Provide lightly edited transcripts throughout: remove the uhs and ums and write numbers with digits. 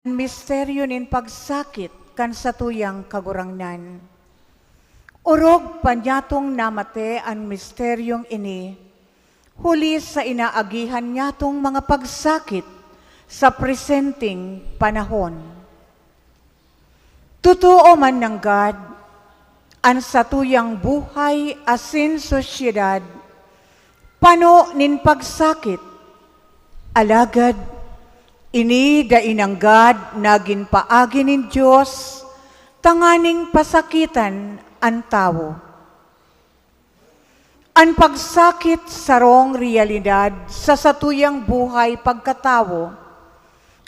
Misteryo nin pagsakit kan satuyang kagurangnan. Urog panyatong namate ang misteryong ini, huli sa inaagihan niyatong mga pagsakit sa presenting panahon. Totoo man ng God, ang satuyang buhay asin sosyedad, pano nin pagsakit, alagad, ini dainang God naging paagi nin Diyos, tanganing pasakitan ang tao. Ang pagsakit sarong realidad sa satuyang buhay pagkatao,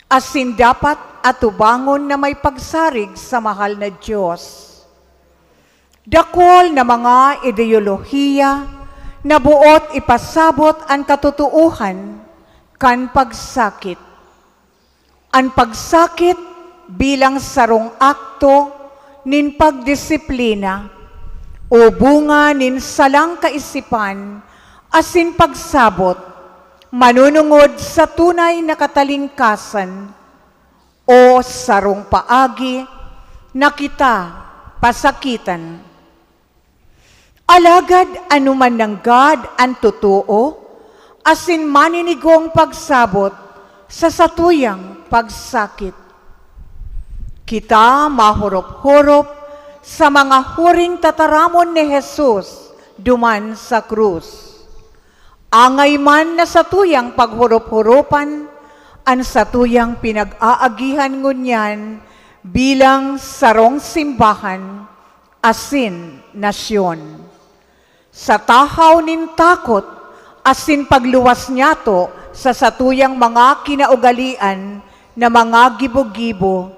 asin dapat atubangon na may pagsarig sa mahal na Diyos. Dakol na mga ideolohiya na buot ipasabot ang katotohan kan pagsakit. Ang pagsakit bilang sarong akto nin pagdisiplina o bunga nin salang kaisipan asin pagsabot manunungod sa tunay na katalingkasan o sarong paagi na kita pasakitan. Alagad anuman ng God ang totoo asin maninigong pagsabot sa satuyang pagsakit. Kita mahurop-hurop sa mga huring tataramon ni Jesus duman sa krus. Angay man na satuyang paghurop-huropan, ang satuyang pinag-aagihan ngunyan bilang sarong simbahan, asin nasyon. Sa tahaw nin takot, asin pagluwas niyato sa satuyang mga kinaugalian na mga gibo-gibo,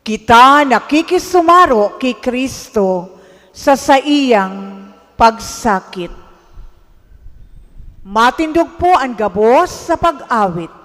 kita nakikisumaro kay Kristo sa saiyang pagsakit. Matindog po ang gabos sa pag-awit.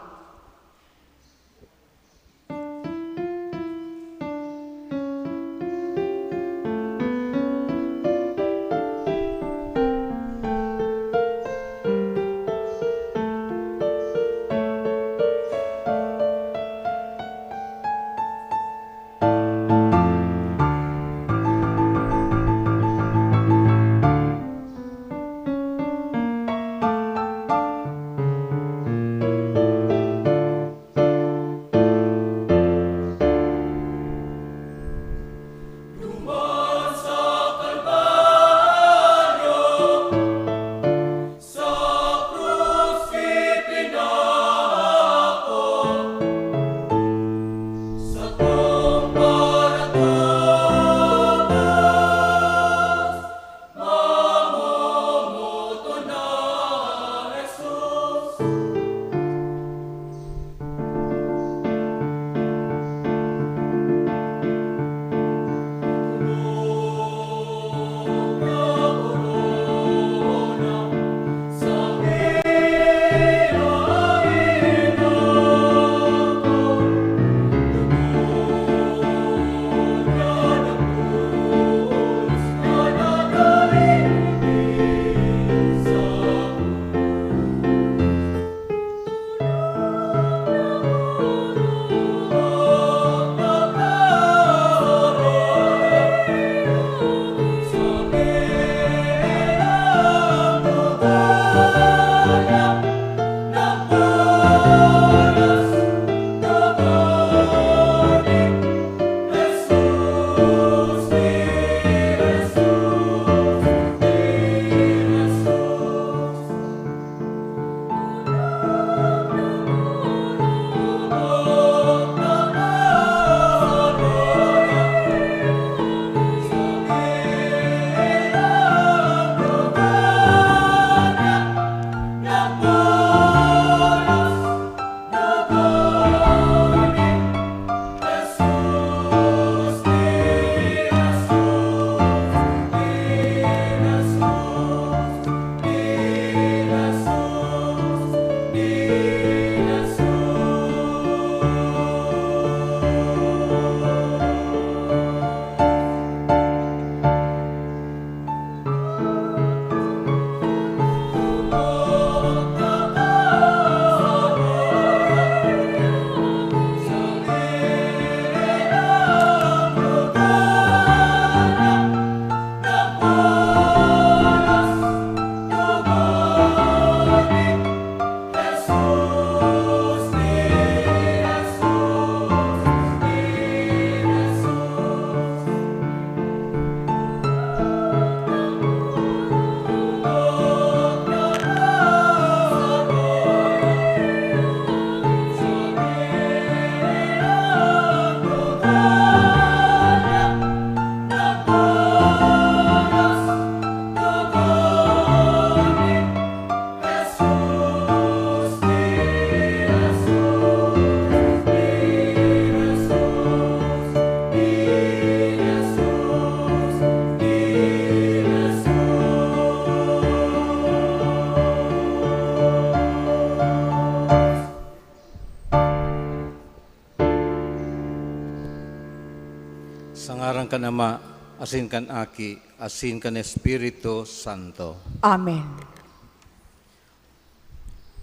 Sa ngaran kan Ama, asin kan Aki, asin kan Espiritu Santo. Amen.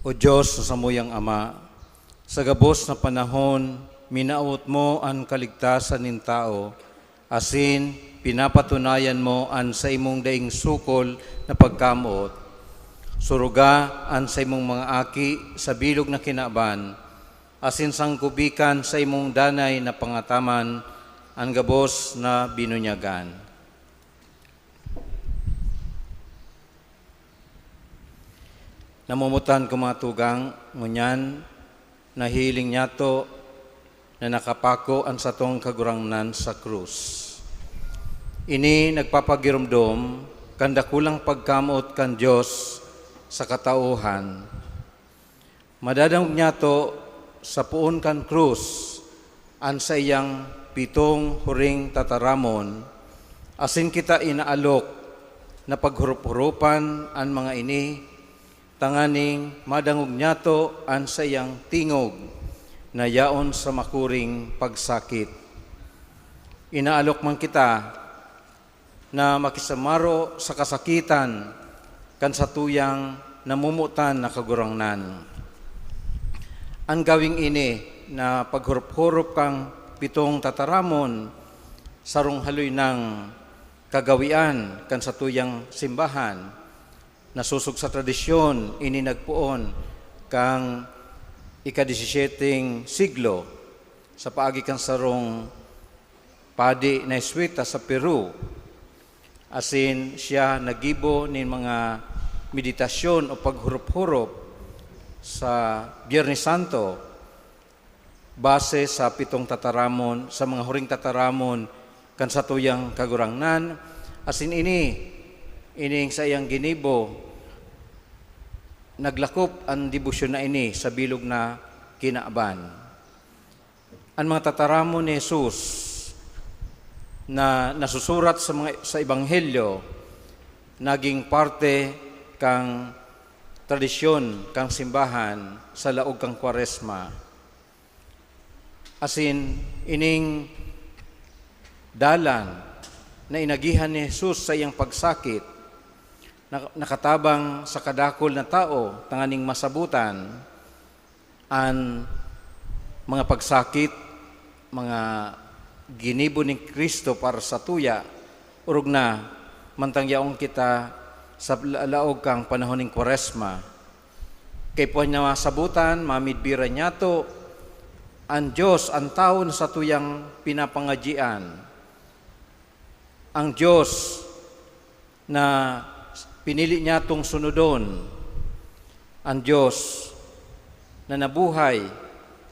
O Diyos sa samuyang Ama, sa gabos na panahon, minaot mo ang kaligtasan ng tao, asin pinapatunayan mo ang sa imong daing sukol na pagkamuot. Suruga ang sa imong mga aki sa bilog na kinaban, asin sangkubikan sa imong danay na pangataman, ang gabos na binunyagan. Namumutan ko mga tugang, ngunyan, nahiling niya to na nakapako ang satong kagurangnan sa krus. Ini nagpapagirumdom, kandakulang pagkamot kan Diyos sa katauhan. Madadang niya to sa puon kan krus, ang sa iyang pitong huring tataramon, asin kita inaalok na paghurup-hurupan ang mga ini, tanganing madangog niya to ang sa iyang tingog na yaon sa makuring pagsakit. Inaalok man kita na makisamaro sa kasakitan kan sa tuyang namumutan na kagurangnan. Ang gawing ini na paghurup-hurup kang pitong tataramon, sarong haloy ng kagawian kan sa tuyang simbahan, nasusog sa tradisyon, ini nagpuon kang ika-17 siglo sa paagi kan sarong padi na Eswita sa Peru. Asin siya nagibo nin mga meditasyon o paghurup-hurup sa Biyernes Santo base sa pitong tataramon, sa mga huring tataramon kan sa tuyang kagurangnan. Asin ining sa iyang ginibo, naglakop ang debosyon na ini sa bilog na kinaaban. Ang mga tataramon ni Jesus na nasusurat sa Ebanghelyo, naging parte kang tradisyon, kang simbahan sa laog kang Kwaresma. Asin ining dalan na inagihan ni Jesus sa iyang pagsakit, nakatabang sa kadakol na tao, tanganing masabutan ang mga pagsakit, mga ginibo ni Kristo para sa tuya, urog na mantangyaong kita sa laog kang panahon ng Kwaresma. Kay po niya masabutan, mamidbira niya to, ang Diyos, ang tao na sa tuyang pinapangadyian. Ang Diyos na pinili niya itong sunodon. Ang Diyos na nabuhay,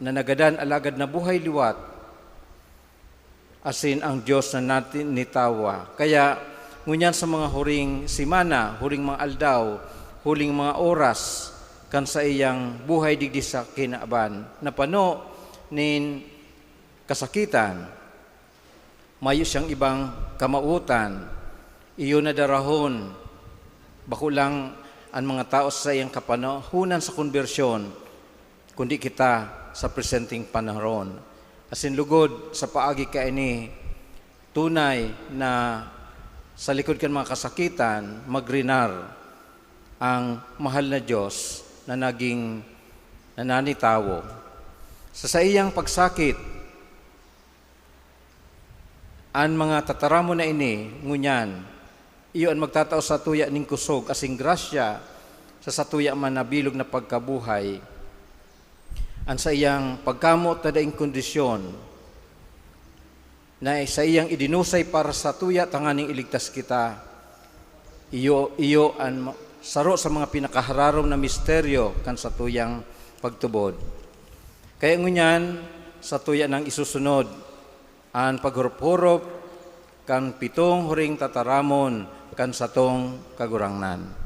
na nagadan alagad na buhay liwat. Asin ang Diyos na natin nitawa. Kaya, ngunyan sa mga huring simana, huring mga aldaw, huling mga oras, kan sa iyang buhay digdi sa kinaaban, na pano nin kasakitan, mayo siyang ibang kamautan, iyo na darahon, bako lang ang mga tao sa iyang kapanahunan sa konbersyon, kundi kita sa presenting panahon. Asin lugod sa paagi ka ini, tunay na sa likod kan mga kasakitan, magrinar ang mahal na Diyos na naging nananitawo. Sa iyang pagsakit, ang mga tataramo na ini, ngunyan, iyo ang magtatao sa tuya ning kusog, asing grasya sa satuya man na bilog na pagkabuhay, ang sa iyang pagkamot na daing kondisyon, na sa iyang idinusay para sa tuya, tanganing iligtas kita, iyo ang saro sa mga pinakahararong na misteryo kan sa tuyang pagtubod. Kaya ngunyan, sa tuya ng isusunod, ang paghurup-hurup kan pitong huring tataramon kan satong kagurangnan.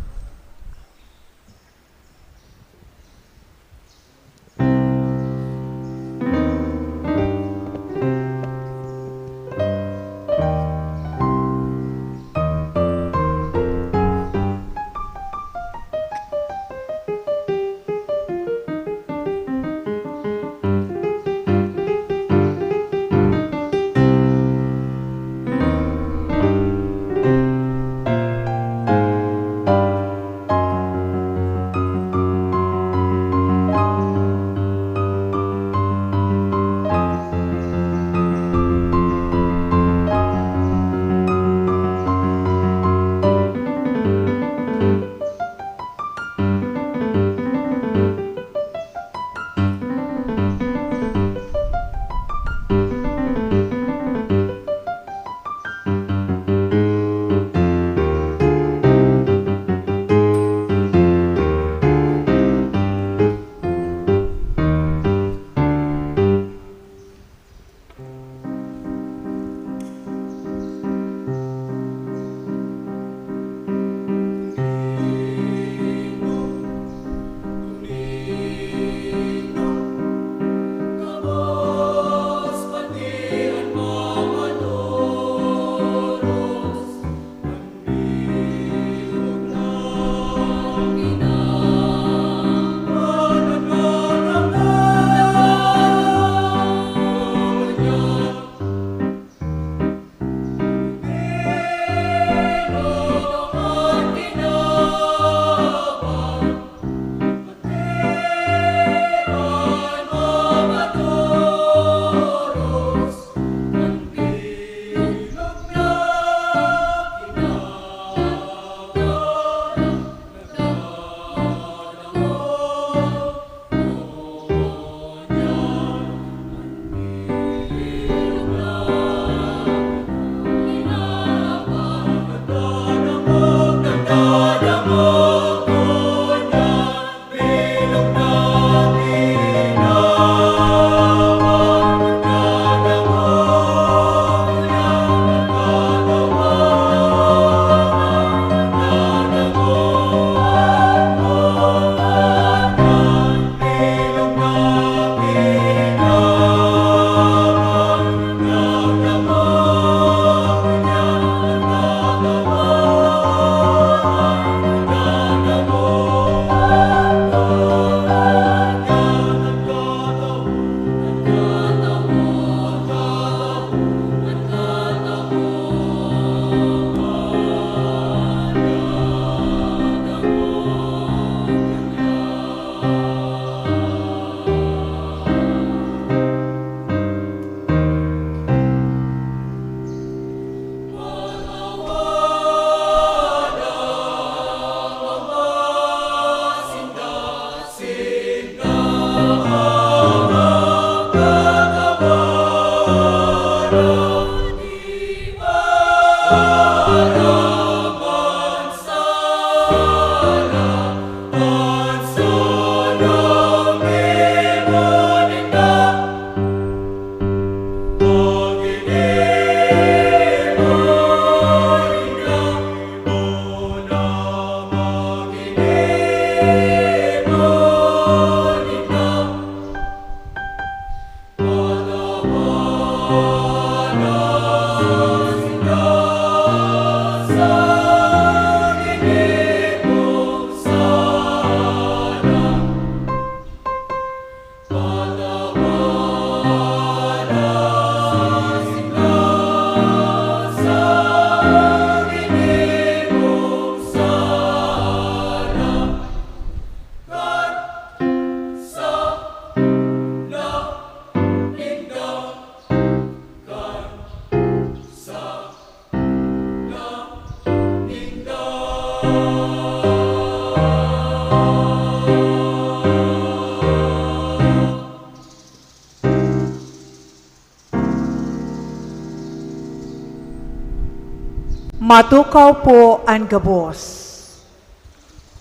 Matukaw po ang gabos.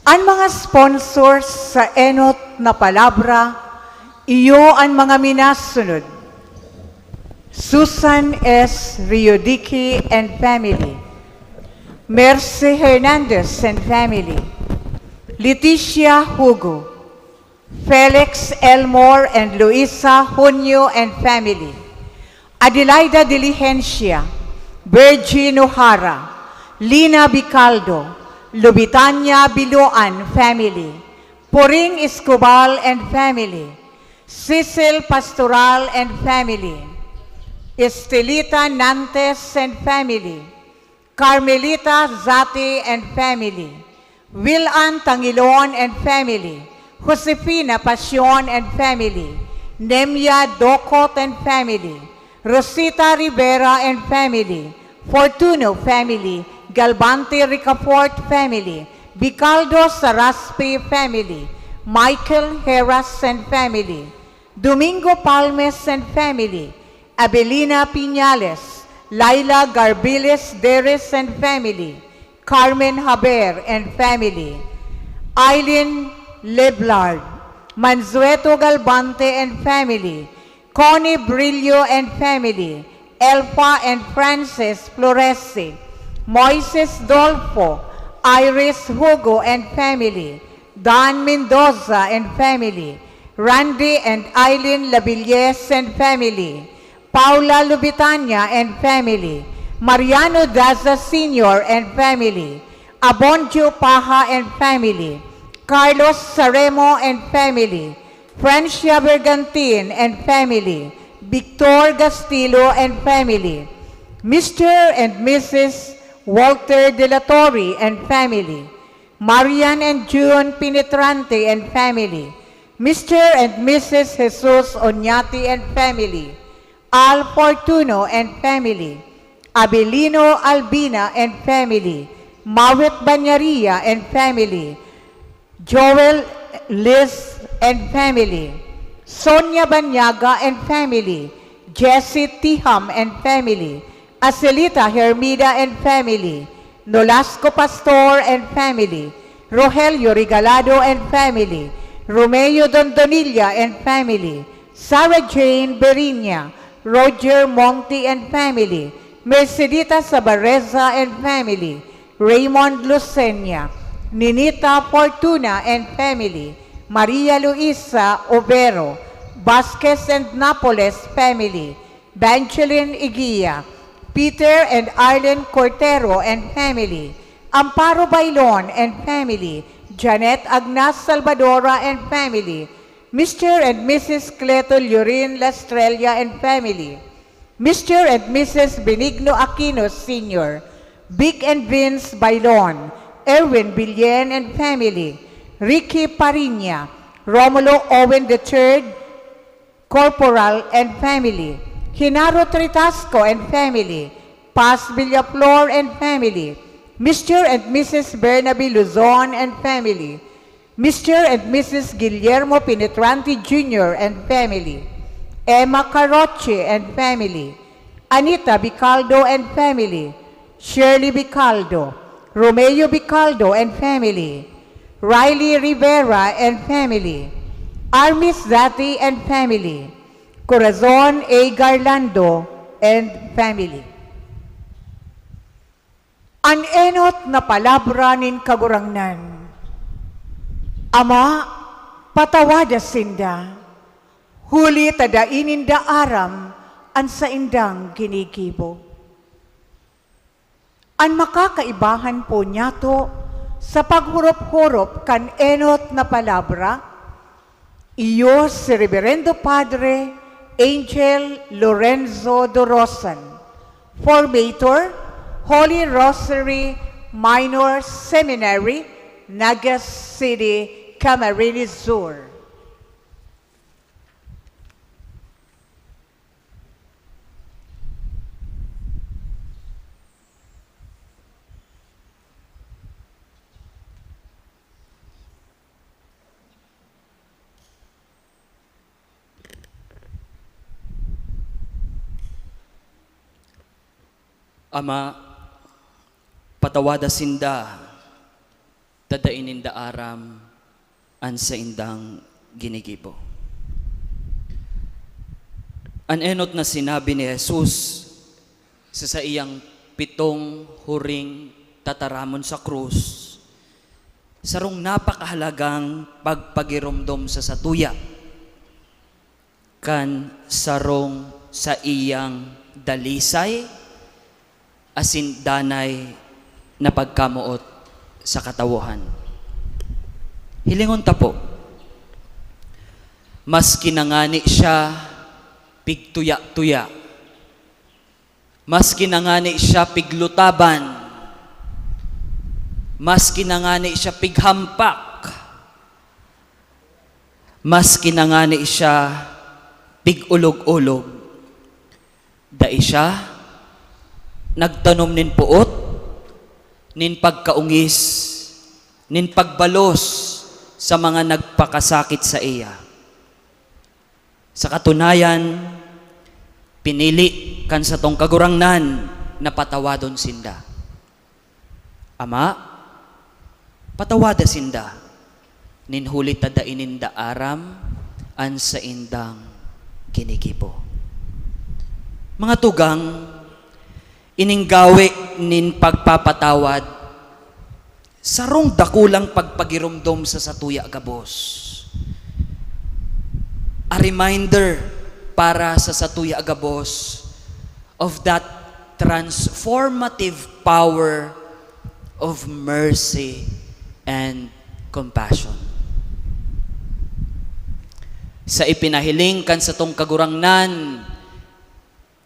Ang mga sponsors sa enot na palabra, iyo ang mga minasunod. Susan S. Riodici and family. Mercy Hernandez and family. Leticia Hugo. Felix Elmore and Luisa Junio and family. Adelaida Diligencia. Virgin O'Hara. Lina Bicaldo, Lubitania Biloan family, Poring Escobal and family, Cecil Pastoral and family, Estelita Nantes and family, Carmelita Zati and family, Will-Ann Tangilon and family, Josefina Pasion and family, Nemya Docot and family, Rosita Rivera and family, Fortuno family, Galbante Ricafort family, Bicaldo Saraspe family, Michael Heras and family, Domingo Palmes and family, Abelina Piñales, Laila Garbiles Deres and family, Carmen Haber and family, Eileen Leblard, Manzueto Galbante and family, Connie Brillo and family, Elfa and Francis Floresi, Moises Dolfo, Iris Hugo and family, Don Mendoza and family, Randy and Eileen Labilles and family, Paula Lubitania and family, Mariano Daza Sr. and family, Abonjo Paja and family, Carlos Saremo and family, Francia Bergantin and family, Victor Castillo and family, Mr. and Mrs. Walter De La Torre and family, Marian and June Penetrante and family, Mr. and Mrs. Jesus Oñati and family, Al Fortuno and family, Abelino Albina and family, Mawet Banyaria and family, Joel Liz and family, Sonia Banyaga and family, Jessie Tiham and family, Acelita Hermida and family, Nolasco Pastor and family, Rogelio Regalado and family, Romeo Dondonilla and family, Sarah Jane Berinya, Roger Monti and family, Mercedita Sabareza and family, Raymond Lucena, Ninita Fortuna and family, Maria Luisa Overo, Vasquez and Napoles family, Bancheline Iguia, Peter and Arlen Cortero and family, Amparo Bailon and family, Janet Agnas Salvadora and family, Mr. and Mrs. Cleto Lurin Lastrella and family, Mr. and Mrs. Benigno Aquino Sr., Vic and Vince Bailon, Erwin Billen and family, Ricky Pariña, Romulo Owen III, Corporal and family, Hinaro Tritasco and family, Paz Villaflor and family, Mr. and Mrs. Bernabe Luzon and family, Mr. and Mrs. Guillermo Penetrante Jr. and family, Emma Caroche and family, Anita Bicaldo and family, Shirley Bicaldo, Romeo Bicaldo and family, Riley Rivera and family, Armis Zati and family, Corazon A. Garlando and family. An enot na palabra nin kagurangnan. Ama, patawada sinda, huli tadainin da aram, an sa indang ginigibo. An makakaibahan po niyato sa paghurop-hurop kan enot na palabra, iyo si Reverendo Padre Angel Lorenzo Dorosan, Formator, Holy Rosary Minor Seminary, Nagas City, Camarines Sur. Ama, patawada sinda, tadainin da aram, an sa indang ginigibo. An enot na sinabi ni Jesus sa iyang 7 huring tataramon sa krus, sarong napakahalagang pagpagiromdom sa satuya, kan sarong sa iyang dalisay, asin danay na pagkamuot sa katawuhan. Hilingon ta po, mas kinangani siya pigtuya-tuya, mas kinangani siya piglutaban, mas kinangani siya pighampak, mas kinangani siya pigulog-ulog, dai siya nagtanom nin puot, nin pagkaungis, nin pagbalos sa mga nagpakasakit sa iya. Sa katunayan, pinili kan sa tong kagurangnan na patawadon sinda. Ama, patawada sinda, nin huli tadainin da aram, an sa indang ginigibo. Mga tugang, ininggawi nin pagpapatawad, sarong dakulang pagpagirumdom sa satuya gabos. A reminder para sa satuya gabos of that transformative power of mercy and compassion. Sa ipinahiling kan sa tong kagurangnan,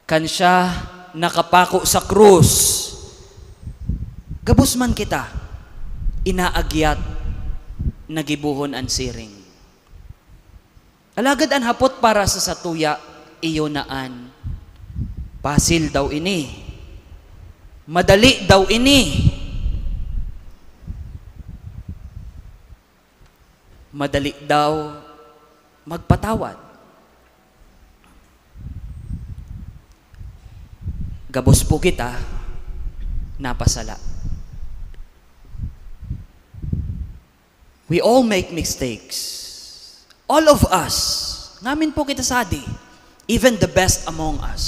kan siya nakapako sa krus, gabos man kita, inaagyat, nagibuhon ang siring. Alagad ang hapot para sa satuya, iyo naan, pasil daw ini, madali daw ini, madali daw magpatawad. Gabos po kita, napasala. We all make mistakes. All of us. Ngamin po kita sadi. Even the best among us.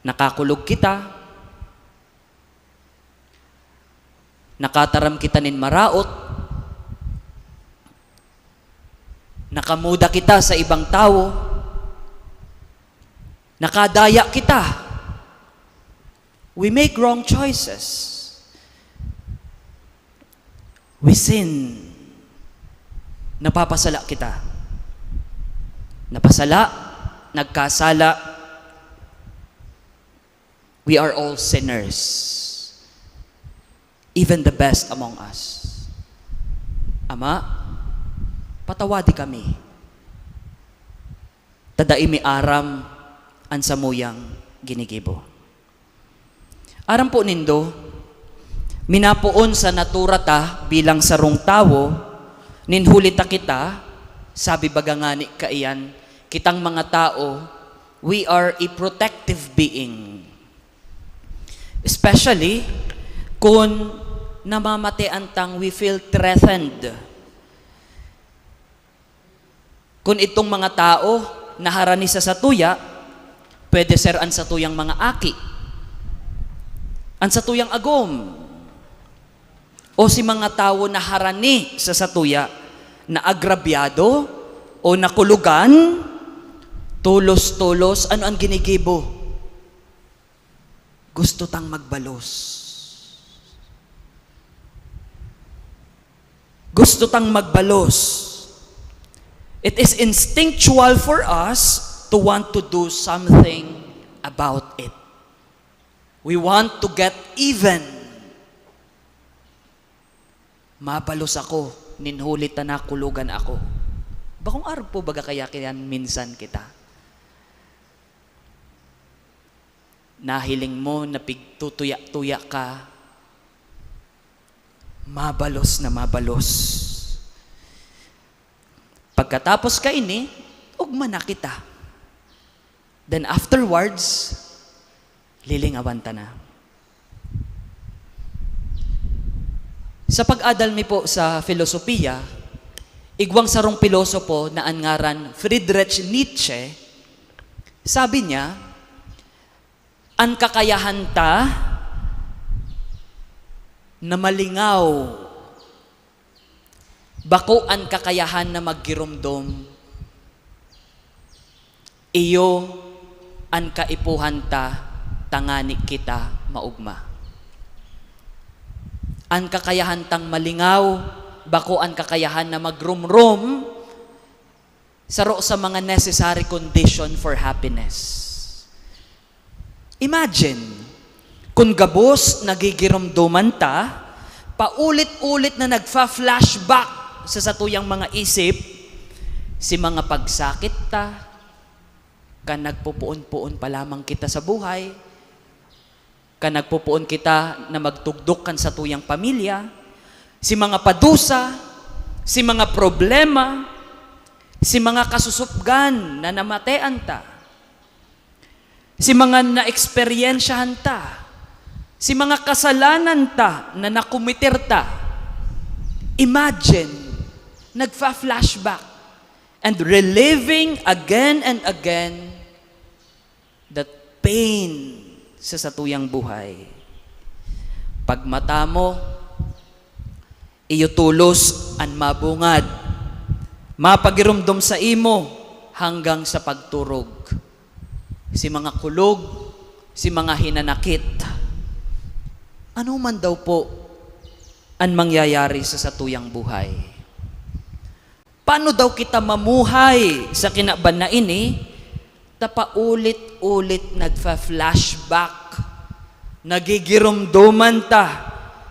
Nakakulog kita. Nakataram kita nin maraot. Nakamuda kita sa ibang tao. Nakadaya kita. We make wrong choices. We sin. Napapasala kita. Napasala, nagkasala. We are all sinners. Even the best among us. Ama, patawadi kami. Tadaimi aram ang samuyang ginigibo. Aram po nindo, minapoon sa natura ta bilang sarong tawo, ninhulita kita, sabi baga nga ni kaiyan, kitang mga tao, we are a protective being. Especially, kung namamatean tang we feel threatened. Kung itong mga tao naharani sa satuya, pwede ser ang satuyang mga aki, ang satuyang agom, o si mga tao na harani sa satuya, na agrabyado o nakulugan, tulos-tulos, ano ang ginigibo? Gusto tang magbalos. Gusto tang magbalos. It is instinctual for us to want to do something about it. We want to get even. Mabalos ako, ninhulit na nakulugan ako. Bakong araw po baga kaya minsan kita? Nahiling mo na pigtutuya-tuya ka, mabalos na mabalos. Pagkatapos ka ini, ugma na kita. Then afterwards, lilingawan ta na. Sa pag-adal mi po sa filosofiya, igwang sarong pilosopo na angaran Friedrich Nietzsche, sabi niya, ang kakayahan ta na malingaw, bako ang kakayahan na maggirumdom, iyo an kaipuhan ta, tangani kita maugma. An kakayahan tang malingaw, bako an kakayahan na magrumrum, saro sa mga necessary condition for happiness. Imagine, kung gabos nagigirumduman ta, paulit-ulit na nagfa-flashback sa satuyang mga isip, si mga pagsakit ta, kan nagpupuon-puon pa lamang kita sa buhay, kan nagpupuon kita na magtugdok kan sa tuyang pamilya, si mga padusa, si mga problema, si mga kasusupgan na namatean ta, si mga na-eksperyensyahan ta, si mga kasalanan ta na nakumitir ta. Imagine, nagfa-flashback. and reliving again and again that pain sa satuyang buhay. Pag mata mo, iyo tulos an mabungad, mapagirumdom sa imo hanggang sa pagturog. Si mga kulog, si mga hinanakit. Ano man daw po ang mangyayari sa satuyang buhay? Paano daw kita mamuhay sa kinaban na ini? Paulit-ulit nagfa-flashback, nagigirumduman ta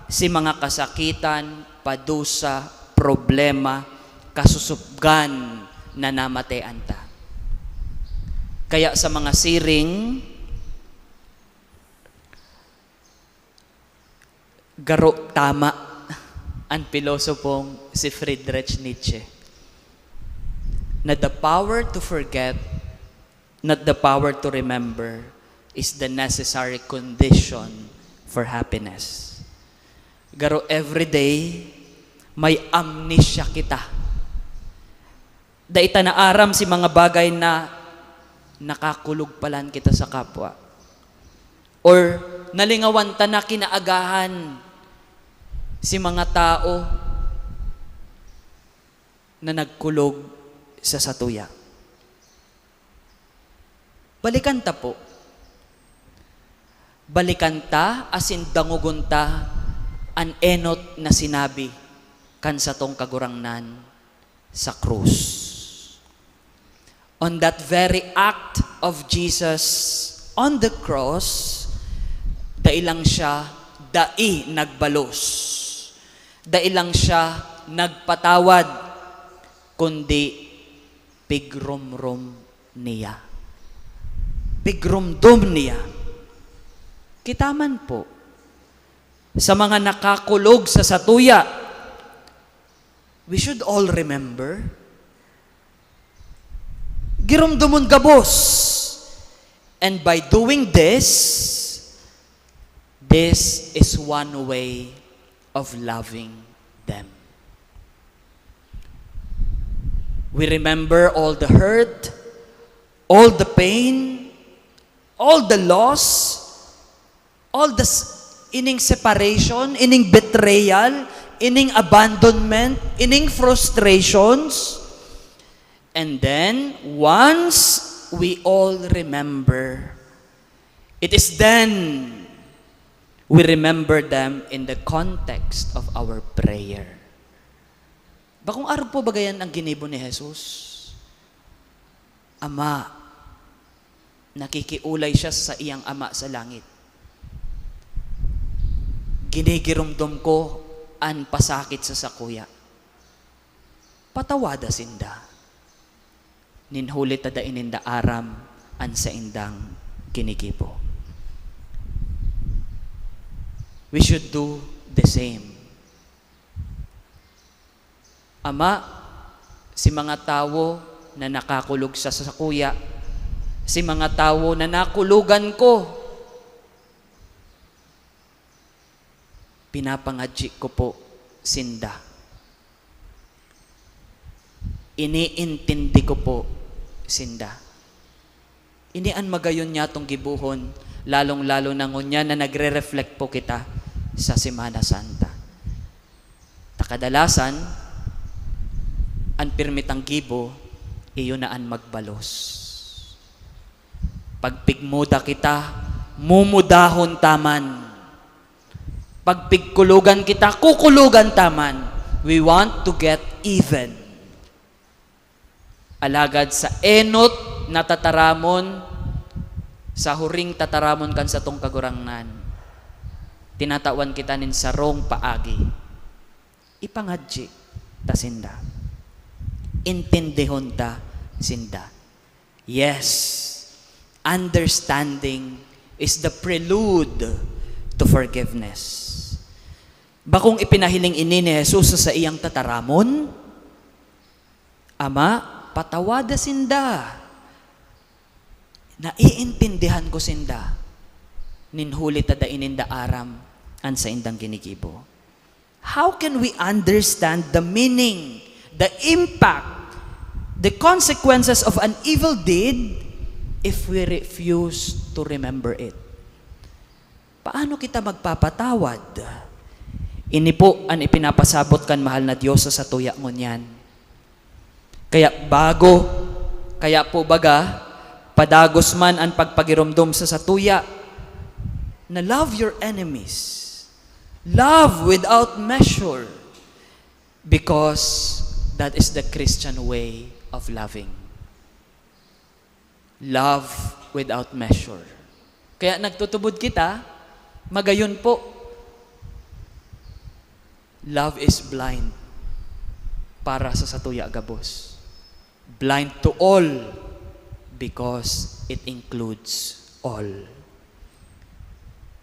si mga kasakitan, padusa, problema, kasusubgan na namatayan ta. Kaya sa mga siring, garo tama ang pilosopong si Friedrich Nietzsche, na the power to forget, not the power to remember, is the necessary condition for happiness. Garo everyday, may amnesia kita. Daita na aram si mga bagay na nakakulog palan kita sa kapwa. Or nalingawan ta na kinaagahan si mga tao na nagkulog sa satuya. Balikan ta po. Balikan ta asin dangugon ta an enot na sinabi kan sa tong kagurangnan sa krus. On that very act of Jesus on the cross, dailang siya dai nagbalos. Dailang siya nagpatawad, kundi pigrumrum niya. Pigrumdum niya. Kitaman po, sa mga nakakulog sa satuya, we should all remember, girumdumun gabos. And by doing this is one way of loving them. We remember all the hurt, all the pain, all the loss, all the ining separation, ining betrayal, ining abandonment, ining frustrations. And then, once we all remember, it is then we remember them in the context of our prayer. Bakong araw po bagayan ang ginibo ni Jesus? Ama, nakikiulay siya sa iyang ama sa langit. Ginigirumdum ko an pasakit sa sakuya. Patawada sinda. Ninhulit tada ininda aram an sa indang kinikibo. We should do the same. Ama, si mga tao na nakakulog sa sakuya, si mga tao na nakulugan ko, pinapangadji ko po sinda. Iniintindi ko po sinda. Inian magayon niya tong gibuhon, lalong-lalo na ngunya na nagre-reflect po kita sa Semana Santa. Takadalasan, ang pirmitang gibo, iyo na ang magbalos. Pagpigmuda kita, mumudahon taman. Pagpigkulugan kita, kukulugan taman. We want to get even. Alagad sa enot na tataramon, sa huring tataramon kan sa tong kagurangnan, tinatawan kita nin sarong paagi. Ipangadji ta sinda. Intindihon ta sinda. Yes, understanding is the prelude to forgiveness. Bakong ipinahiling ini ni Jesus sa iyang tataramon, Ama, patawada sinda. Naiintindihan ko sinda. Ninhuli tada ininda aram an sa indang kinikibo. How can we understand the meaning, the impact the consequences of an evil deed if we refuse to remember it. Paano kita magpapatawad? Ini po ang ipinapasabot kan mahal na Diyos sa tuya ngunyan. Kaya po baga, padagos man ang pagpagirumdum sa satuya, na love your enemies. Love without measure. Because that is the Christian way of loving. Love without measure. Kaya nagtutubod kita, magayon po, love is blind para sa satuya gabos. Blind to all because it includes all.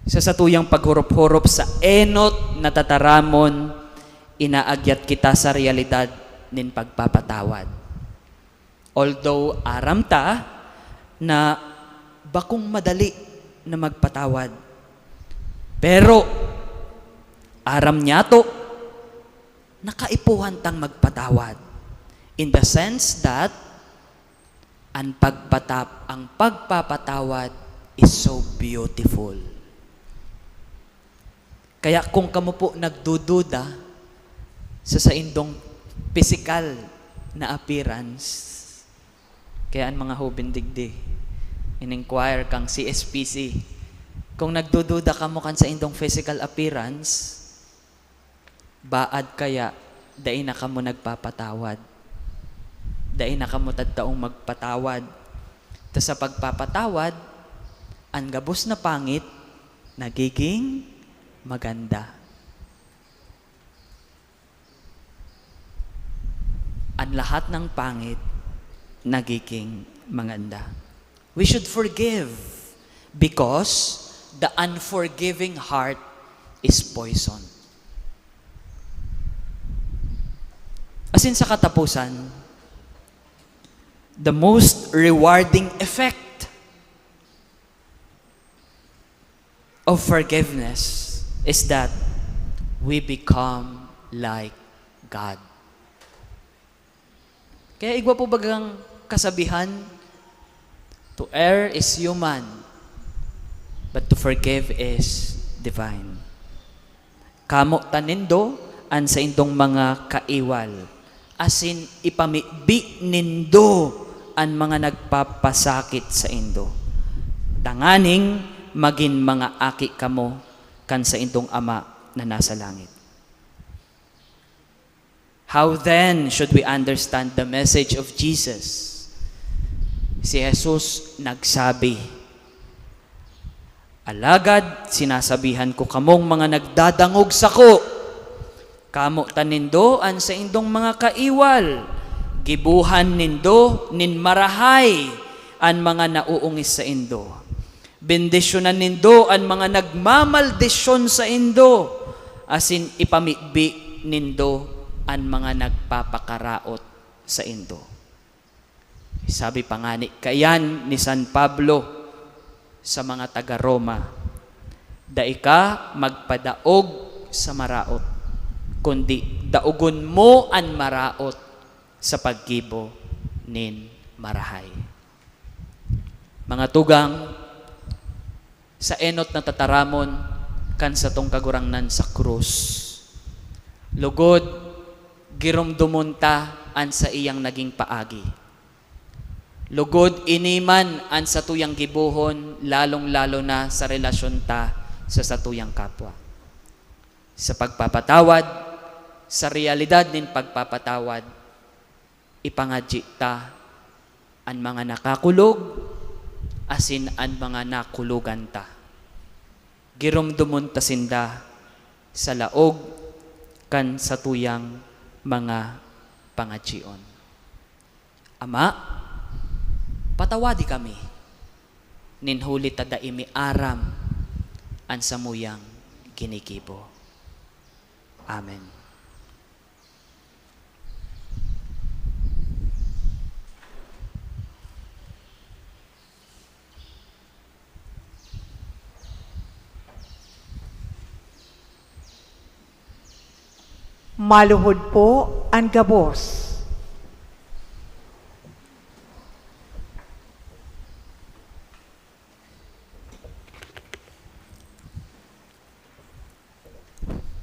Sa satuyang paghurup-hurup sa enot na tataramon, inaagyat kita sa realidad nin pagpapatawad. Although aram ta na bakong madali na magpatawad. Pero aram niya to, nakaipuhan tang magpatawad. In the sense that ang pagpapatawad is so beautiful. Kaya kung kamo po nagdududa sa indong physical na appearance, kaya ang mga hubin digdi, in-inquire kang CSPC, kung nagdududa ka mo kan sa indong physical appearance, baad kaya, dahil na ka mo nagpapatawad. Dahil na ka mo tadtaong magpatawad. Ta sa pagpapatawad, ang gabos na pangit, nagiging maganda. Ang lahat ng pangit, nagiging maganda. We should forgive because the unforgiving heart is poison. As in sa katapusan, the most rewarding effect of forgiveness is that we become like God. Kaya igwa po bagang kasabihan, to err is human, but to forgive is divine. Kamo tanindo an sa indong mga kaiwal, asin ipamibi nindo an mga nagpapasakit sa indo. Tanganing magin mga aki kamo kan sa indong Ama na nasa langit. How then should we understand the message of Jesus? Si Jesus nagsabi, alagad sinasabihan ko kamong mga nagdadangog sako, kamo tanindo an sa indong mga kaiwal, gibuhan nindo nin marahay an mga nauungis sa indo. Bendisyonan nindo an mga nagmamaldisyon sa indo, asin ipamibi nindo an mga nagpapakaraot sa indo. Sabi pa nga kayan ni San Pablo sa mga taga-Roma, daika magpadaog sa maraot, kundi daugon mo an maraot sa paggibo nin marahay. Mga tugang, sa enot na tataramon kan sa tong kagurangnan sa krus, lugod girumdumunta an sa iyang naging paagi. Lugod iniman an sa tuyang gibuhon, lalong-lalo na sa relasyon ta sa satuyang kapwa. Sa pagpapatawad, sa realidad nin pagpapatawad, ipangadji ta an mga nakakulog, asin an mga nakulugan ta. Girumdumon ta sinda sa laog kan sa tuyang mga pangadjion. Ama, patawadi kami, ninhuli tada imi aram, an samuyang ginigibo. Amen. Maluhod po ang gabos.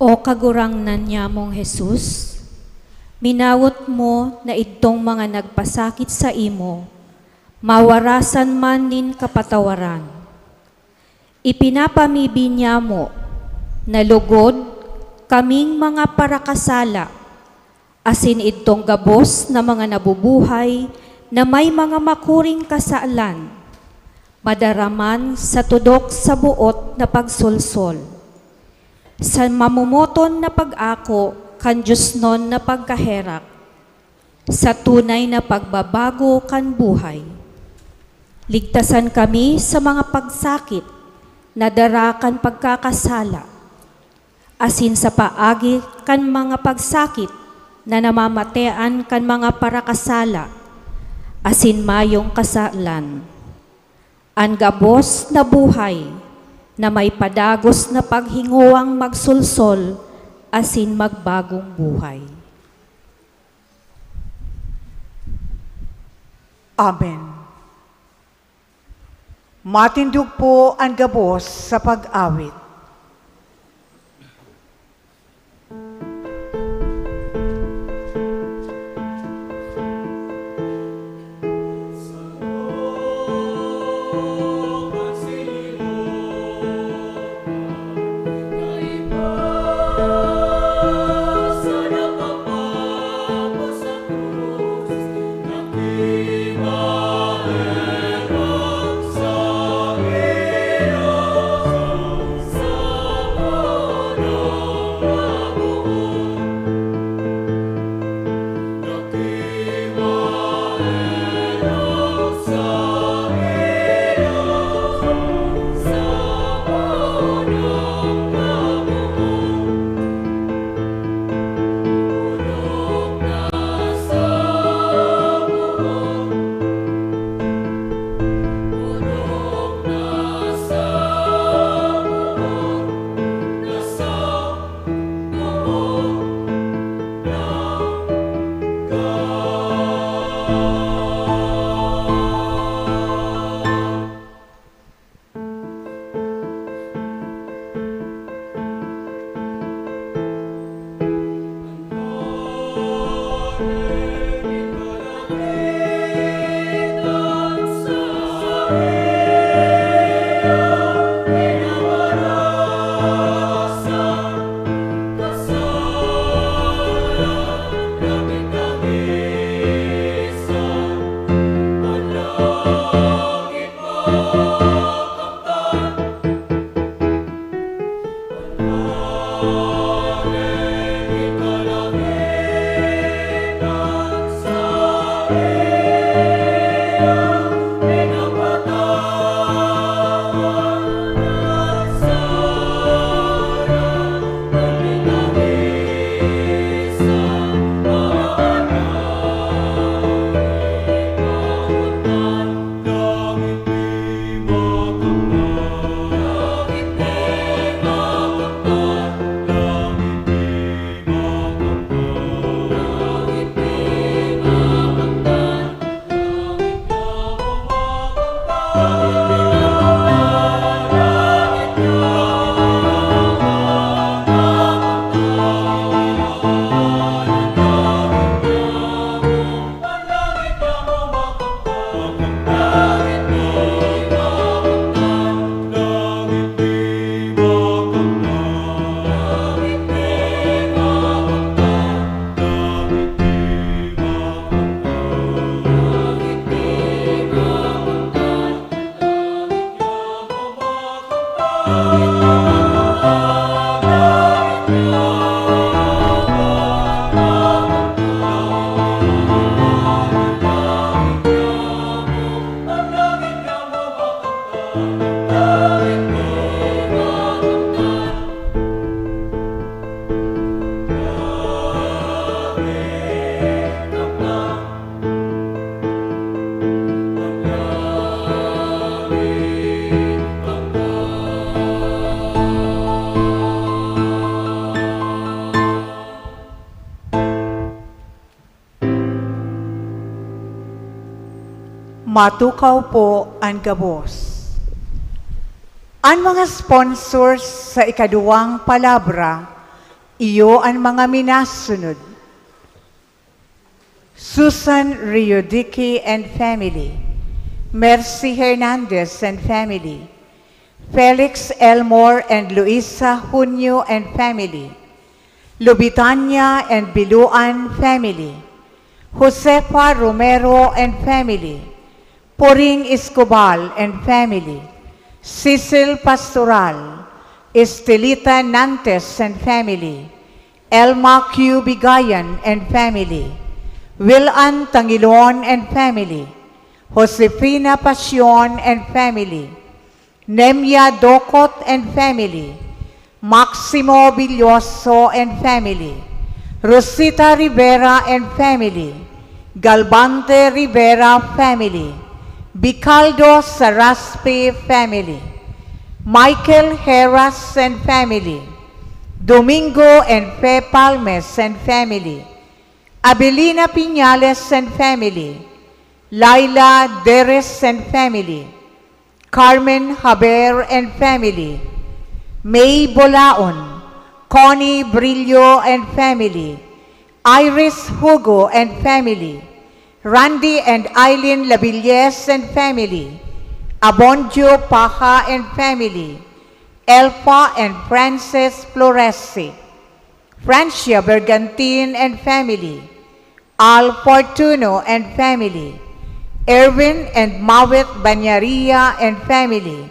O kagurangnan niya mong Jesus, minawot mo na idtong mga nagpasakit sa imo, mawarasan man nin kapatawaran. Ipinapamibi niya mo, na lugod kaming mga parakasala, asin idtong gabos na mga nabubuhay na may mga makuring kasaalan, madaraman sa tudok sa buot na pagsulsol. Sa mamumoton na pag-ako, kan Diyos non na pagkaherak, sa tunay na pagbabago kan buhay. Ligtasan kami sa mga pagsakit, na darakan pagkakasala, asin sa paagi kan mga pagsakit, na namamatean kan mga parakasala, asin mayong kasalan. Ang gabos na buhay, na may padagos na paghinguang magsulsol, asin magbagong buhay. Amen. Matindog po ang gabos sa pag-awit. Matukaw po ang gabos. Ang mga sponsors sa ikaduwang palabra Iyo ang mga minasunod. Susan Riodici and family. Mercy Hernandez and family. Felix Elmore and Luisa Junio and family. Lubitania and Biluan family. Josefa Romero and family. Poring Escobar and family. Cecil Pastoral. Estelita Nantes and family. Elma Q. Bigayan and family. Willan Tangilon and family. Josefina Pasion and family. Nemya Dokot and family. Maximo Villoso and family. Rosita Rivera and family. Galbante Rivera family. Bicaldo Saraspe family. Michael Heras and family. Domingo and Fe Palmes and family. Abelina Piñales and family. Laila Deres and family. Carmen Haber and family. May Bolaon. Connie Brillo and family. Iris Hugo and family. Randy and Eileen Labilles and family. Abonjo Paja and family. Elfa and Frances Floresi. Francia Bergantin and family. Al Fortuno and family. Erwin and Mawet Banyaria and family.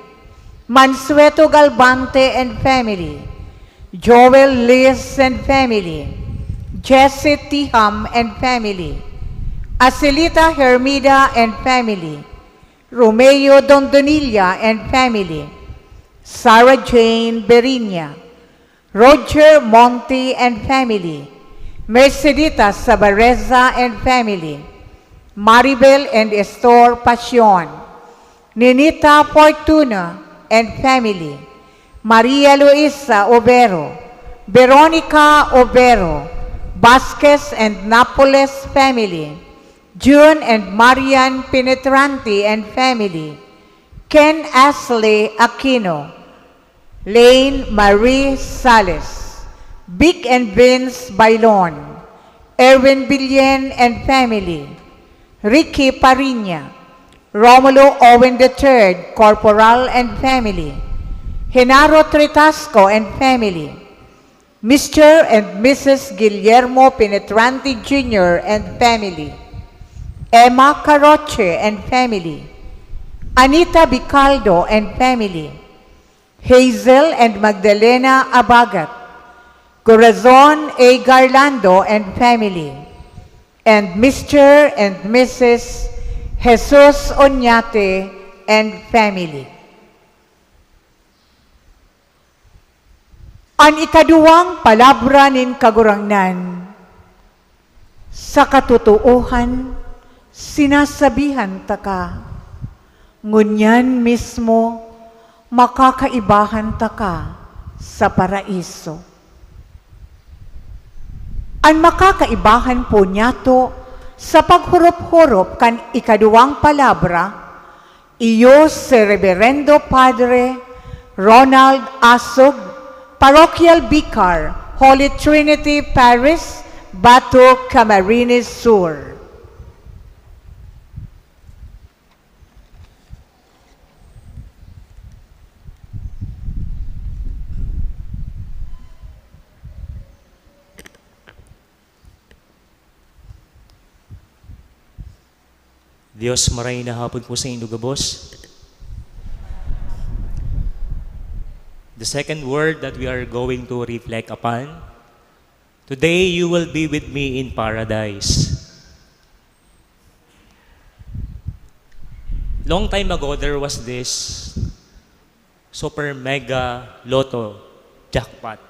Mansueto Galbante and family. Joel Liz and family. Jesse Tiham and family. Acelita Hermida and family. Romeo Dondonilla and family. Sarah Jane Berinia. Roger Monti and family. Mercedita Sabareza and family. Maribel and Estor Pasion. Ninita Fortuna and family. Maria Luisa Obero. Veronica Obero. Vasquez and Napoles family. June and Marian Penetranti and family. Ken Ashley Aquino. Lane Marie Sales. Vic and Vince Bailon. Erwin Billen and family. Ricky Pariña. Romulo Owen III, Corporal and family. Genaro Tritasco and family. Mr. and Mrs. Guillermo Penetranti Jr. and family. Emma Caroche and family. Anita Bicaldo and family. Hazel and Magdalena Abagat. Corazon A. Garlando and family. And Mr. and Mrs. Jesus Oñate and family. Ang ikaduwang palabra nin kagurangnan, sa katotohan, sinasabihan ta ka, ngunyan mismo, makakaibahan ta ka sa paraiso. Ang makakaibahan po niyato sa paghurup-hurup kan ikaduwang palabra, iyo si Reverendo Padre Ronald Asog, Parochial Vicar, Holy Trinity Parish, Bato, Camarines Sur. Diyos, maray na hapon po sa inyo, gabos. The second word that we are going to reflect upon, today you will be with me in paradise. Long time ago, there was this super mega lotto jackpot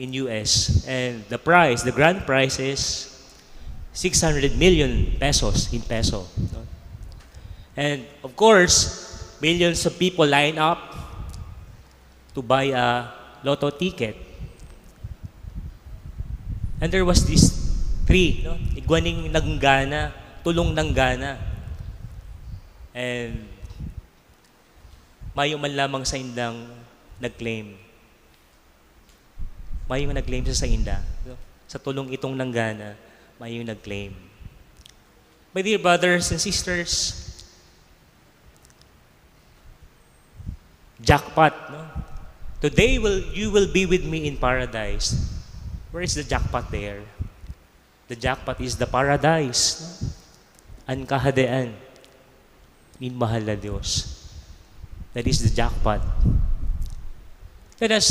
in US. And the prize, the grand prize is 600 million pesos in peso. And of course, millions of people line up to buy a lotto ticket. And there was this tree, no? Igwaning nanggana, tulong nanggana. And mayo man lamang sa indang nag-claim. may yung nag-claim sa inda. No? Sa tulong itong nanggana, may yung nag-claim. My dear brothers and sisters, jackpot. No? Today you will be with me in paradise. Where is the jackpot there? The jackpot is the paradise. No? Ang kahadian in mahal na Diyos. That is the jackpot. Let us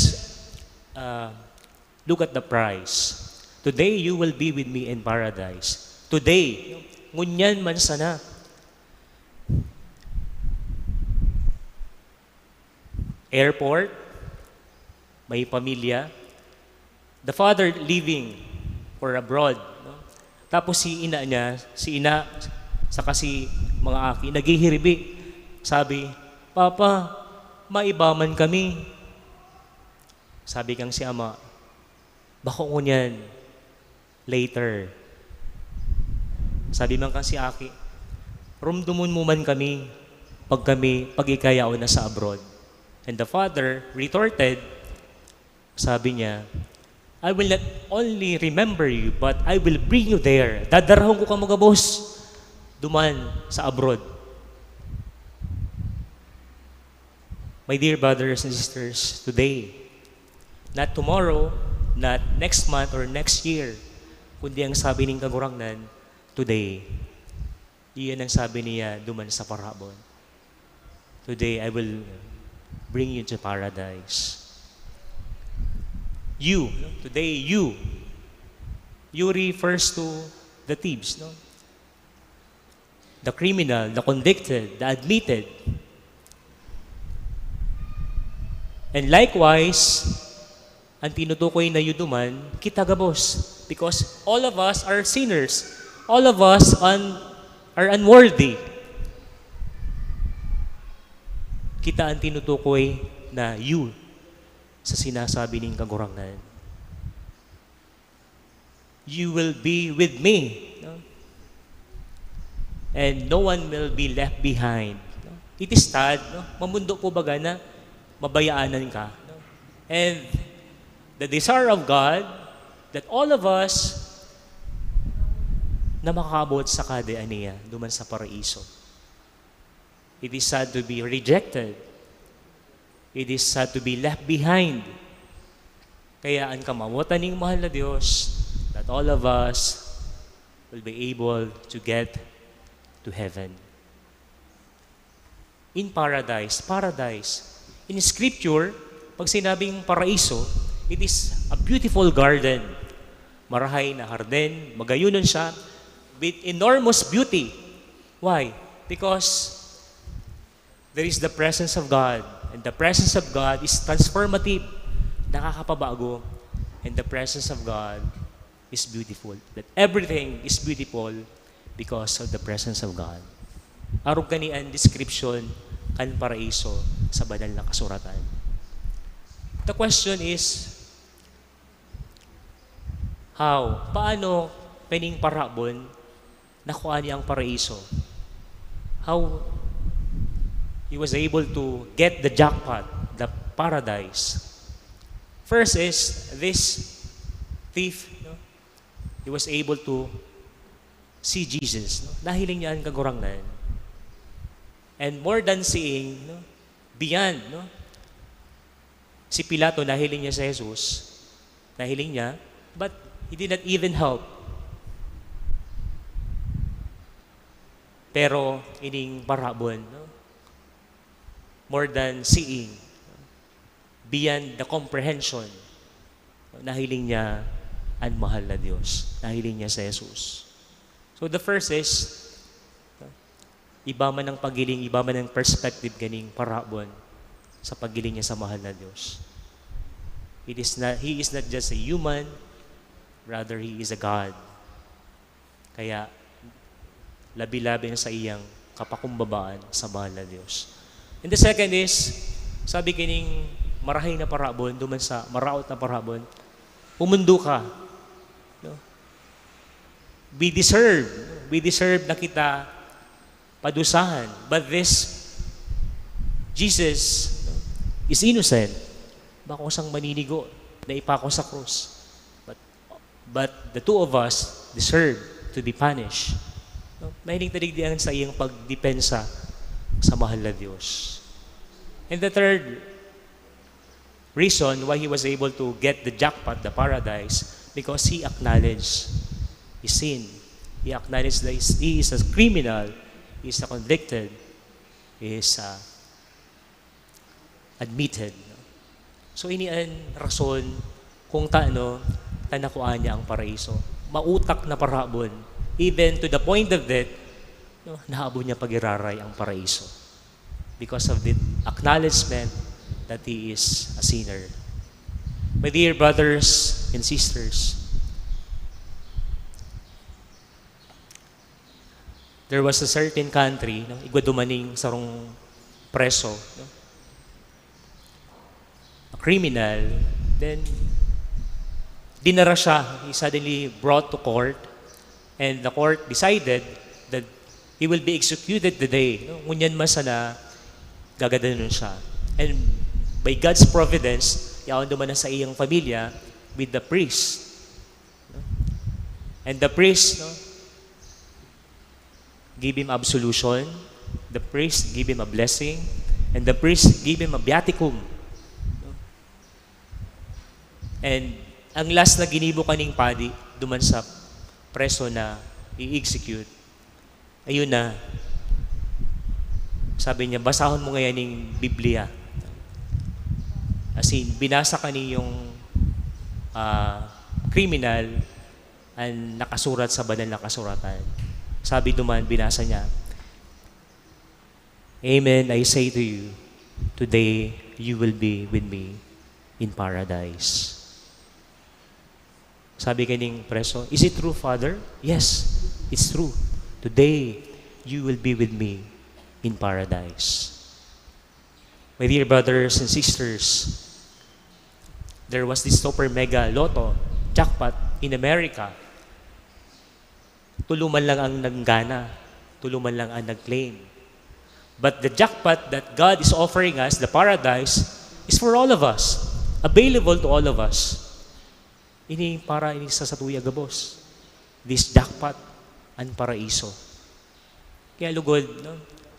look at the price. Today you will be with me in paradise. Today, ngunyan man sana. Airport, may pamilya, the father leaving for abroad. No? Tapos si ina, saka si mga aki, naghihiribi. Sabi, Papa, maibaman kami. Sabi kang si ama, bako ngunyan, later. Sabi man kang si aki, rumdumun mo man kami, pag ikayaw na sa abroad. And the father retorted, sabi niya, I will not only remember you, but I will bring you there. Dadarahon ko ka mga boss, duman sa abroad. My dear brothers and sisters, today, not tomorrow, not next month or next year, kundi ang sabi ng kagurangnan, today. Iyan ang sabi niya duman sa parabon. Today, I will bring you to paradise. You, no? Today, you refers to the thieves, no? The criminal, the convicted, the admitted. And likewise, ang tinutukoy na yuduman, kita gabos. Because all of us are sinners. All of us are unworthy. Kita ang tinutukoy na you sa sinasabi ng kagurangan. You will be with me. No? And no one will be left behind. No? It is sad. No? Mamundo po baga na mabayaanan ka. No? And the desire of God that all of us na makakabot sa kadean niya duman sa paraiso. It is sad to be rejected. It is sad to be left behind. Kaya ang kamamutan ng mahal na Diyos that all of us will be able to get to heaven. In paradise. In Scripture, pag sinabing paraiso, it is a beautiful garden. Marahay na harden, magayunan siya with enormous beauty. Why? Because there is the presence of God. And the presence of God is transformative. Nakakapabago. And the presence of God is beautiful. That everything is beautiful because of the presence of God. Arog kanian description kan paraiso sa banal na kasuratan. The question is, how? Paano pening parabon nakuha niya ang paraiso? How he was able to get the jackpot, the paradise? First is this thief, no? He was able to see Jesus. No? Nahiling niya ang kagurangnan. And more than seeing, no? Beyond, no? Si Pilato, nahiling niya si Jesus. Nahiling niya, but he did not even help. Pero ining parabon, no? More than seeing, beyond the comprehension, nahiling niya ang mahal na Diyos. Nahiling niya sa Jesus. So the first is, iba man ang pagiling, iba man ang perspective ganing parabon sa pagiling niya sa mahal na Diyos. He is not just a human, rather He is a God. Kaya, labi-labi sa iyang kapakumbabaan sa mahal na Diyos. And the second is, sabi kining marahay na parabon, duman sa maraot na parabon, umundo ka. No? We deserve na kita padusahan. But this, Jesus is innocent. Bako sang maninigo. na ipako sa krus. But the two of us deserve to be punished. No? Mahiling taligdian sa iyang pagdepensa sa mahal na Diyos. And the third reason why he was able to get the jackpot, the paradise, because he acknowledged his sin. He acknowledged that he is a criminal, he is a convicted, he is admitted. So ini ang rason kung tanakuan niya ang paraiso. Mautak na parabon. Even to the point of death, nahabon niya pag-iraray ang paraiso. Because of the acknowledgement that he is a sinner. My dear brothers and sisters, there was a certain country, igwa dumaning sarong preso, a criminal, then dinara siya. He suddenly brought to court, and the court decided that he will be executed today. Ngunyan masana, gagadanon siya. And by God's providence, yaon duman na sa iyang pamilya with the priest. And the priest give him absolution, the priest give him a blessing, and the priest give him a viaticum. And ang last na ginibo kaning padi, duman sa preso na i-execute, ayun na, sabi niya, basahon mo ngayon yung Biblia. As in, binasa ka yung criminal ang nakasurat sa banal na kasuratan. Sabi duman, binasa niya, Amen, I say to you, today you will be with me in paradise. Sabi kaning preso, is it true, Father? Yes, it's true. Today you will be with me in paradise. My dear brothers and sisters, there was this super mega lotto jackpot in America. Tuluman lang ang nanggana, tuluman lang ang nag-claim. But the jackpot that God is offering us, the paradise, is for all of us, available to all of us. Ini para ini sa satuya gabos. This jackpot ang paraiso. Kaya lugod,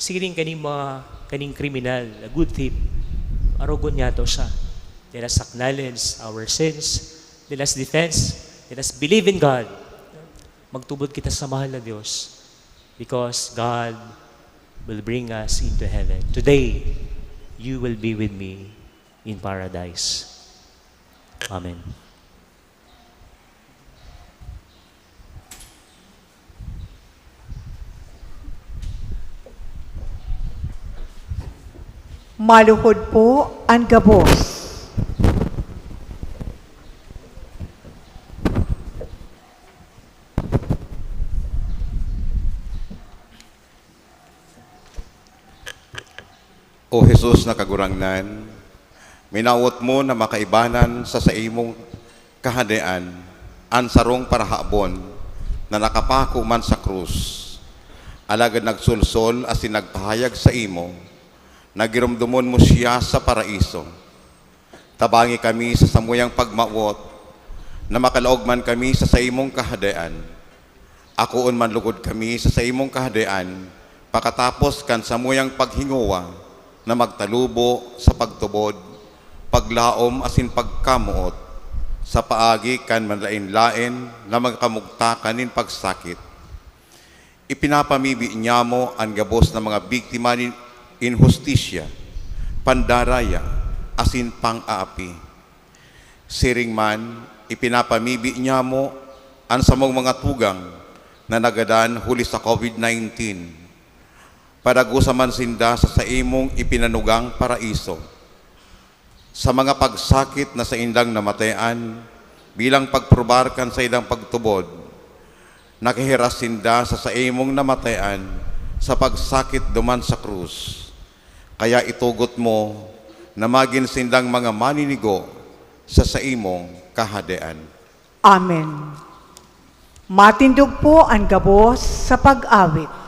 siring kaning kriminal, a good thief, arugon niya to siya. Let us acknowledge our sins. Let us defense. Let us believe in God. Magtubod kita sa mahal na Diyos because God will bring us into heaven. Today, you will be with me in paradise. Amen. Maluhod po ang gabos. O Jesus na kagurangnan, minawot mo na makaibanan sa imong kahadean, ang sarong parahabon na nakapako man sa krus. Alagad nagsulsol asin nagpahayag sa imo, nagirumdumon mo siya sa paraiso. Tabangi kami sa samuyang pagmawot, na makalaog man kami sa imong kahadean. Akoon man lugod kami sa imong kahadean, pakatapos kan samuyang paghinguwa, na magtalubo sa pagtubod, paglaom asin pagkamuot, sa paagi kan manlain-lain na magkamugta kanin pagsakit. Ipinapamibi niya mo ang gabos ng mga biktima ni inhustisya, pandaraya, asin pang-aapi. Siring man, ipinapamibi niya mo ang samong mga tugang na nagadan huli sa COVID-19, padagusa man sinda sa imong ipinanugang paraiso. Sa mga pagsakit na sa indang namatayan, bilang pagprobarkan sa idang pagtubod, nakihiras sinda sa imong namatayan sa pagsakit duman sa krus. Kaya itugot mo na maging sindang mga maninigo sa imong kahadean. Amen. Matindog po ang gabos sa pag-awit.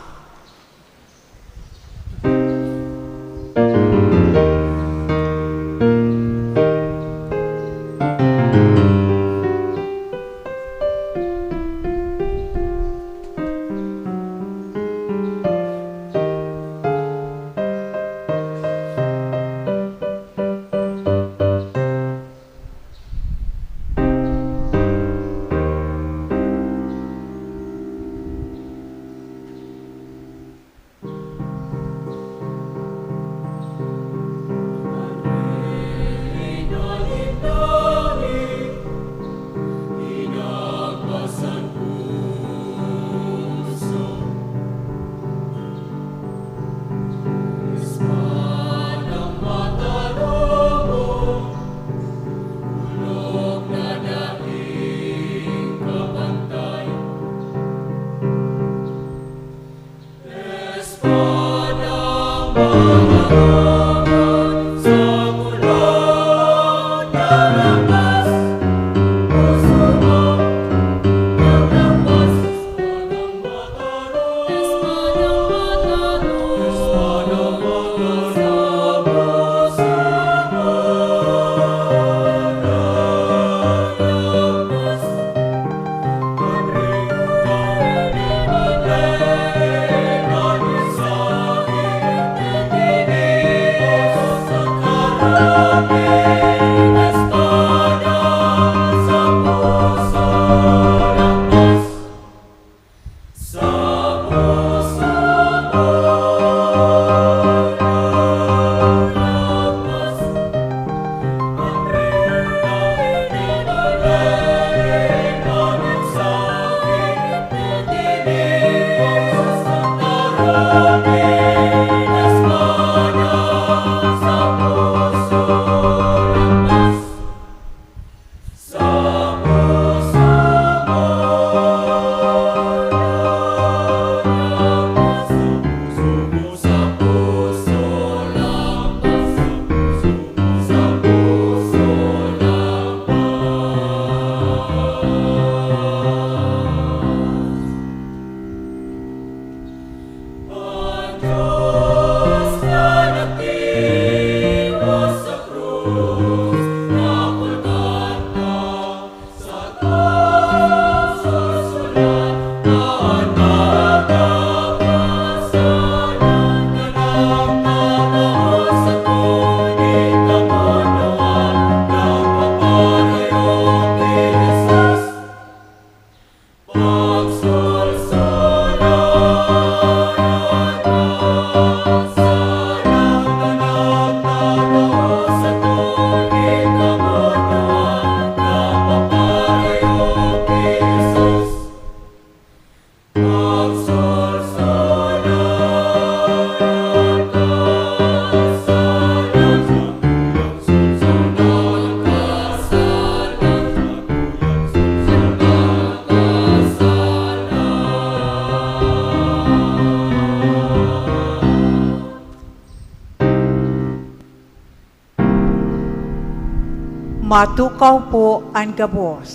Matukaw po ang gabos.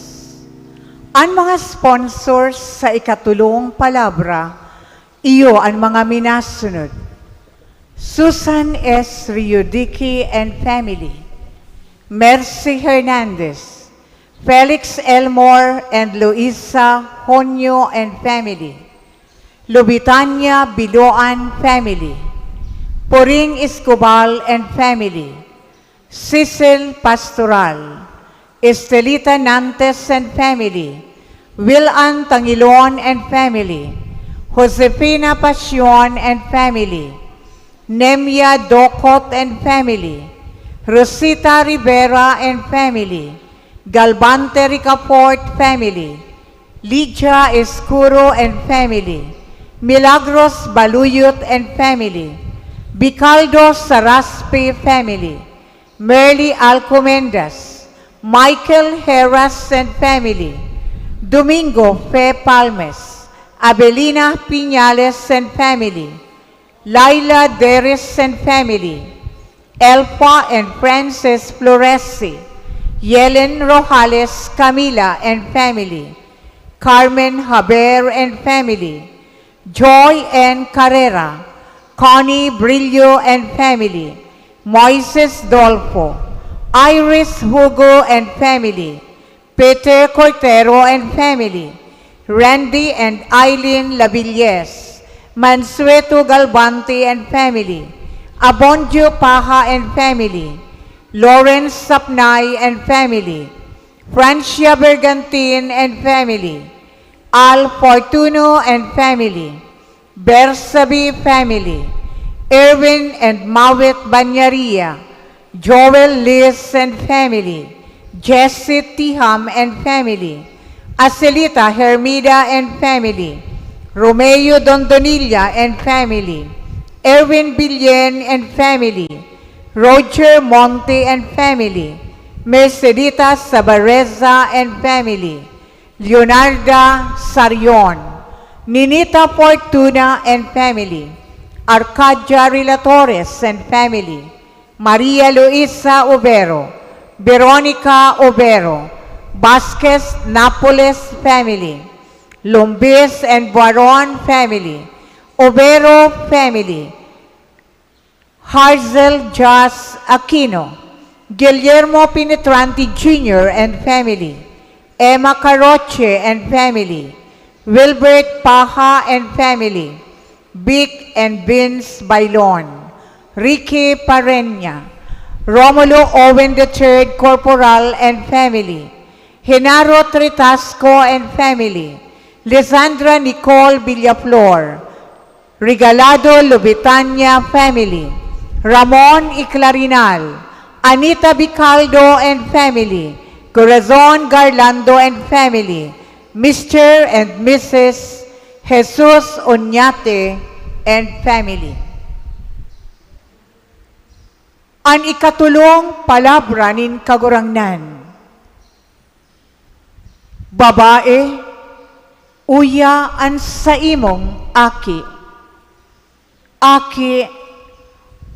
Ang mga sponsors sa ikatulong palabra, iyo ang mga minasunod. Susan S. Riudiki and family, Mercy Hernandez, Felix Elmore and Luisa Honyo and family, Lubitania Biloan family, Poring Escobal and family, Cecil Pastoral, Estelita Nantes and family, Will-Ann Tangilon and family, Josefina Pasion and family, Nemia Docot and family, Rosita Rivera and family, Galvante Ricaport family, Lydia Escuro and family, Milagros Baluyot and family, Bicaldo Saraspe family, Merly Alcomendas, Michael Heras and family, Domingo Fe Palmes, Abelina Piñales and family, Laila Deres and family, Elfa and Frances Floresi, Yelen Rojales Camila and family, Carmen Haber and family, Joy and Carrera, Connie Brillo and family, Moises Dolfo, Iris Hugo and family, Peter Cortero and family, Randy and Eileen Lavilles, Mansueto Galvante and family, Abondio Paja and family, Lawrence Sapnay and family, Francia Bergantin and family, Al Fortuno and family, Bersabi family, Erwin and Mawit Banyaria, Joel Liz and family, Jesse Tiham and family, Acelita Hermida and family, Romeo Dondonilla and family, Erwin Billen and family, Roger Monte and family, Mercedita Sabareza and family, Leonarda Sarion, Ninita Fortuna and family, Arcadia Relatores and family, Maria Luisa Obero, Veronica Obero, Vasquez Napoles family, Lombis and Buaron family, Obero family, Harzel Jas Aquino, Guillermo Penetranti Jr. and family, Emma Caroche and family, Wilbert Paja and family, Vic and Vince Bailon, Ricky Parenya, Romulo Owen III Corporal and family, Genaro Tritasco and family, Lisandra Nicole Villaflor, Regalado Lubitania family, Ramon Iclarinal, Anita Bicaldo and family, Corazon Garlando and family, Mr. and Mrs. Jesus Oñate and family. Ang ikatulong palabra nin kagurangnan. Babae, uya an sa imong aki. Aki,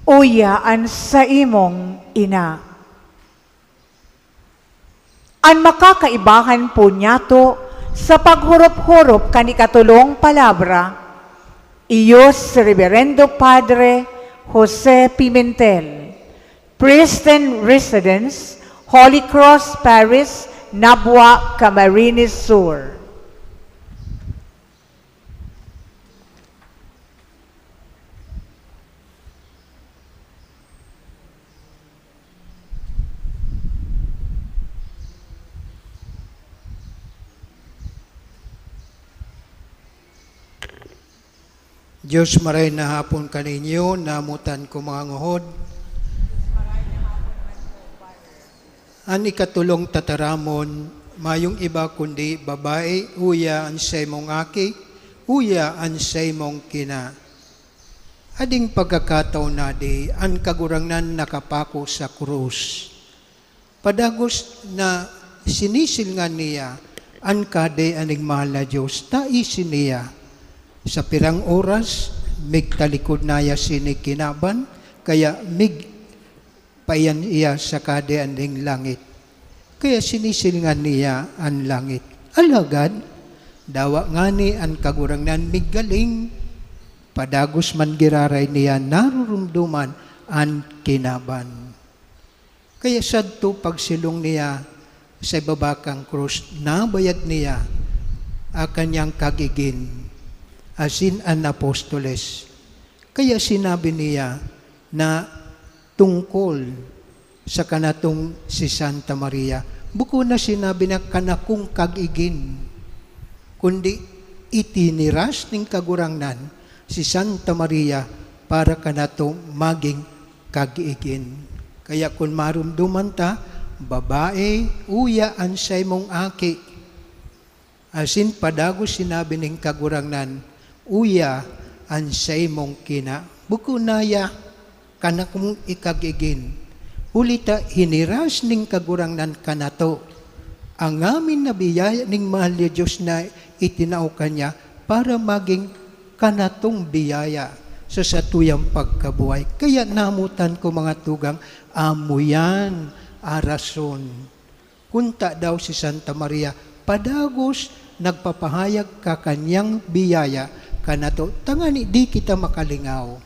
uya an sa imong ina. Ang makakaibahan po niyato sa paghurup-hurup kanikatulong palabra, iyos Reverendo Padre Jose Pimentel, Priest and Residence, Holy Cross Parish, Nabua, Camarines Sur. Diyos maray na hapon kaninyo, namutan ko mga nguhod. Ang ikatulong tataramon, mayong iba kundi babae, uya ang say mong aki, uya ang say mong kina. Ading pagkakataon na di, ang kagurangnan nakapako sa krus. Padagos na sinisilngan niya, ang kade aning mahal na Diyos, taisin niya. Sa pirang oras, migtalikod na iya sinikinaban, kaya mig payan iya sa kadean ding langit. Kaya sinisilingan niya ang langit. Alagad, dawa nga ni ang kagurangnan migaling, padagos man giraray niya narurumduman ang kinaban. Kaya sadto pagsilong niya sa babakang krus, nabayad niya ang kanyang kagigin, asin ang apostoles. Kaya sinabi niya na tungkol sa kanatong si Santa Maria, buko na sinabi na kanakong kagigin, kundi itiniras ning kagurangnan si Santa Maria para kanatong maging kagigin. Kaya kung marumduman ta, babae, uya ang say mong aki. Asin padago sinabi ning kagurangnan, uya ang say mong kina. Buko naya, kanakong ikagigin. Ulita hiniras ning kagurangnan kanato. Ang amin na biyaya ning mahal ni Diyos na itinao kanya para maging kanatong biyaya sa satuyang pagkabuhay. Kaya namutan ko mga tugang, amuyan, arason. Kunta daw si Santa Maria, padagos nagpapahayag ka kanyang biyaya, kanato, tangani di kita makalingaw.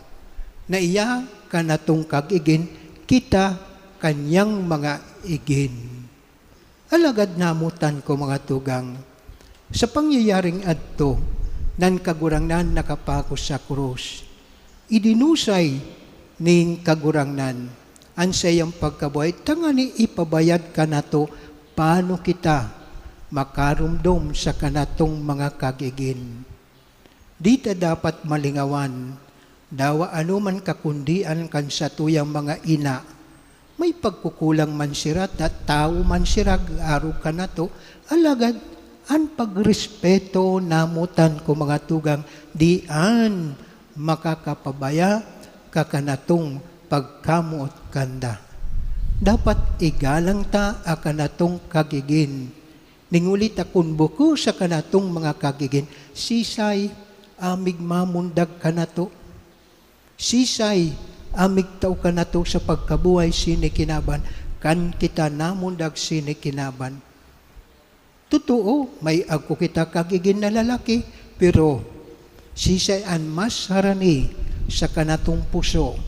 Na iya kanatong kagigin, kita kanyang mga igin. Alagad namutan ko mga tugang, sa pangyayaring adto, nan kagurangnan nakapako sa krus, idinusay ning kagurangnan, ang sayang pagkabuhay, tangani ipabayad ka na to, paano kita makarumdom sa kanatong mga kagigin. Dita dapat malingawan, dawa anuman kakundian kan sa tuyang mga ina, may pagkukulang man sirat at tao man sirag araw ka na to, alagad ang pagrespeto namutan ko mga tugang, dian makakapabaya kakanatong pagkamuot kanda. Dapat igalang ta akanatong kagigin. Ningulit akong buko sa kanatong mga kagigin, sisay amig mamundag kanato. Sisay amig tao kanato sa pagkabuhay sinikinaban, kan kita namundag sinikinaban. Totoo, may ako kita kagigin na lalaki, pero sisay an mas harani sa kanatong puso,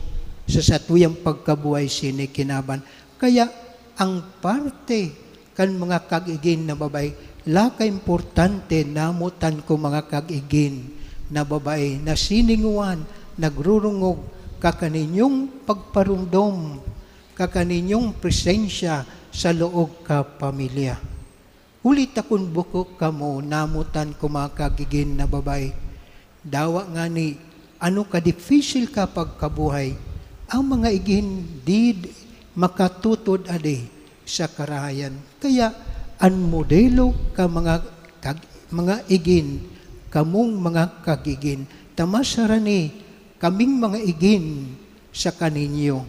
sa satuyang pagkabuhay sinikinaban. Kaya ang parte kan mga kagigin na babae, laka importante namutan ko mga kagigin na babae na sininguan, nagrurungog, kakaninyong pagparundom, kakaninyong presensya sa loob ka pamilya. Ulit akong bukok kamo, namutan ko mga kagigin na babae. Dawa nga ni, ano ka-difficile ka pagkabuhay, ang mga igin di makatutod ade sa karahayan. Kaya, ang modelo ka mga igin, kamong mga kagigin, tamasarani, kaming mga igin sa kaninyo.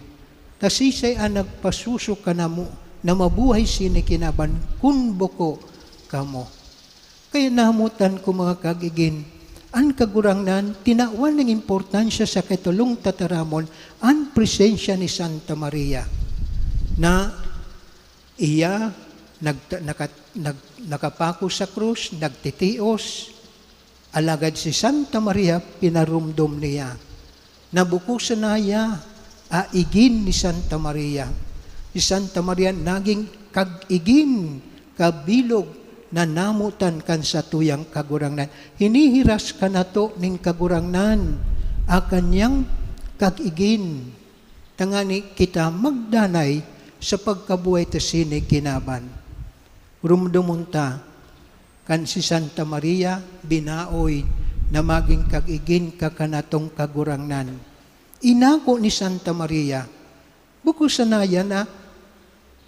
Tasisay ang nagpasuso ka na mo, na mabuhay sinikinaban, kun buko kamo. Kaya namutan ko mga kagigin, ang kagurangnan, tinawan ng importansya sa katulong tataramon, ang presensya ni Santa Maria, na iya nakapako sa krus, nagtitios, alagad si Santa Maria, pinarumdom niya. Nabukusan na iya, aigin ni Santa Maria. Si Santa Maria naging kag-igin, kabilog, na namutan kan sa tuyang kagurangnan. Hinihiras ka na to ning kagurangnan, a kanyang kag-igin. Tangani kita magdanay sa pagkabuhay ta sinikinaban. Rumdumunta kan si Santa Maria binaoy na maging kag-igin kakanatong kagurangnan. Inako ni Santa Maria, buko sanaya na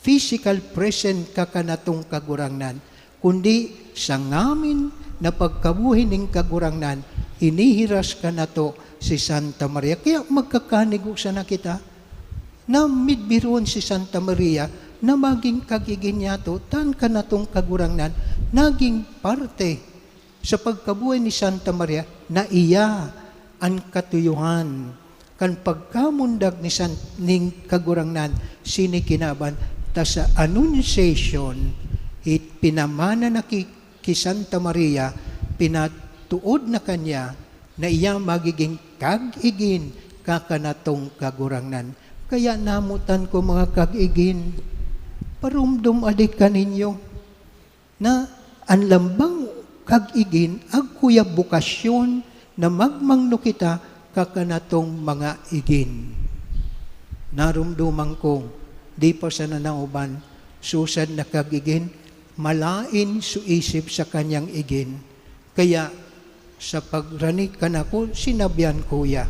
physical present kakanatong kagurangnan, kundi sa ngamin na pagkabuhin ng kagurangnan, inihiras ka na to si Santa Maria. Kaya magkakanigo sana kita, na midbiruan si Santa Maria, na maging kagigin niya to, tan ka na tong kagurangnan, naging parte sa pagkabuhay ni Santa Maria, na iya ang katuyuhan, kan pagkamundag ning kagurangnan, sinikinaban, ta sa Annunciation, pinamana na ki Santa Maria, pinatuod na kanya na iya magiging kag-igin kakanatong kagurangnan. Kaya namutan ko mga kag-igin, parumdum adik kaninyo na ang lambang kag-igin agkuya bukasyon na magmangno kita kakanatong mga igin. Narumduman ko, di pa sa nanauban, susad na kag-igin, malain suisip sa kanyang igin. Kaya sa pagranik ka na ko, sinabihan kuya,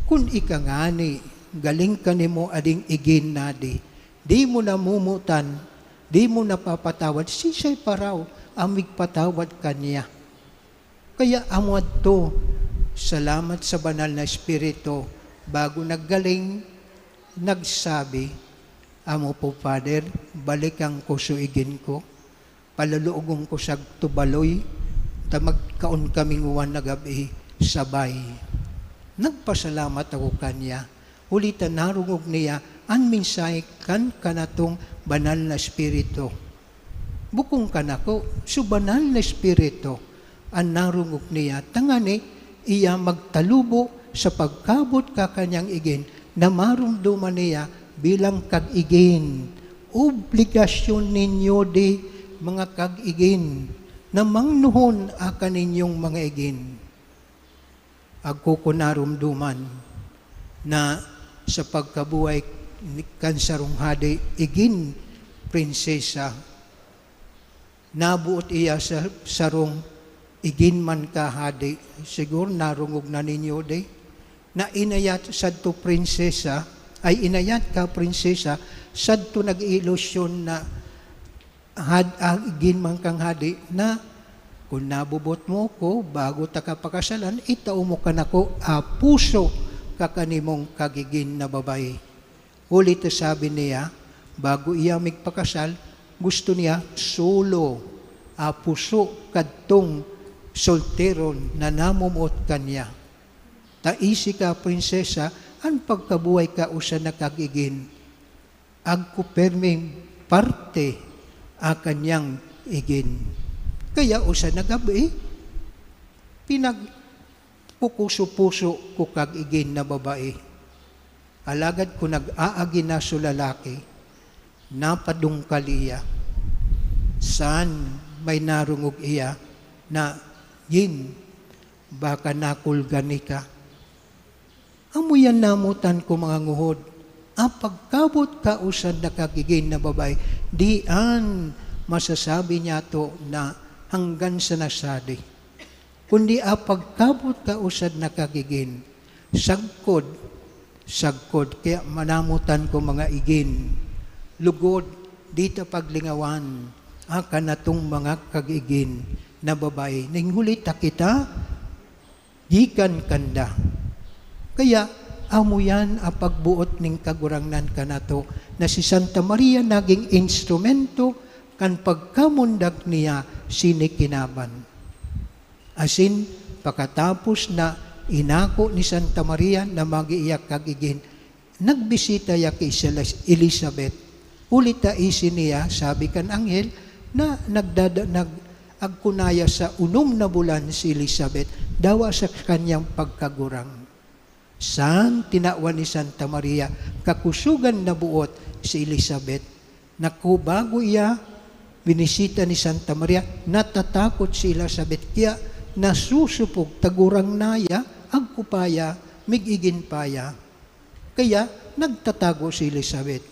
kung ikangani, galing ka nimo ading igin nadi, di mo namumutan, di mo napapatawad, sisay paraw, amig patawad kanya. Kaya amwad to, salamat sa banal na Espiritu, bago naggaling, nagsabi, amo po Father, balikan ko suigin ko, paluluugong ko sa tubaloy, ta magkaon kaming uwan na gabi, sabay. Nagpasalamat ako kanya, ulitan narungog niya, ang minsay kan kanatong banal na Espiritu. Bukong kanako, so banal na Espiritu, ang narungog niya, tangani, iya magtalubo sa pagkabot ka kanyang igin, na marumduman niya bilang kag-igin. Obligasyon ninyo di mga kag-igin, na mangnuhon akan ninyong mga igin. Agko ko narumduman na sa pagkabuhay kan sarong hadi, igin prinsesa, nabuot iya sa sarong igin man ka hadi, siguro narungog na ninyo di, na inayat sadto prinsesa, ay inayat ka prinsesa, sadto nag-ilusyon na igin man kang hadi, na kung nabubot mo ko, bago ta kapakasalan, itao mo ka na ko, puso kakanimong kagigin na babae. Ulit sabi niya, bago iya magpakasal, gusto niya solo, puso kadtong solteron na namumuot kanya. Taisi ka, prinsesa, ang pagkabuhay ka usa na kagigin. Agkuperming parte a kanyang igin. Kaya usa na gabi, pinagpukuso-puso ko kagigin na babae. Alagad ko nag-aagi na so lalaki, napadungkaliya. Saan may narungog iya na yin, baka nakulgani ka. Amuyan namutan ko mga nguhod, pagkabot ka usad na kagigin na babae, dian masasabi niya to na hanggan sa nasadi. Kundi pagkabot ka usad na kagigin, sagkod, kaya manamutan ko mga igin, lugod, dito paglingawan, kanatong mga kagigin na babae, ninghulita kita, gikan kanda. Kaya, amo yan pagbuot ning kagurangnan ka na to, na si Santa Maria naging instrumento kan pagkamundag niya sinikinaban. Asin, pagkatapos na inako ni Santa Maria na magiiyak kagigin, nagbisita ya kay Elizabeth. Ulita isi niya, sabi kan anghel, na agkunaya sa 6 na bulan si Elizabeth, dawa sa kanyang pagkagurang. Saan tinawan ni Santa Maria, kakusugan na buot si Elizabeth. Naku, bago iya, binisita ni Santa Maria, natatakot si Elizabeth, kaya nasusupog, tagurang naya, agkupaya, migigin paya. Kaya, nagtatago si Elizabeth.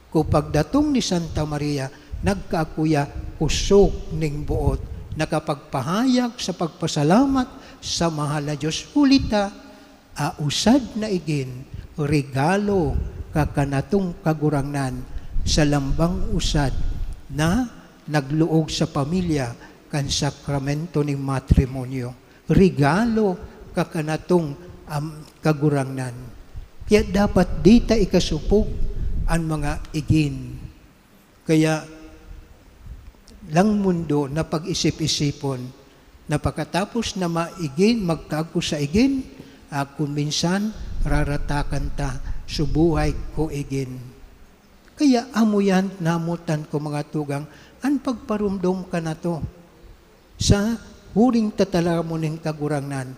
Kupag datong ni Santa Maria, nagkaakuya, kusog ning buot, nakapagpahayag sa pagpasalamat sa mahal na Diyos. Hulita, usad na igin, regalo kakanatong kagurangnan sa lambang usad na nagluog sa pamilya kan sakramento ng matrimonyo. Regalo kakanatong kagurangnan. Kaya dapat dita ikasupog ang mga igin. Kaya lang mundo na pag-isip-isipon na pagkatapos na maigin, magkago sa igin, kung minsan raratakan ta, subuhay ko igin. Kaya amuyan namutan ko mga tugang, an pagparumdom ka na to sa huring tatalamon ng kagurangnan.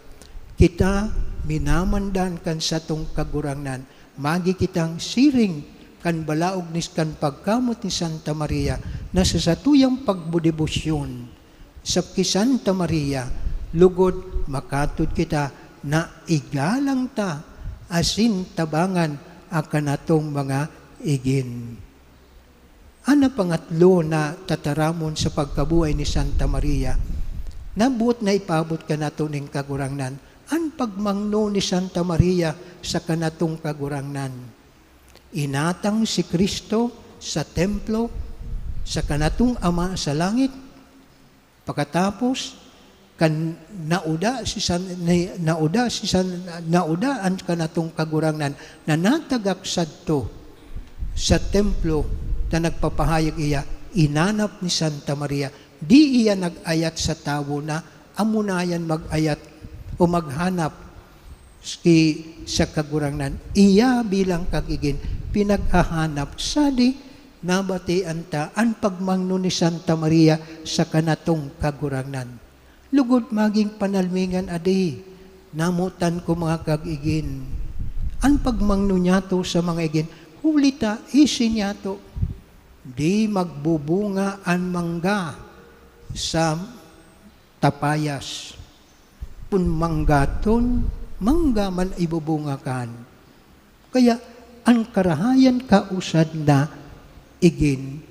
Kita minamandan kan sa tong kagurangnan, magi kitang siring kan balaog nis kan pagkamot ni Santa Maria na sa satuyang pagbudebosyon sa ki Santa Maria, lugod makatod kita na igalang ta asin tabangan akan atong mga igin. Ana pangatlo na tataramon sa pagkabuhay ni Santa Maria, nabuot na ipabot ka nato ning kagurangnan, an pagmangno ni Santa Maria sa kanatong kagurangnan. Inatang si Kristo sa templo, sa kanatong Ama sa langit, pagkatapos kan nauda ang kanatong kagurangnan na natagak sadto sa templo na nagpapahayag iya, inanap ni Santa Maria. Di iya nag-ayat sa tao na amunayan mag-ayat o maghanap sa kagurangnan. Iya bilang kagigin, pinaghahanap sadi nabatian ta ang pagmangno ni Santa Maria sa kanatong kagurangnan. Lugod maging panalmingan adi, namutan ko mga kagigin. Ang pagmangno niya to sa mga igin, hulita isi niya to. Di magbubunga ang mangga sa tapayas. Pun manggaton, mangga man ibubungakan. Kaya ang karahayan kausad na igin,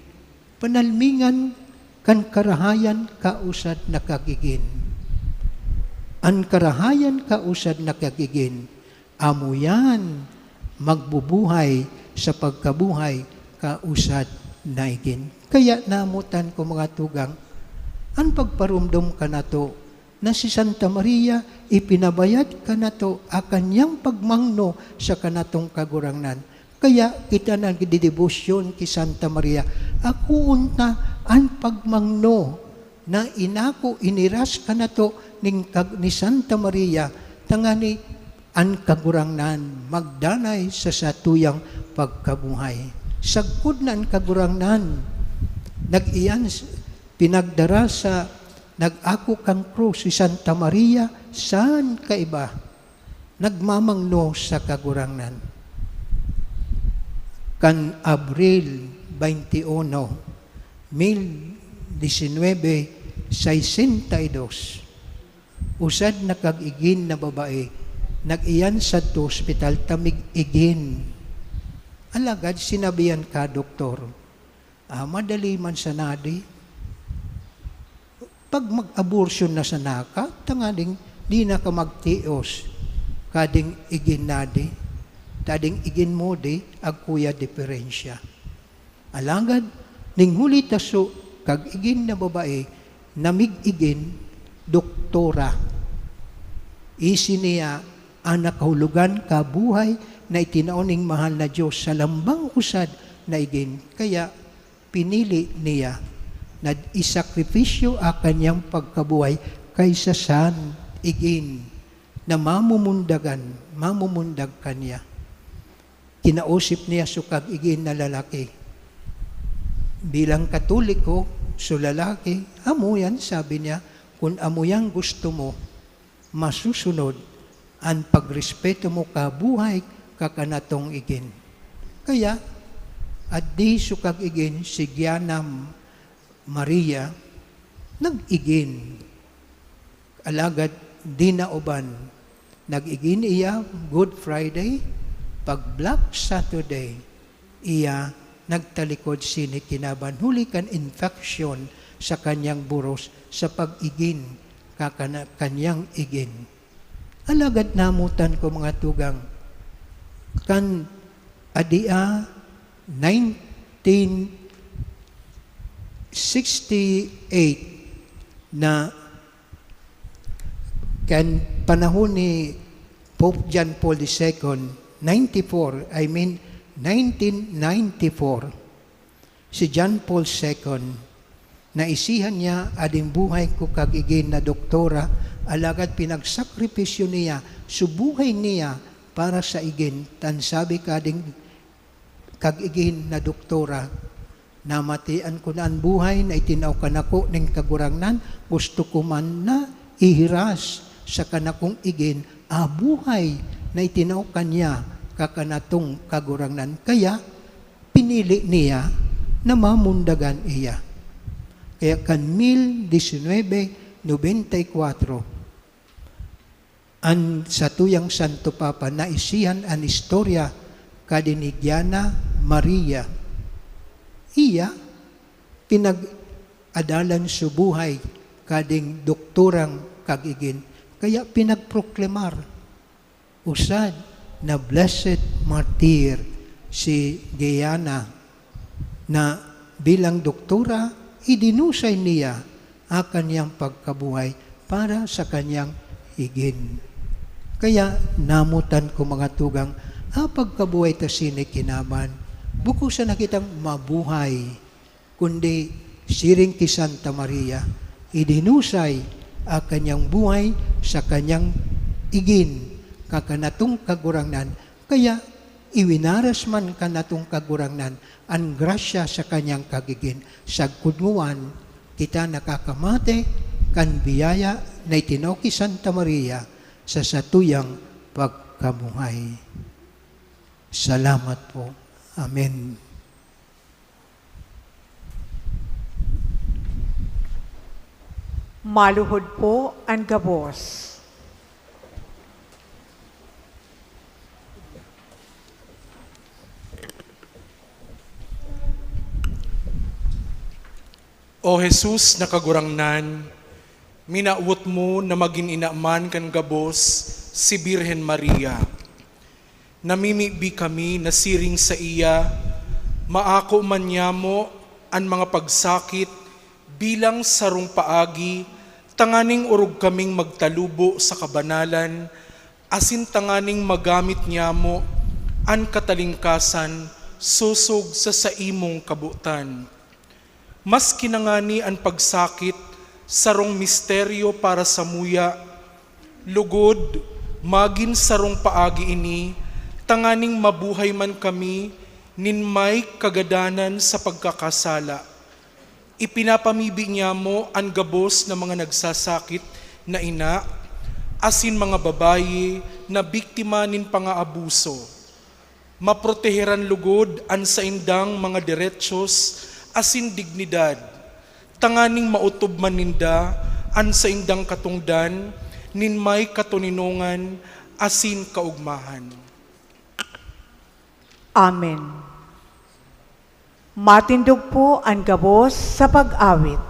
panalmingan kan karahayan kausad na kagigin. Ang karahayan kausad na kagigin, amuyan magbubuhay sa pagkabuhay kausad na igin. Kaya namutan ko mga tugang, ang pagparumdom ka na to, na si Santa Maria ipinabayad ka na to a kanyang pagmangno sa kanatong kagurangnan. Kaya kita nagdidebosyon ki Santa Maria, ako unta ang pagmangno na inako iniras ka na to ni Santa Maria, tangani ang kagurangnan magdanay sa satuyang pagkabuhay. Sagkod na ang kagurangnan, nag-iyan, pinagdara sa nag-ako kang krus si Santa Maria, saan ka iba? Nagmamangno sa kagurangnan. Kan Abril 21, 1962, usad na kag-igin na babae, nag-iyan sa to hospital tamig-igin. Alagad sinabihan ka, doktor, madali man sa nadi, pag mag-abortion na sa naka, tangading di na ka magtios, kading igin nadi, tading igin mo di, agkuya diferensya. Alagad, ning huli taso, kag igin na babae, namig-igin, doktora. Isi niya, anak kahulugan kabuhay, na itinaoning mahal na Diyos sa lambang usad na igin. Kaya pinili niya na isakripisyo a kanyang pagkabuhay kaysa san igin na mamumundag kanya. Kinausip niya sukag igin na lalaki. Bilang Katoliko, so lalaki, amuyan, sabi niya, kung amuyan gusto mo, masusunod ang pagrespeto mo kabuhay kakanatong igin. Kaya, at di sukag igin si Gianam Maria, nag-igin. Alagad di na uban. Nag-igin iya Good Friday, pag Black Saturday, iya nagtalikod sini kinaban. Huli kan infection sa kanyang buros sa pag-igin kanyang igin. Alagad namutan ko mga tugang, kan adia 1968 na kan panahon ni Pope John Paul II, 1994, si John Paul II, naisihan niya ading buhay ko kagigin na doktora, alagad pinagsakripisyo niya, subuhay niya para sa igin, tan sabi kading kag-igin na doktora. Namatian ko na ang buhay na itinaw ka na ko ng kagurangnan, gusto ko man na ihiras sa kanakong igin, buhay na itinaw kanya kakanatong kagurangnan. Kaya, pinili niya na mamundagan iya. Kaya kan 1994, ang satuyang Santo Papa na isihan ang istorya kadinigyana Maria. Iya, pinag-adalan sa buhay kading doktorang kagigin. Kaya pinagproklamar, usad na blessed martyr si Gianna na bilang doktora, idinusay niya ang kanyang pagkabuhay para sa kanyang higin. Kaya namutan ko mga tugang, pagkabuhay ta sinikinaman, buko sa nakitang mabuhay, kundi siring ki Santa Maria, idinusay ang kanyang buhay sa kanyang igin, kakanatong kagurangnan. Kaya iwinaras man kanatong kagurangnan, ang grasya sa kanyang kagigin. Sa kudnguan, kita nakakamate, kan biyaya na itinaw ki Santa Maria sa satuyang pagkabuhay. Salamat po. Amen. Maluhod po ang gabos. O Jesus na kagurangnan, minaawot mo na maging inaaman kan gabos si Birhen Maria. Namimibi kami na siring sa iya, maako man niya mo ang mga pagsakit bilang sarong paagi, tanganing urog kaming magtalubo sa kabanalan, asin tanganing magamit niya mo ang katalingkasan, susog sa imong kabutan. Mas kinangani ang pagsakit, sarong misteryo para sa muya, lugod, magin sarong paagi ini, tanganing mabuhay man kami, nin may kagadanan sa pagkakasala. Ipinapamibi niya mo ang gabos na mga nagsasakit na ina, asin mga babayi na biktima nin pangaabuso. Maproteheran lugod ang sa indang mga diretsos, asin dignidad, tanganing mautob maninda an sa indang katungdan, nin may katuninongan, asin kaugmahan. Amen. Matindog po ang gabos sa pag-awit.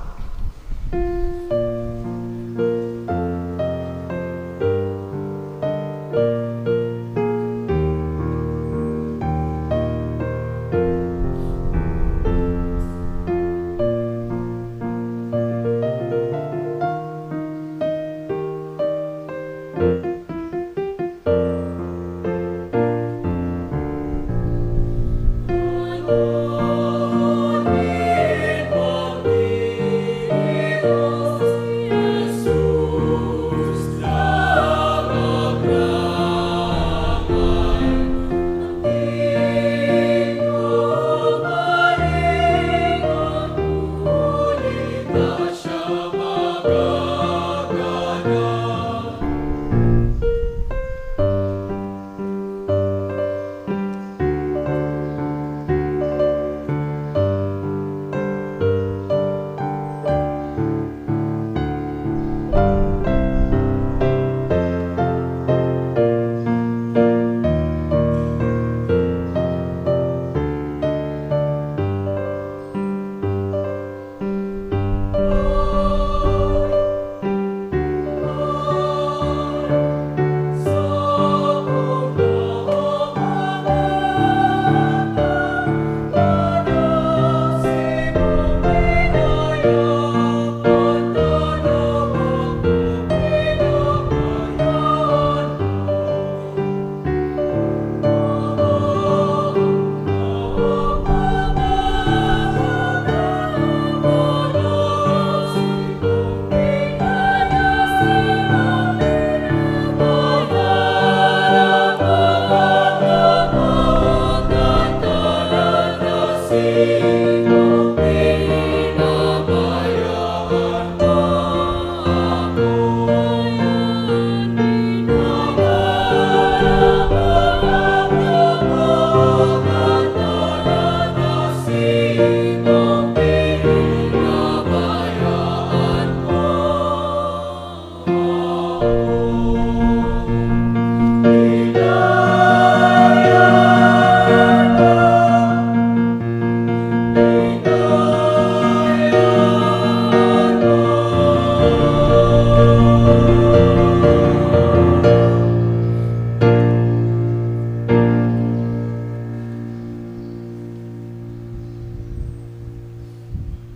Lord,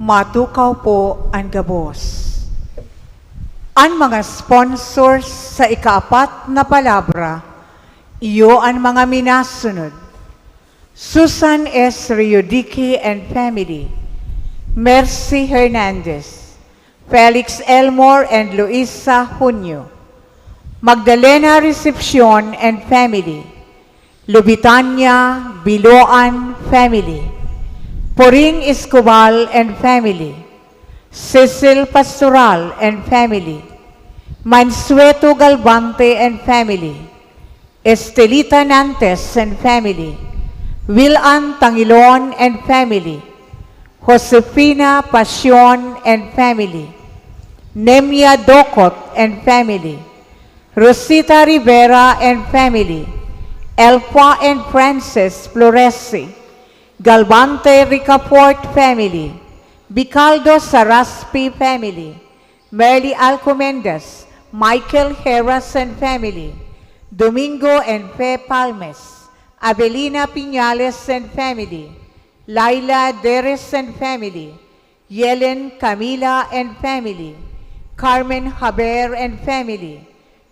Matukaw po ang gabos. Ang mga sponsors sa ikaapat na palabra, iyo ang mga minasunod. Susan S. Riodique and family, Mercy Hernandez, Felix Elmore and Luisa Junio, Magdalena Recepcion and family, Lubitania Biloan family, Poring Escobar and family, Cecil Pastoral and family, Mansueto Galvante and family, Estelita Nantes and family, Wilan Tangilon and family, Josefina Pasion and family, Nemia Dokot and family, Rosita Rivera and family, Elfa and Frances Floresi, Galvante Ricaport family, Bicaldo Saraspi family, Merly Alcomendas, Michael Heras and family, Domingo and Fe Palmes, Abelina Piñales and family, Laila Deres and family, Yelen Camila and family, Carmen Haber and family,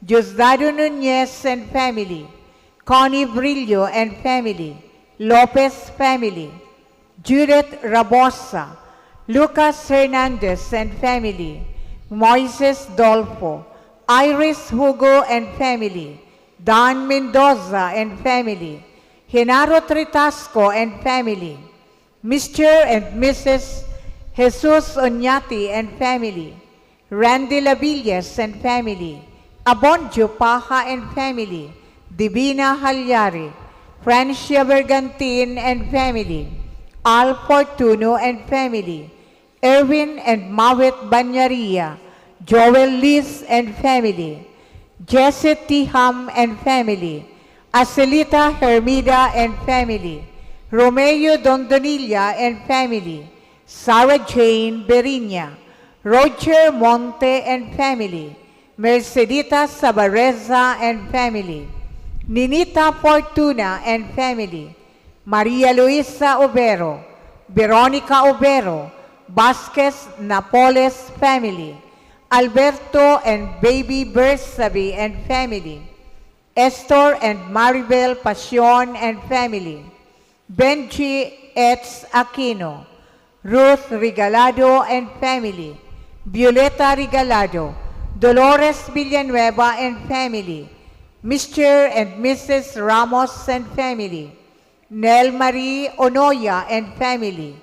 Diosdado Nunez and family, Connie Brillo and family, Lopez family, Judith Rabosa, Lucas Hernandez and family, Moises Dolfo, Iris Hugo and family, Don Mendoza and family, Genaro Tritasco and family, Mr. and Mrs. Jesus Oñati and family, Randy Lavillas and family, Abonjo Paja and family, Divina Halyari, Francia Bergantin and family, Al Fortuno and family, Erwin and Mawet Banyaria, Joel Liz and family, Jesse Tiham and family, Acelita Hermida and family, Romeo Dondonilla and family, Sarah Jane Berinya, Roger Monte and family, Mercedita Sabareza and family, Ninita Fortuna and family, Maria Luisa Obero, Veronica Obero, Vasquez Napoles family, Alberto and Baby Bersabi and family, Estor and Maribel Pasion and family, Benji Etz Aquino, Ruth Regalado and family, Violeta Regalado, Dolores Villanueva and family, Mr. and Mrs. Ramos and family, Nel Marie Onoya and family,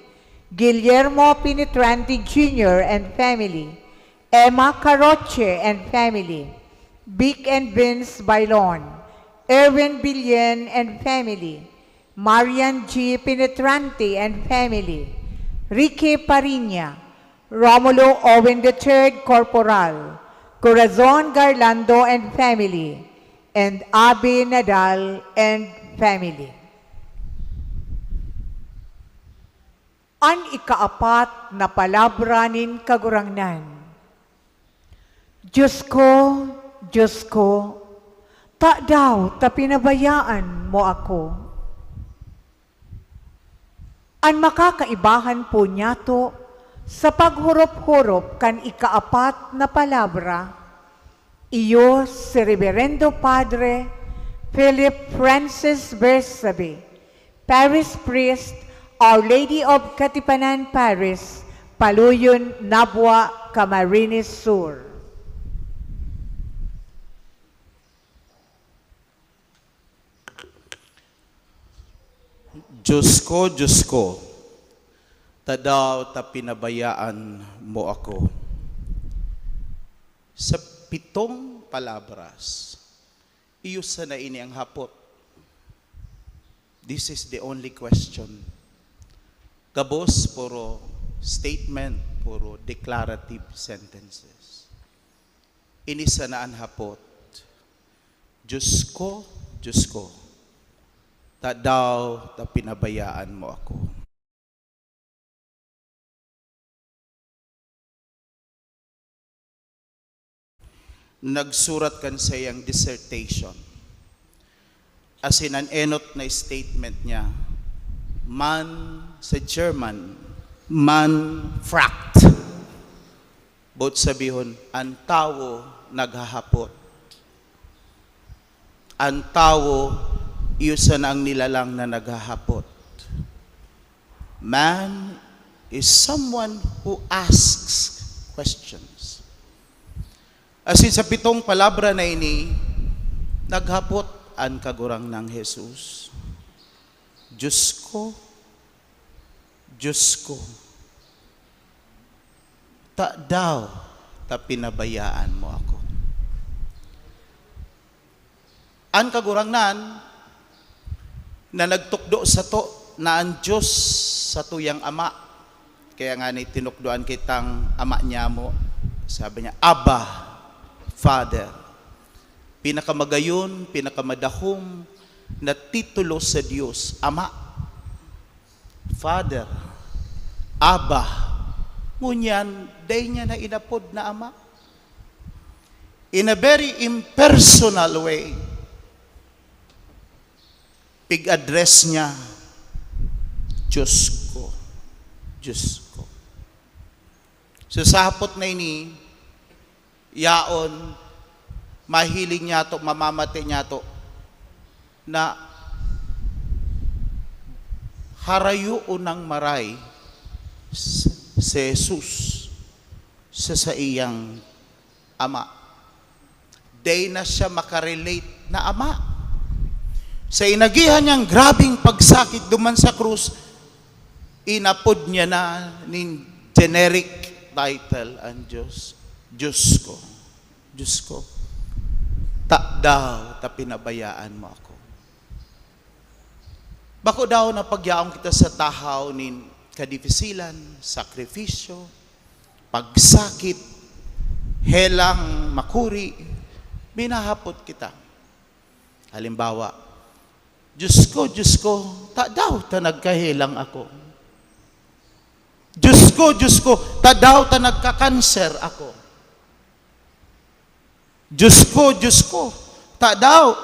Guillermo Pinitranti Jr. and family, Emma Caroche and family, Vic and Vince Bailon, Erwin Billen and family, Marian G. Pinitranti and family, Ricky Pariña, Romulo Owen III Corporal, Corazon Garlando and family, and Abi Nadal and family. An ikaapat na palabra nin kagurangnan. Diyos ko, ta daw ta pinabayaan mo ako. An makakaibahan po niyato sa paghurop-hurop kan ikaapat na palabra, iyo si Reverendo Padre Philip Francis Bersabe, Parish Priest, Our Lady of Katipanan Parish, Paluyon, Nabwa, Camarines Sur. Diyos ko, Tadaw ta pinabayaan mo ako. Sa 7 palabras, iyo sa na ini ang hapot. This is the only question. Gabos, puro statement, puro declarative sentences. Ini sa na ang hapot. Diyos ko, tadaw ta pinabayaan mo ako. Nagsurat kan sa iyang dissertation. As in an enot na statement niya, man sa German, man fract. Both sabihon, ang tao naghahapot. Ang tao, iusa na ang nilalang na naghahapot. Man is someone who asks questions. As in sa 7 palabra na ini, naghapot ang kagurang ng Jesus. Diyos ko, daw ta pinabayaan mo ako. Ang kagurang nan, na nagtukdo sa to, na ang Diyos sa tuyang ama. Kaya nga ni tinukdoan kitang ama niya mo, sabi niya, Abba, Father. Pinakamagayon, pinakamadahom na titulo sa Diyos, Ama. Father, Abba. Ngunyan, day niya na inapod na Ama. In a very impersonal way, pig-address niya, Diyos ko. So sa hapot na ini, yaon, mahiling niya to, mamamate niya to, na harayo unang maray si Jesus sa iyang ama. Day na siya makarelate na ama. Sa inagihan niyang grabing pagsakit duman sa krus, inapod niya na ning generic title ang Diyos ko, daw ta pinabayaan mo ako. Bako daw na pagyaong kita sa tahaw nin kadifisilan, sakripisyo, pagsakit, helang makuri, binahapot kita. Halimbawa, Diyos ko, daw ta nagkahelang ako. Diyos ko, daw ta nagka-cancer ako. Diyos ko, daw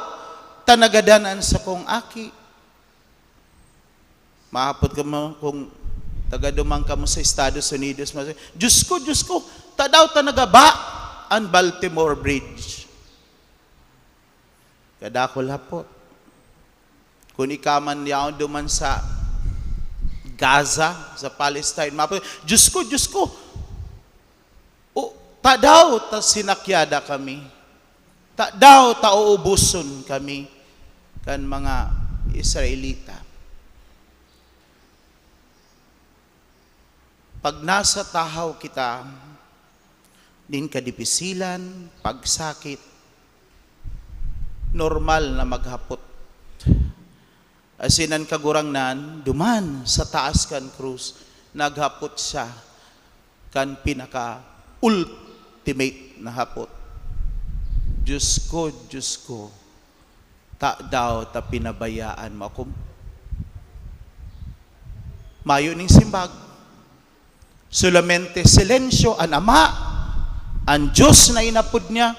ta nagadanan sa kong aki. Mahapot ka mo kung tagadumang ka mo sa Estados Unidos. Diyos ko, daw ta nagaba ang Baltimore Bridge. Kadakol hapot. Kung ikaman yaon duman sa Gaza, sa Palestine, mahapot, Diyos ko, daw ta sinakyada kami. Daw ta uubuson kami kan mga Israelita. Pag nasa tahaw kita, din kadipisilan, pagsakit, normal na maghapot. Asinan kagurang nan, duman sa taas kan krus, naghapot siya kan pinaka-ultimate na hapot. Diyos ko, daw ta pinabayaan mo ako. Mayo ning simbag. Solamente silensyo ang ama, ang Diyos na inapod niya,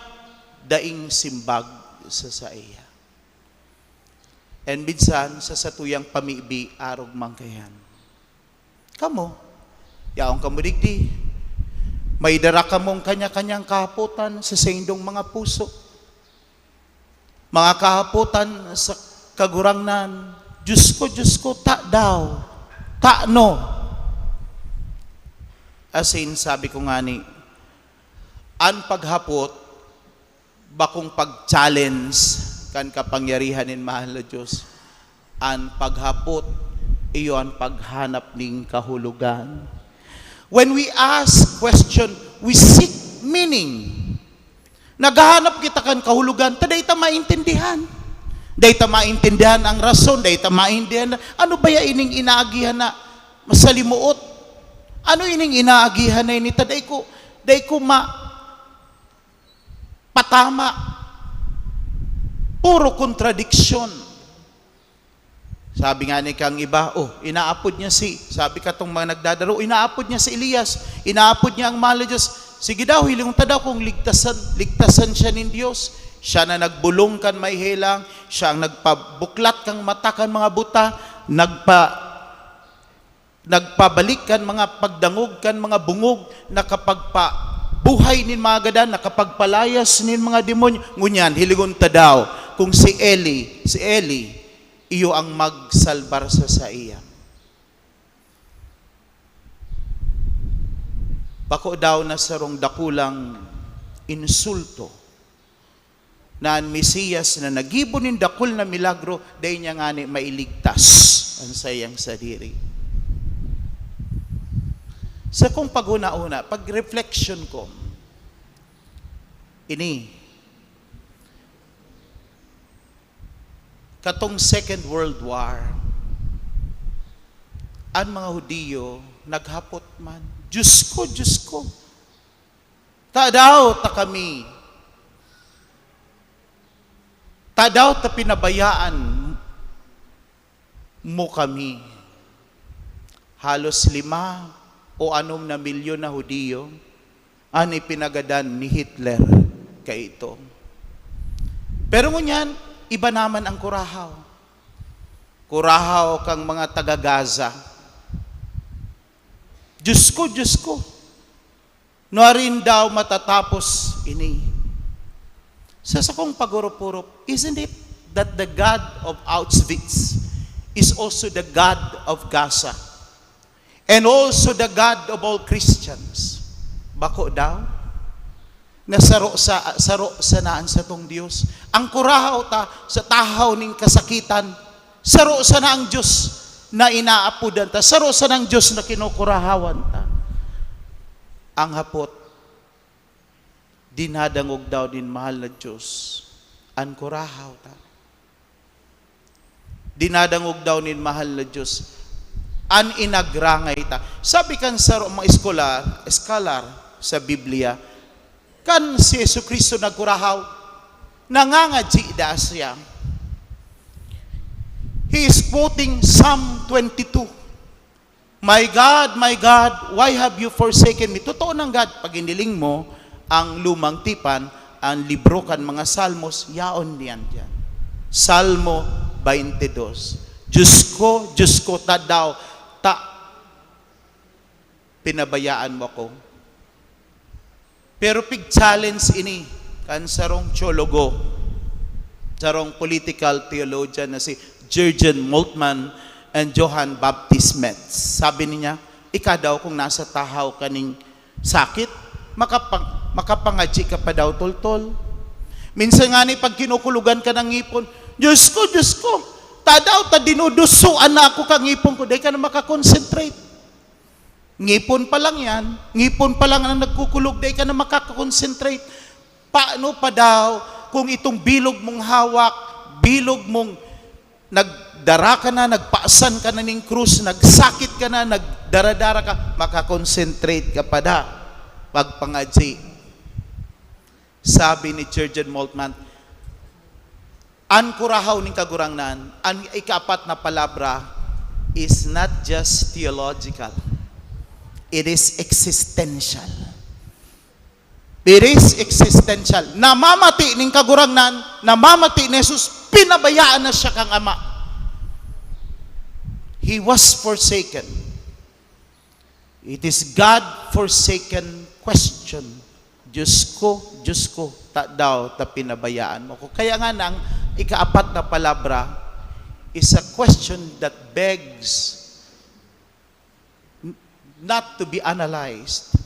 daing simbag sa iya. And minsan, sa satuyang pamibi, arog mangkayan. Kamo, yaong kamo digdi, may dara ka mong kanya-kanyang kahaputan sa sindong mga puso. Mga kahaputan sa kagurangnan, Diyos ko, daw, no. As in, sabi ko nga ni, ang paghapot, bakong pag-challenge kan kapangyarihan in mahal na Diyos, ang paghapot, iyo ang paghanap ning kahulugan. When we ask question, we seek meaning. Naghahanap kita kan kahulugan, taday ta maintindihan. Day ta maintindihan ang rason, day ta maintindihan ano ba ya ining inaagihan na masalimuot? Ano ining inaagihan na ini? Day ko patama. Puro kontradiksyon. Sabi nga ni kang iba, inaapod niya sabi ka tong mga nagdadaro, inaapod niya si Elias, inaapod niya ang mahal na Diyos. Sige daw, hiling ta daw kung ligtasan siya ng Diyos. Siya na nagbulong kan may helang, siya ang nagpabuklat kang mata kan mga buta, nagpabalik kan mga pagdangog kan mga bungog, nakapagpabuhay nin mga gadan, nakapagpalayas nin mga demonyo. Ngunyan, hilingon ta daw, kung si Eli, iyo ang magsalbar sa iya. Bako daw na sarong dakulang insulto na ang Mesiyas na nagibon ng dakul na milagro, dahil niya nga ni mailigtas ang sayang sadiri. Sa kong pag-una-una, pag-reflection ko, katong Second World War, ang mga Hudiyo naghapot man, Diyos ko, tadaw ta kami, tadaw ta pinabayaan mo kami. Halos 5 o 6 na milyon na Hudiyo ang ipinagadan ni Hitler kay ito. Pero ngunyan, iba naman ang kurahaw. Kurahaw kang mga taga-Gaza. Diyos ko. Nuarin daw matatapos ini. Sa sakong pagurop-urop, isn't it that the God of Auschwitz is also the God of Gaza? And also the God of all Christians? Bako daw? Nasaro sa naan sa tong Dios. Ang kurahaw ta sa tahaw ning kasakitan, saro sa na ang Dios na inaapudan ta, saro sa ng Dios na kinukurahawan ta. Ang hapot, dinadangog daw din mahal na Diyos ang kurahaw ta. Dinadangog daw din mahal na Diyos an inagrangay ta. Sabi kan sa mga eskolar sa Biblia, kan si Jesucristo nagkurahaw, nangangadji da siya. He is quoting Psalm 22. My God, why have you forsaken me? Totoo ng God, pag iniling mo ang lumang tipan, ang libro kan mga salmos, yaon niyan dyan. Salmo 22. Diyos ko, pinabayaan mo ako. Pero pig-challenge ini, kan sarong teologo, sarong political theologian na si Jurgen Moltmann and Johann Baptist Metz. Sabi niya, ika daw kung nasa tahaw kaning sakit, makapangadji ka pa daw tol-tol. Minsan nga ni pag kinukulugan ka ng ngipon, Diyos ko, tadaw ta dinudusuan na ako kang ngipon ko, dahil ka na makakonsentrate. Ngipon pa lang yan, ngipon pa lang ang nagkukulog, dahil ka na makakonsentrate. Paano pa daw kung itong bilog mong hawak, bilog mong nagdara ka na, nagpaasan ka na ng krus, nagsakit ka na, nagdaradara ka, makakonsentrate ka pa da pagpangadji. Sabi ni Jurgen Moltmann, ang kurahaw ng kagurangnan, ang ikaapat na palabra is not just theological, it is existential. It is existential. Namamati ng kagurangnan, namamati ni Jesus, pinabayaan na siya kang ama. He was forsaken. It is God-forsaken question. Diyos ko, daw ta pinabayaan mo ko. Kaya nga nang ikaapat na palabra is a question that begs not to be analyzed,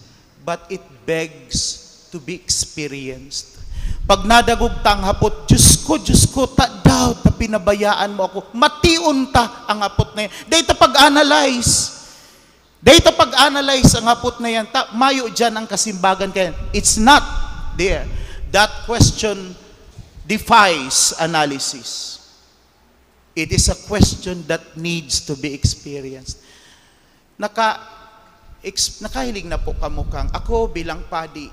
but it begs to be experienced. Pag nadagog tang hapot, Diyos ko, ta pinabayaan mo ako. unta ang hapot na yan. Dahito pag-analyze ang hapot na yan, mayo dyan ang kasimbagan kaya. It's not there. That question defies analysis. It is a question that needs to be experienced. Nakahiling na po kamukang ako bilang padi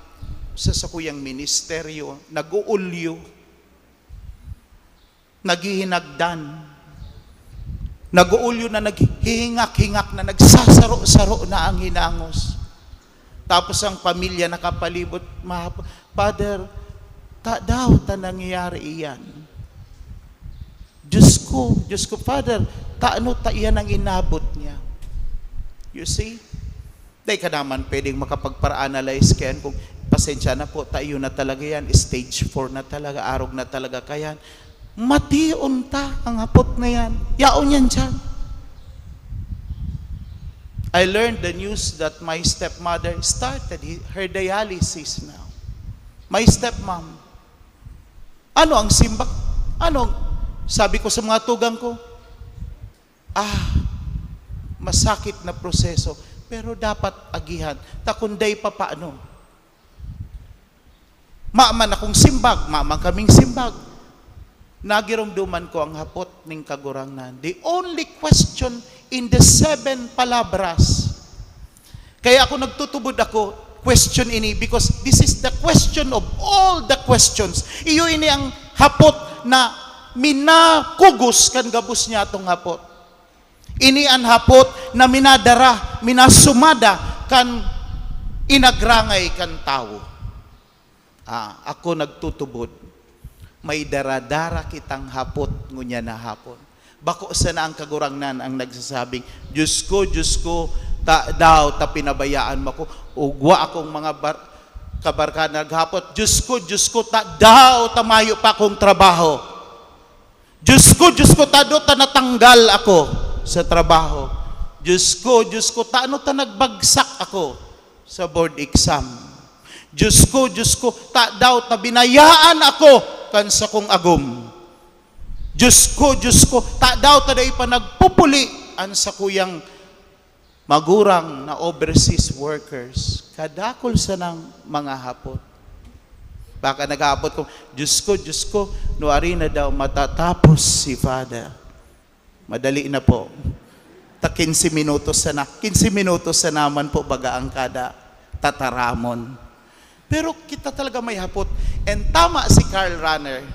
sa sakuyang ministeryo, nag-uulyo, naghihinagdan, nag-uulyo na naghihingak-hingak na nagsasaro-saro na ang hinangos. Tapos ang pamilya nakapalibot, Father, daw nangyayari iyan. Diyos ko, Father, ano iyan ang inabot niya? You see? Dahil ka naman pwedeng makapagpara-analyze kayan kung pasensya na po, tayo na talaga yan, stage 4 na talaga, arog na talaga kayan. Mation ta ang hapot na yan. Yaon yan dyan. I learned the news that my stepmother started her dialysis now. My stepmom. Ano ang simbak? Sabi ko sa mga tugang ko, masakit na proseso, pero dapat agihan. Takunday pa paano? Maaman akong simbag, maaman kaming simbag. Nagirumduman ko ang hapot ning kagurangnan. The only question in the 7 palabras. Kaya ako nagtutubod ako, question ini, because this is the question of all the questions. Iyo ini ang hapot na minakugos kan gabus niya atong hapot. Ini ang hapot na minadara, minasumada kan inagrangay kan tao. Ako nagtutubod. May daradara kitang hapot ngunya na hapon. Bako sana ang kagurangnan ang nagsasabing, Diyos ko, ta pinabayaan mo ko. Ugwa akong mga kabarkada naghapot. Diyos ko, ta mayo pa akong trabaho. Diyos ko, ta natanggal ako sa trabaho. Diyos ko, ta nagbagsak ako sa board exam. Diyos ko, ta binayaan ako kan sa kong agom. Diyos ko, ta day pa nagpupuli an sa kuyang magurang na overseas workers. Kadakol sa ng mga hapot. Baka naghapot ko, Diyos ko, nuari na daw matatapos si Father. Madali na po. 15 minutos na. 15 minutos na naman po baga ang kada tataramon. Pero kita talaga may hapot. And tama si Karl Rahner,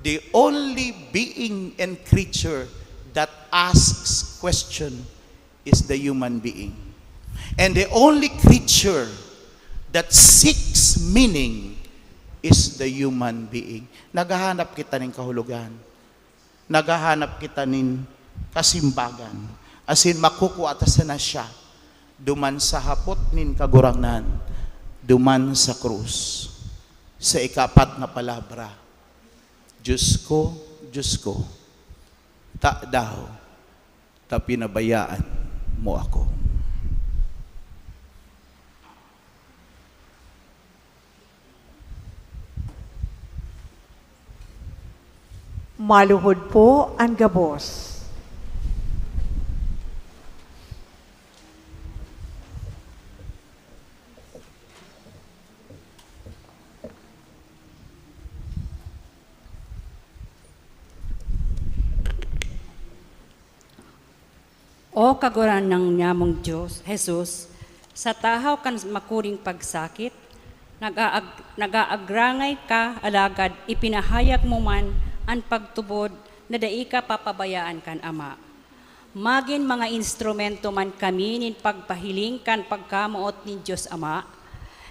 the only being and creature that asks question is the human being. And the only creature that seeks meaning is the human being. Naghahanap kita ng kahulugan. Naghahanap kita ng kasimbagan. Asin makukuha na siya. Duman sa hapot nin kagurangnan. Duman sa krus. Sa ikapat na palabra. Diyos ko, ta pinabayaan mo ako. Maluhod po ang gabos. O kaguran ng nyamong Diyos, Jesus, sa tahaw kan makuring pagsakit, nag-aagrangay ka alagad, ipinahayag mo man ang pagtubod na dai ka papabayaan kan Ama. Magin mga instrumento man kami nin pagpahiling kan pagkamaot ni Diyos Ama,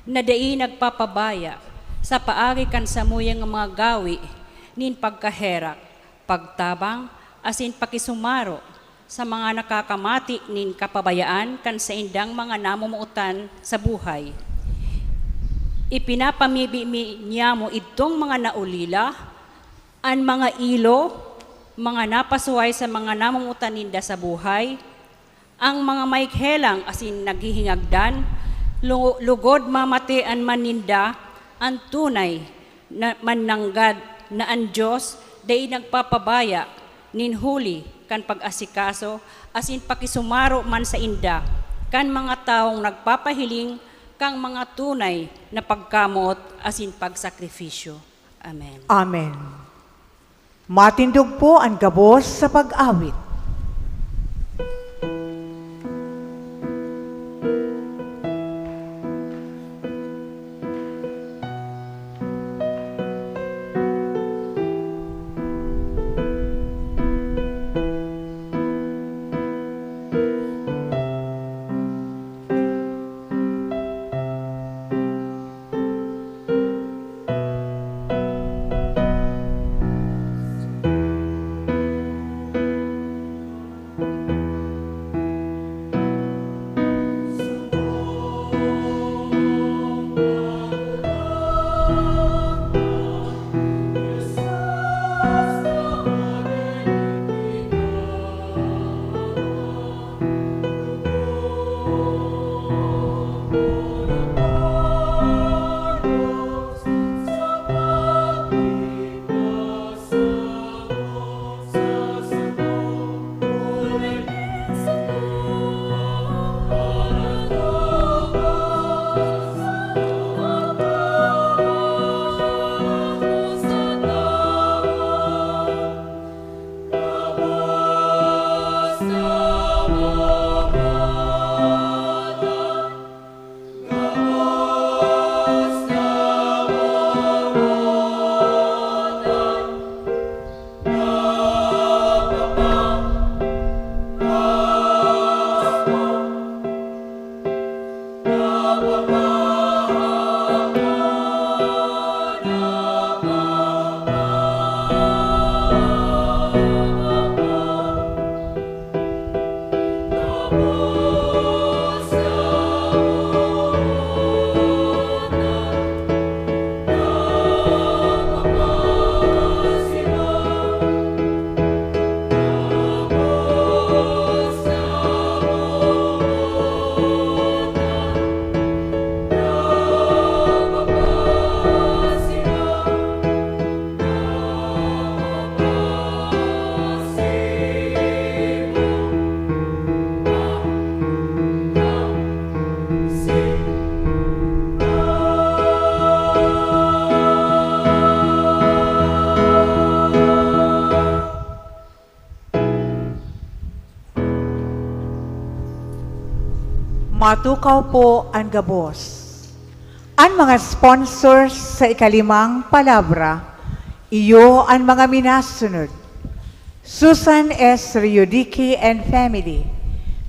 na dai nagpapabaya sa paagi kan samuyang mga gawi nin pagkaherak, pagtabang, asin pakisumaro, sa mga nakakamati nin kapabayaan kan sa indang mga namumuutan sa buhay. Ipinapamibi niya mo itong mga naulila, ang mga ilo, mga napasuway sa mga namumuutan ninda sa buhay, ang mga maikhelang asin naghihingagdan, lugod mamatian man ninda, ang tunay na mananggad na ang Diyos day nagpapabaya nin huli kan pag-asikaso, asin pakisumaro man sa inda, kan mga taong nagpapahiling, kang mga tunay na pagkamot, asin pagsakripisyo. Amen. Amen. Matindog po ang gabos sa pag-awit. Matukaw po ang gabos. Ang mga sponsors sa ikalimang palabra, iyo ang mga minasunod. Susan S. Riodici and family,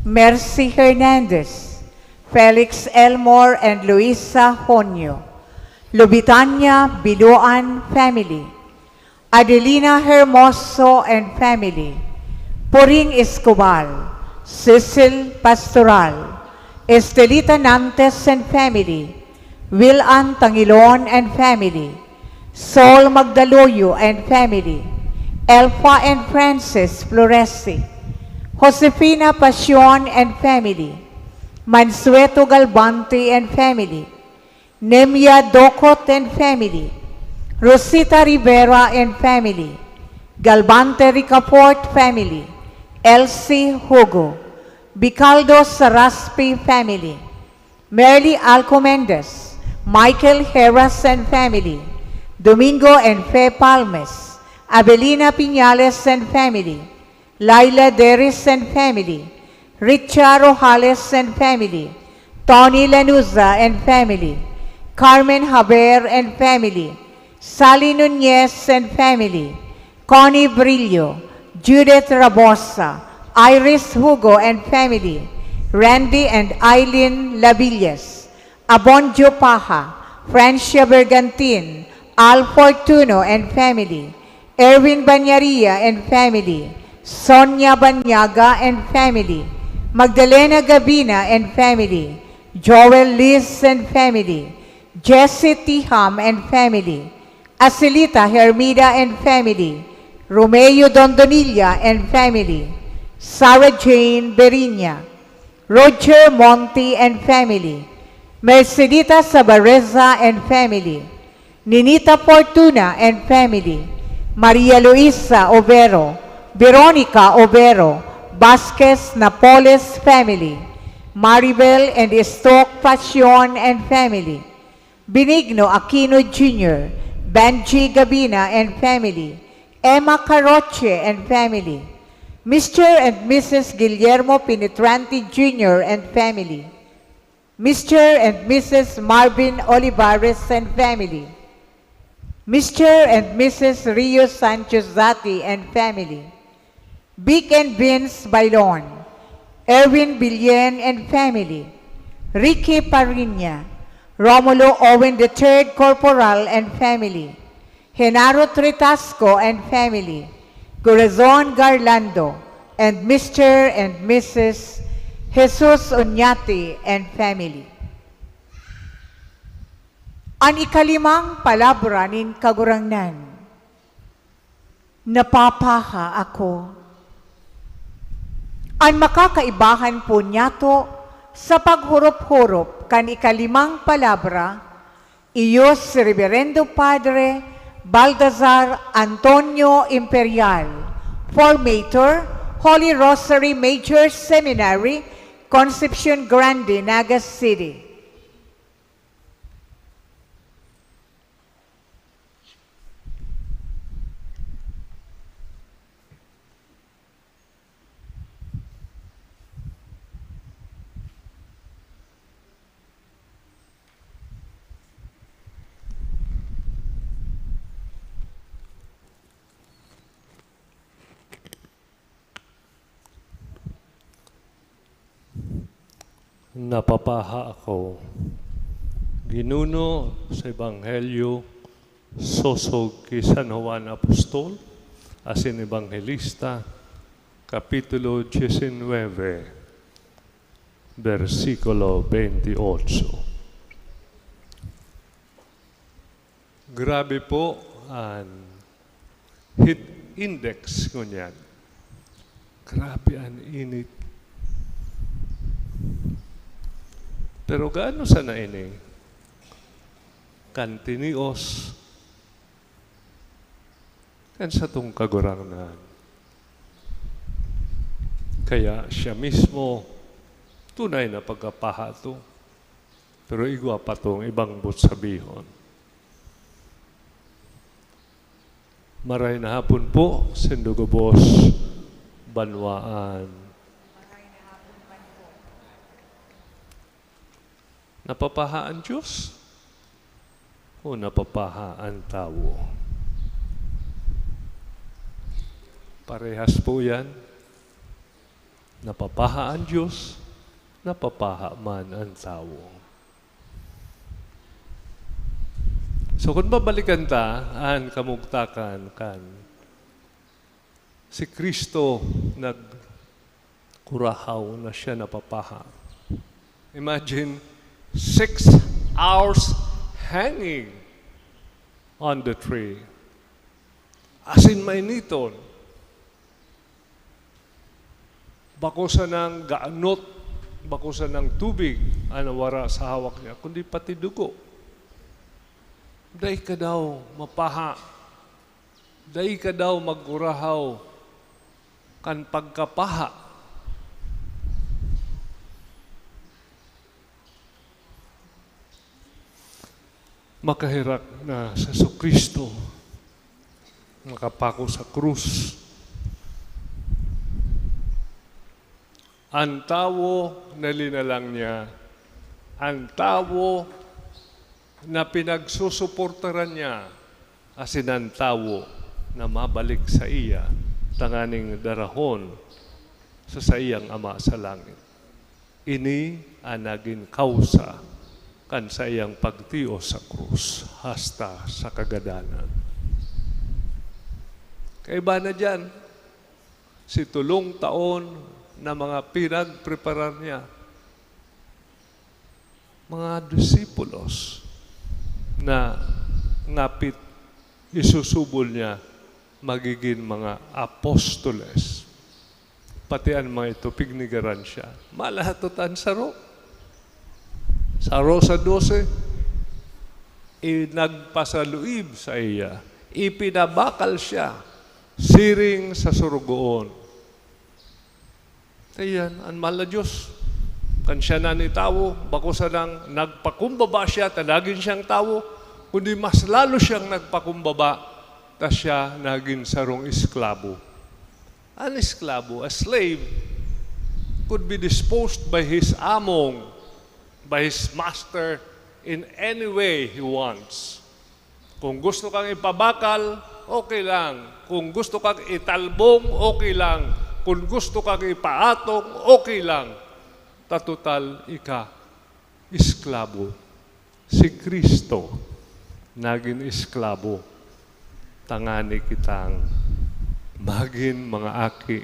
Mercy Hernandez, Felix Elmore and Luisa Honyo, Lubitania Biloan family, Adelina Hermoso and family, Puring Escobar, Cecil Pastoral, Estelita Nantes and family, Will Ann Tangilon and family, Sol Magdaloyo and family, Elfa and Francis Floresi, Josefina Pasion and family, Mansueto Galbante and family, Nemia Docot and family, Rosita Rivera and family, Galbante Ricaport family, Elsie Hugo, Bicaldo Saraspi family, Merly Alcomendes, Michael Heras and family, Domingo and Fe Palmes, Abelina Piñales and family, Laila Deris and family, Richard Ojales and family, Tony Lanuza and family, Carmen Haber and family, Sally Nunez and family, Connie Brillo, Judith Rabosa, Iris Hugo and family, Randy and Eileen Labillas, Abonjo Paja, Francia Bergantin, Al Fortuno and family, Erwin Banyaria and family, Sonia Banyaga and family, Magdalena Gabina and family, Joel Liz and family, Jesse Tiham and family, Asilita Hermida and family, Romeo Dondonilla and family, Sarah Jane Berinya, Roger Monti and family, Mercedita Sabareza and family, Ninita Fortuna and family, Maria Luisa Overo, Veronica Overo, Vasquez Napoles family, Maribel and Stoke Passion and family, Benigno Aquino Jr., Benji Gabina and family, Emma Caroche and family, Mr. and Mrs. Guillermo Penetrante Jr. and family, Mr. and Mrs. Marvin Olivares and family, Mr. and Mrs. Rio Sanchez Zati and family, Vic and Vince Bailon, Erwin Billen and family, Ricky Parina, Romulo Owen III Corporal and family, Genaro Tritasco and family, Corazon Garlando, and Mr. and Mrs. Jesus Oñate and family. Ang ikalimang palabra nin kagurangnan, napapaha ako. Ang makakaibahan po niyato sa paghurup-hurup kan ikalimang palabra, iyos si Reverendo Padre Baltazar Antonio Imperial, Formator, Holy Rosary Major Seminary, Concepcion Grande, Nagas City. Napapaha ako. Ginuno sa Ebanghelyo, sosog kay San Juan Apostol, asin Evangelista, Kapitulo 19, versikulo 28. Grabe po ang heat index ko niyan. Grabe ang init. Pero gaano sana ini? Kantinios. Kan sa tong kagurangnan. Kaya siya mismo tunay na pagkapaha to. Pero igwa pa tong ibang butsabihon. Maray na hapon po, Sendugobos, Banwaan. Napapaha ang Diyos o napapaha ang tao? Parehas po yan. Napapaha ang Diyos, napapaha man ang tao. So kung babalikan ta, ang kamugtakan kan, si Kristo nagkurahaw na siya napapaha. Imagine, 6 hours hanging on the tree. Asin mainiton. Bakusan ng gaanot, bakusan ng tubig, anawara sa hawak niya, kundi pati dugo. Dahil ka daw mapaha. Dahil ka daw magurahaw kan pagkapaha. Makahirak na sa Kristo, makapako sa krus. Ang tao na linalang niya, ang tao na pinagsusuportaran niya, asin ang tao na mabalik sa iya, tanganing darahon sa iyang Ama sa langit. Ini ang naging kausa kan sa iyang pagtiyo sa krus hasta sa kagadanan. Kaiba na dyan, si tulong taon na mga pinagpreparar niya, mga disipulos na ngapit isusubol niya magiging mga apostoles. Pati ang mga ito, pignigaran siya. Malahatotan saro. Saro sa 12, nagpasaluib sa iya. Ipinabakal siya siring sa surugoon. Ayan, ang mahal na Diyos. Kan siya na ni tao, bako sa nang nagpakumbaba siya, tanagin siyang tao, kundi mas lalo siyang nagpakumbaba, ta siya naging sarong esklabo. An esklabo, a slave, could be disposed by his among, by his master, in any way he wants. Kung gusto kang ipabakal, okay lang. Kung gusto kang italbong, okay lang. Kung gusto kang ipaatong, okay lang. Tatotal ika, esklabo. Si Kristo, naging esklabo. Tangani kitang maging mga aki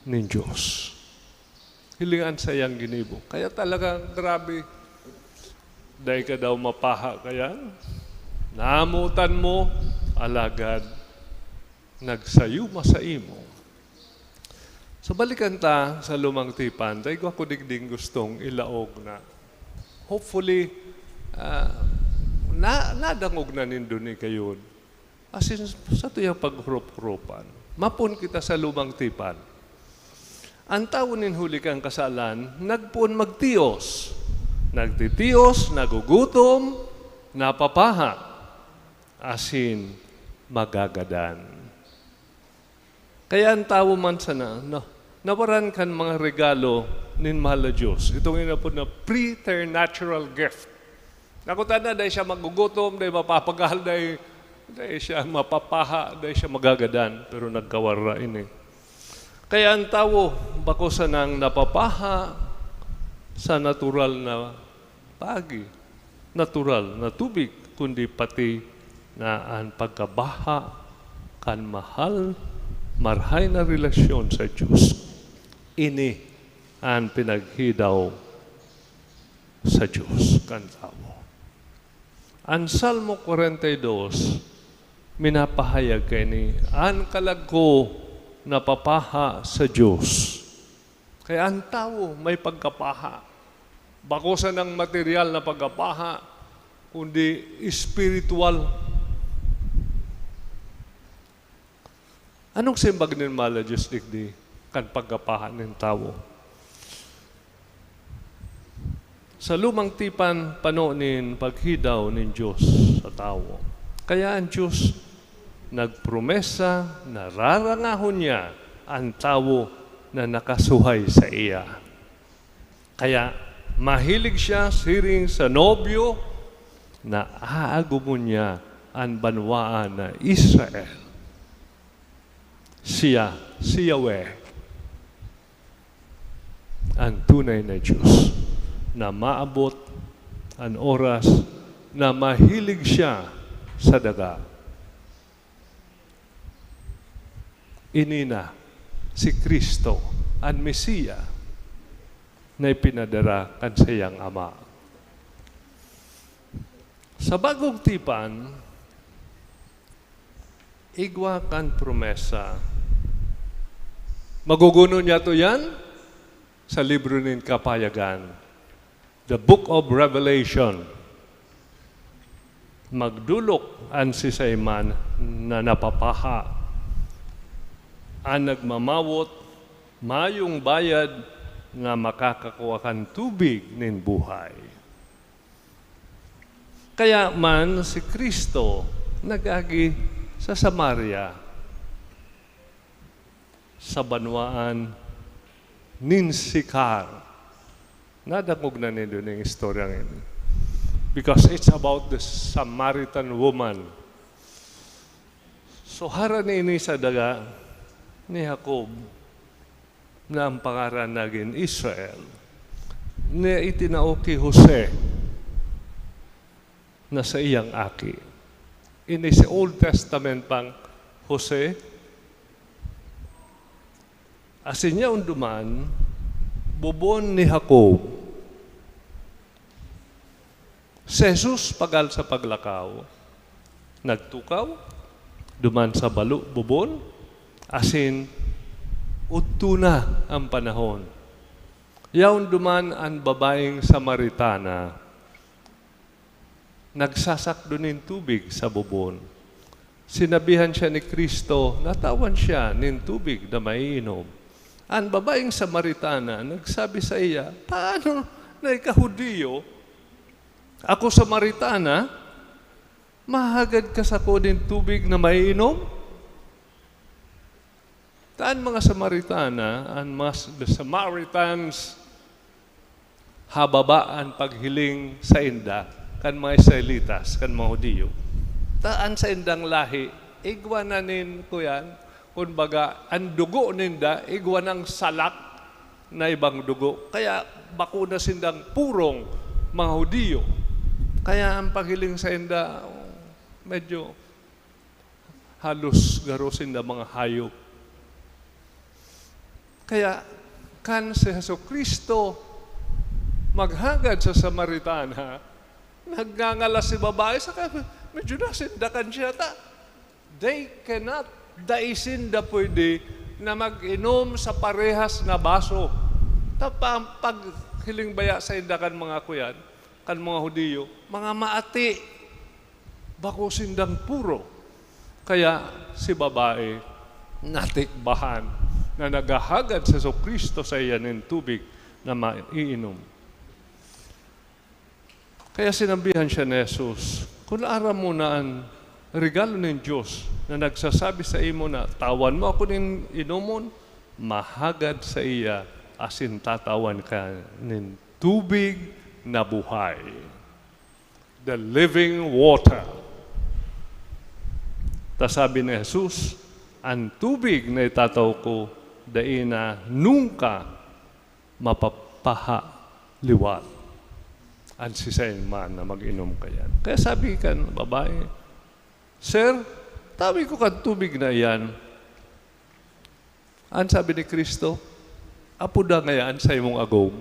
ng Diyos. Hilingan sa iyang ginibo. Kaya talagang grabe. Dahil ka daw mapaha kaya, naamutan mo, alagad, nagsayuma sa imo. So balikan ta sa lumang tipan, dahil ako digding gustong ilaog na hopefully nadangog na nindo ni kayo. As in, sa tuyang paghurup-hurupan, mapun kita sa lumang tipan. Ang tao nin huli kang kasalan, nagpun magtiyos. Nagtitiyos, nagugutom, napapaha. Asin, magagadan. Kaya ang tao man sana, nawaran kan mga regalo nin mahal na Diyos. Itong inapod na preternatural gift. Nakutan na, dahil siya magugutom, dahil mapapagal, dahil siya mapapaha, dahil siya magagadan. Pero nagkawara ini. Kaya ang tao, bako sa nang napapaha sa natural na pagi, natural na tubig, kundi pati na ang pagkabaha kan mahal, marhay na relasyon sa Diyos. Ini ang pinaghidaw sa Diyos kan tao. Ang Salmo 42, minapahayag kay ni, ang kalagko napapaha sa Diyos. Kaya ang tao may pagkapaha. Bakusan ng material na pagkapaha, kundi spiritual. Anong simbag ng mala Diyos digdi kan pagkapaha ng tao? Sa lumang tipan, panonin paghidaw ng Diyos sa tao. Kaya ang Diyos nagpromesa na rarangahon niya ang tao na nakasuhay sa iya. Kaya mahilig siya siring sa nobyo na aagumon niya ang banwaan na Israel. Siya, si Yahweh, ang tunay na Diyos na maabot ang oras na mahilig siya sa daga. Inina si Kristo, ang Mesiya, na ipinadara kan siyang Ama. Sa bagong tipan, igwa kan promesa. Maguguno niya to yan sa libro ng Kapayagan, the Book of Revelation. Magdulok ang sisayman na napapaha, ang nagmamawot, mayong bayad na makakakuha kan tubig ng buhay. Kaya man si Kristo nagagi sa Samaria, sa banwaan nin Sikar. Nadangog na nito ng istorya ngayon. Because it's about the Samaritan woman. So haran ini sa daga ni Jacob na ang pangaran naging Israel, na itinao kay Jose na sa iyang aki. In the Old Testament pang Jose, asin niya unduman, bubon ni Jacob. Si Jesus pagal sa paglakaw, nagtukaw, duman sa balo, bubon, asin udto na ang panahon. Yaon duman ang babaeng Samaritana, nagsasakdo ng tubig sa bubon. sinabihan siya ni Kristo, natawan siya ng tubig na maiinom. Ang babaeng Samaritana, nagsabi sa iya, paano na ikahudiyo? Ako Samaritana, mahagad ka sa kodin tubig na maiinom? Taan mga Samaritana, the Samaritans, hababaan paghiling sa inda, kan mga Israelitas, kan mga Hudiyo. Taan sa indang lahi, igwananin ko yan, kumbaga, ang dugo ninda, igwanang salak na ibang dugo. Kaya bakuna sindang purong mga Hudiyo. Kaya ang paghiling sa inda, medyo halos garo sinda mga hayop. Kaya kan si Jesucristo maghagad sa Samaritana, nagngangalas si babae, saka medyo nasindakan siya. They cannot, daisin da pwede na mag-inom sa parehas na baso. Pag hiling baya sa indakan mga kuyan, kan mga Hudiyo, mga maati, bako sindang puro. Kaya si babae, natikbahan na naghahagad sa Jesucristo sa iyan ng tubig na maiinom. Kaya sinabihan siya ni Jesus, kung aram mo na ang regalo ng Diyos na nagsasabi sa imo na tawan mo ako ng inomon, mahagad sa iya asin tatawan ka ng tubig na buhay. The living water. Sabi ni Jesus, ang tubig na itataw ko, dai na nunca mapapahaliwat. Ang sisayin man na mag-inom kayan. Kaya sabi kan babae, Sir, tawi ko kan tubig na yan. Ang sabi ni Kristo, apo da ngayon sa imong agom.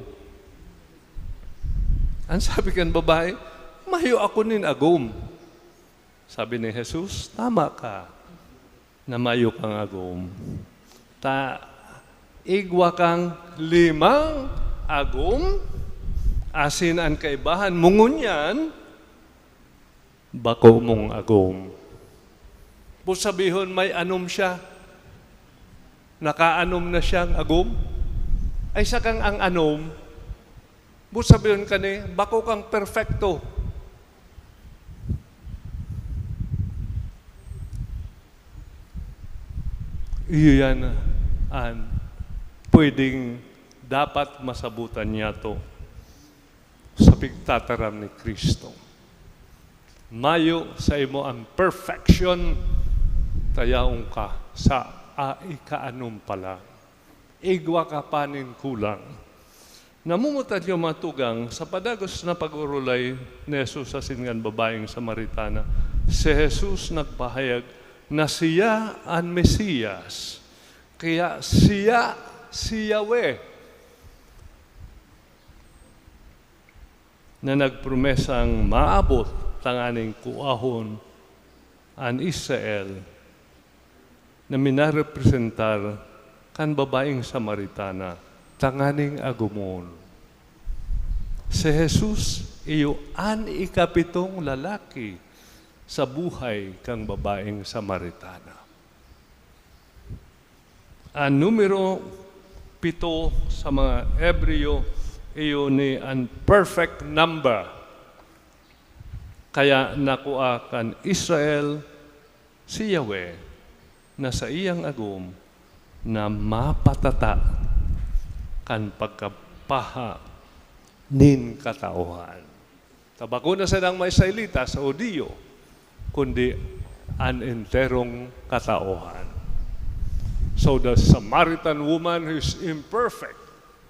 Ang sabi kan babae, mahiyo ako nin agom. Sabi ni Jesus, tama ka na mahiyo kang agom. Igwa kang 5 agom, asin ang kaibahan mungon yan, bako mong agom. Po sabihon may anom siya, nakaanom na siyang agom, ay sakang ang anom, po sabihon ka ni, bako kang perfecto. Iyo yan ang pwedeng dapat masabutan niya to sa pigtataram ni Kristo. Mayo sa imo ang perfection, tayaong ka sa ikaanom pala. Igwa ka panin kulang. Namumutan niyo matugang sa padagos na pag-urulay ni Jesus sa singan babaeng Samaritana. Si Jesus nagpahayag na siya ang Mesiyas. Kaya siya, si Yahweh, na nagpromesang maabot tanganing kuahon ang Israel na minarepresentar kan babaeng Samaritana tanganing agumon. Si Jesus iyo an ikapitong lalaki sa buhay kang babaeng Samaritana. Ang numero 7 sa mga Hebreo, iyo ni an perfect number. Kaya nakuha kan Israel si Yahweh na sa iyang agom na mapatata kan pagkapaha nin katauhan. Tabako na sa nang may Israelita sa Hudiyo, kundi an enterong katauhan. So the Samaritan woman who is imperfect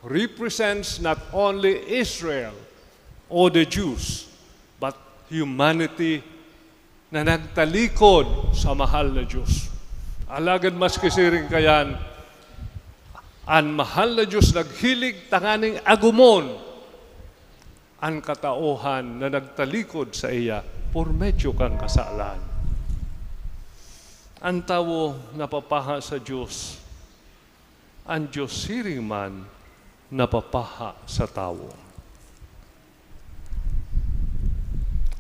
represents not only Israel or the Jews, but humanity na nagtalikod sa mahal na Diyos. Alagad mas kisiring kayan, ang mahal na Diyos naghilig tanganing agumon ang katauhan na nagtalikod sa iya por medyo kang kasalan. Ang tao napapaha sa Diyos, ang Diyos siring man napapaha sa tao.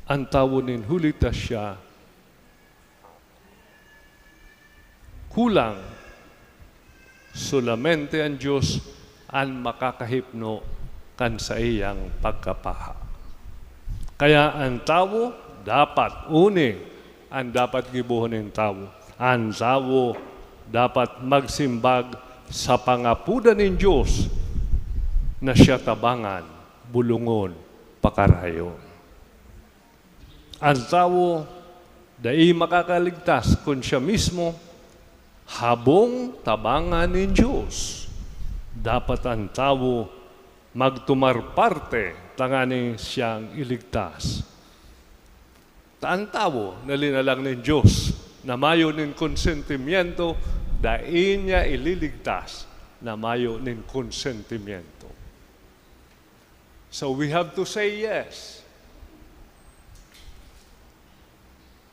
Ang tao nin hulita siya kulang, solamente ang Diyos ang makakahipno kan sa iyang pagkapaha. Kaya ang tao dapat, ang dapat gibuhon ng tao. Ang tao dapat magsimbag sa pangapudan ng Diyos na siya tabangan, bulungon, pakarayon. Ang tao dai makakaligtas kung siya mismo habong tabangan ng Diyos. Dapat ang tao magtumarparte tanganing siyang iligtas. Ang tao na linalang ng Diyos na mayo ng konsentimiento, dain niya ililigtas na mayo ng konsentimiento. So we have to say yes.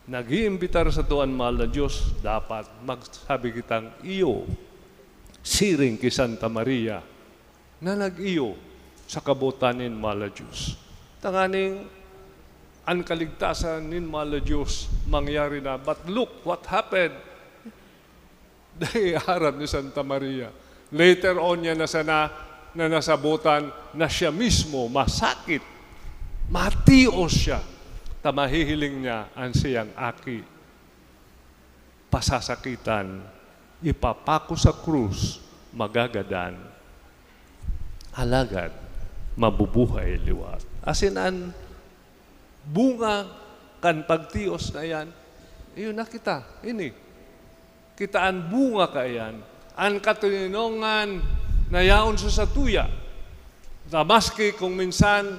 Nag-iimbitar sa tuwan mahal na Diyos, dapat magsabi kitang iyo, siring ki Santa Maria, na nag-iyo sa kabutanin mahal na Diyos. Tanganing, ang kaligtasan nin mahal na Diyos mangyari na. But look what happened. Dahil harap ni Santa Maria. Later on niya na nasabutan na siya mismo masakit. Matios siya. Tamahihiling niya ang siyang aki. Pasasakitan, ipapako sa krus, magagadan. Alagad, mabubuhay liwat. Asin ang bunga kan pagtios na yan, iyon na kita, ini. Kita ang bunga ka yan, ang katuninongan na yaon sa satuya. Maski kung minsan,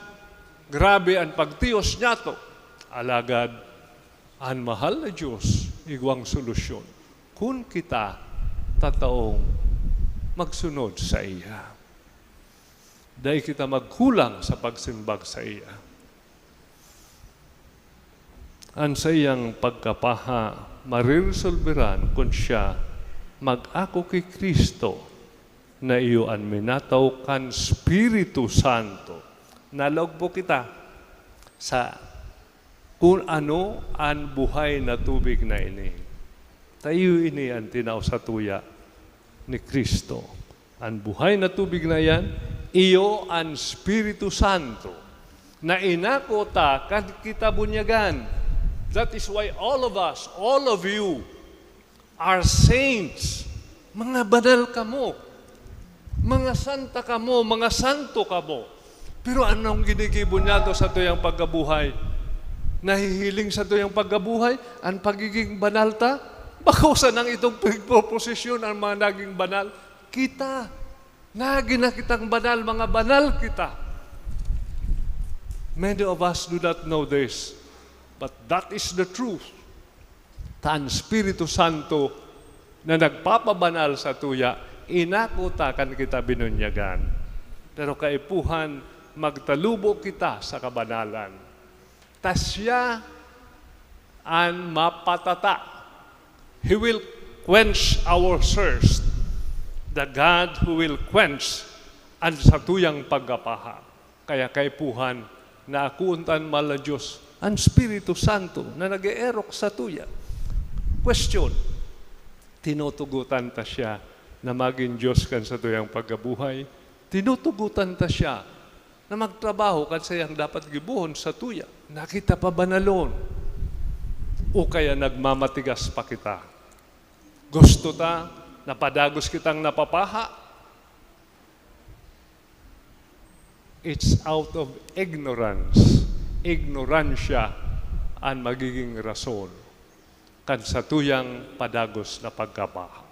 grabe ang pagtios niya to, alagad, ang mahal na Diyos, igwang solusyon. Kung kita tataong magsunod sa iya. Dahil kita magkulang sa pagsimbag sa iya. Ang sa iyang pagkapaha, mariresolveran kung siya mag-ako kay Kristo na iyo ang minataw kan Espiritu Santo. Nalog po kita sa kung ano ang buhay na tubig na ini. Tayo ini ang tinaw sa tuya ni Kristo. Ang buhay na tubig na yan, iyo ang Espiritu Santo na inako ta kan kita bunyagan. That is why all of us, all of you, are saints. Mga banal kamo. Mga santa kamo, mga santo kamo. Pero anong ginigibo niya to sa tuyang pagkabuhay? Nahihiling sa tuyang pagkabuhay? Ang pagiging banal ta? Bakusan ang itong proposisyon ang mga naging banal? Kita. Naging na kitang banal, mga banal kita. Many of us do not know this. But that is the truth. Tan Espiritu Santo na nagpapabanal sa tuya, inakutakan kita binunyagan. Pero kaipuhan, magtalubo kita sa kabanalan. Tasya ang mapatata. He will quench our thirst. The God who will quench ang satuyang pagkapaha. Kaya kaipuhan, na akuuntan mala Diyos, ang Espiritu Santo na nag-eerok sa tuya. Question, tinutugutan ta siya na maging Diyos kan sa tuyang pagkabuhay? Tinutugutan ta siya na magtrabaho kan sa iyang dapat gibuhon sa tuya? Nakita pa banalon? O kaya nagmamatigas pa kita? Gusto ta na padagos kitang napapaha? It's out of ignorance. Ignoransya ang magiging rason kan sa tuyang padagos na pagkapaha.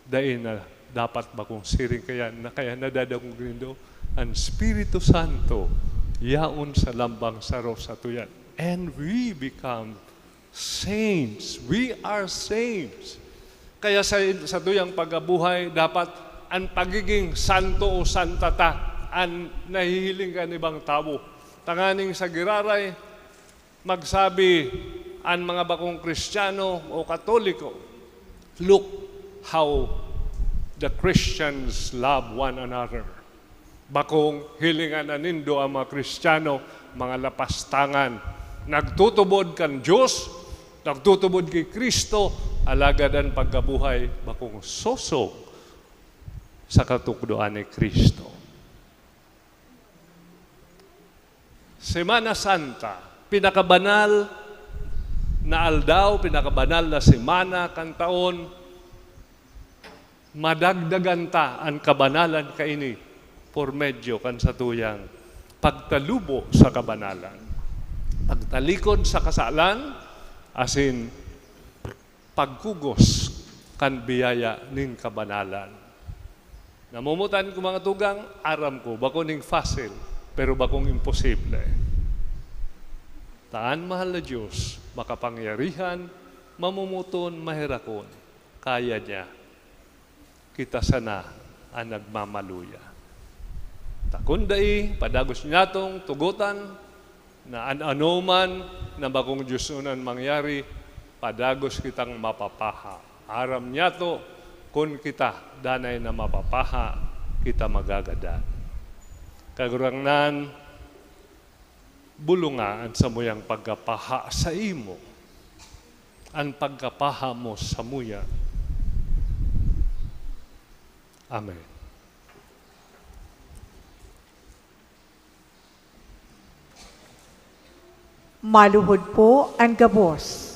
Dahil na dapat ba kung siring kaya nadadagong grindo, ang Espiritu Santo yaon sa lambang saro sa tuyan. And we become saints. We are saints. Kaya sa tuyang pagkabuhay, dapat ang pagiging santo o santata ang nahihiling ka ibang tao. Tanganing sa giraray, magsabi ang mga bakong Kristiyano o Katoliko, look how the Christians love one another. Bakong hilingan na nindo ang mga Kristiyano, mga lapastangan, nagtutubod kan Diyos, nagtutubod kay Kristo, alagad ang pagkabuhay bakong sosog sa katukdoan ni Kristo. Semana Santa, pinakabanal na aldaw, pinakabanal na semana kan taon, madagdagan ta ang kabanalan kaini por medyo kan sa tuyang pagtalubo sa kabanalan. Pagtalikod sa kasalan, asin pagkugos kan biyaya ning kabanalan. Namumutan ko mga tugang, aram ko, bako ning facile, pero bakong imposible. Taan mahal na Diyos, makapangyarihan, mamumuton, mahirakon, kaya niya. Kita sana ang nagmamaluya. Takundai, padagos niya tong tugutan, na ano man na bakong Diyos unan mangyari, padagos kitang mapapaha. Aram niya to, kung kita danay na mapapaha, kita magagadan. Kagurangnan, bulungaan sa muyang pagkapaha sa imo. Ang pagkapaha mo sa muya. Amen. Maluhod po ang gabos.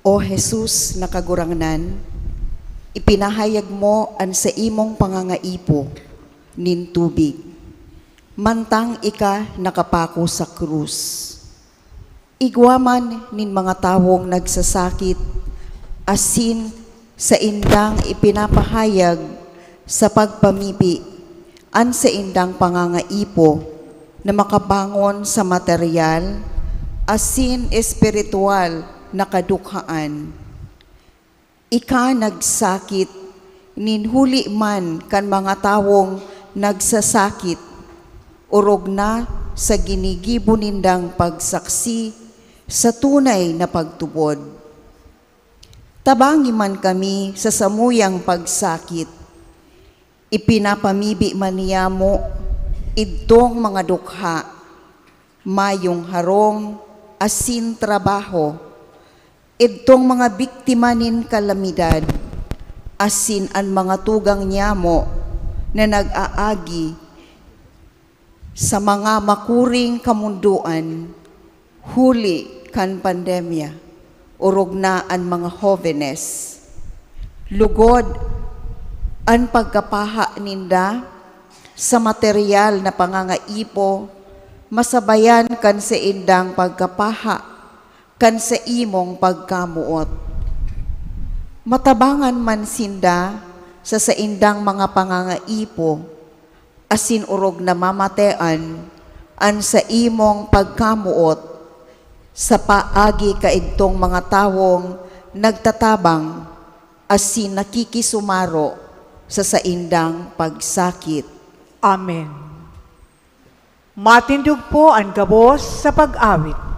O Jesus na kagurangnan, ipinahayag mo ang sa imong pangangaipo nin tubig. Mantang ika nakapako sa krus. Igwaman nin mga tawong nagsasakit, asin sa indang ipinapahayag sa pagpamipi, an sa indang pangangaipo na makabangon sa material, asin espiritual na kadukhaan. Ika nagsakit, ninhuli man kan mga tawong nagsasakit, urog na sa ginigibo nindang pagsaksi sa tunay na pagtubod. Tabangi man kami sa samuyang pagsakit, ipinapamibi man niya mo idtong mga dukha, mayong harong, asin trabaho, idtong mga biktima nin kalamidad, asin ang mga tugang niyamo na nag-aagi sa mga makuring kamunduan, huli kan pandemya, urog na ang mga jóvenes. Lugod ang pagkapaha ninda sa material na pangangaipo, masabayan kan sa indang pagkapaha kan sa imong pagkamuot. Matabangan man sinda sa indang mga pangangaipo, asin urog na mamatean an sa imong pagkamuot sa paagi kaigtong mga tawong nagtatabang asin nakikisumaro sa indang pagsakit. Amen. Matindog po ang gabos sa pag-awit.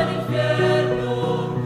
Infierno,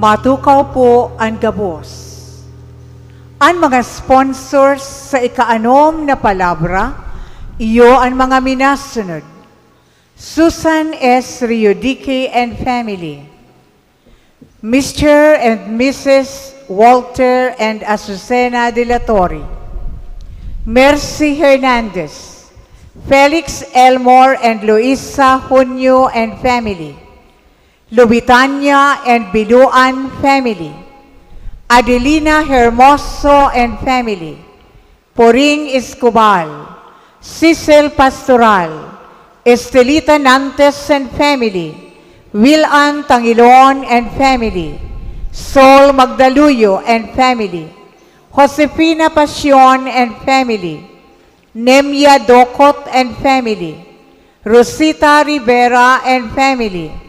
Matukaw po ang gabos. Ang mga sponsors sa ikaanom na palabra, iyo ang mga minasunod. Susan S. Riodique and family. Mr. and Mrs. Walter and Azucena de la Torre. Mercy Hernandez. Felix Elmore and Luisa Junio and family. Lubitania and Biluan family. Adelina Hermoso and family. Poring Escobar. Cecil Pastoral. Estelita Nantes and family. Will-Ann Tangilon and family. Sol Magdaluyo and family. Josefina Pasion and family. Nemia Dokot and family. Rosita Rivera and family.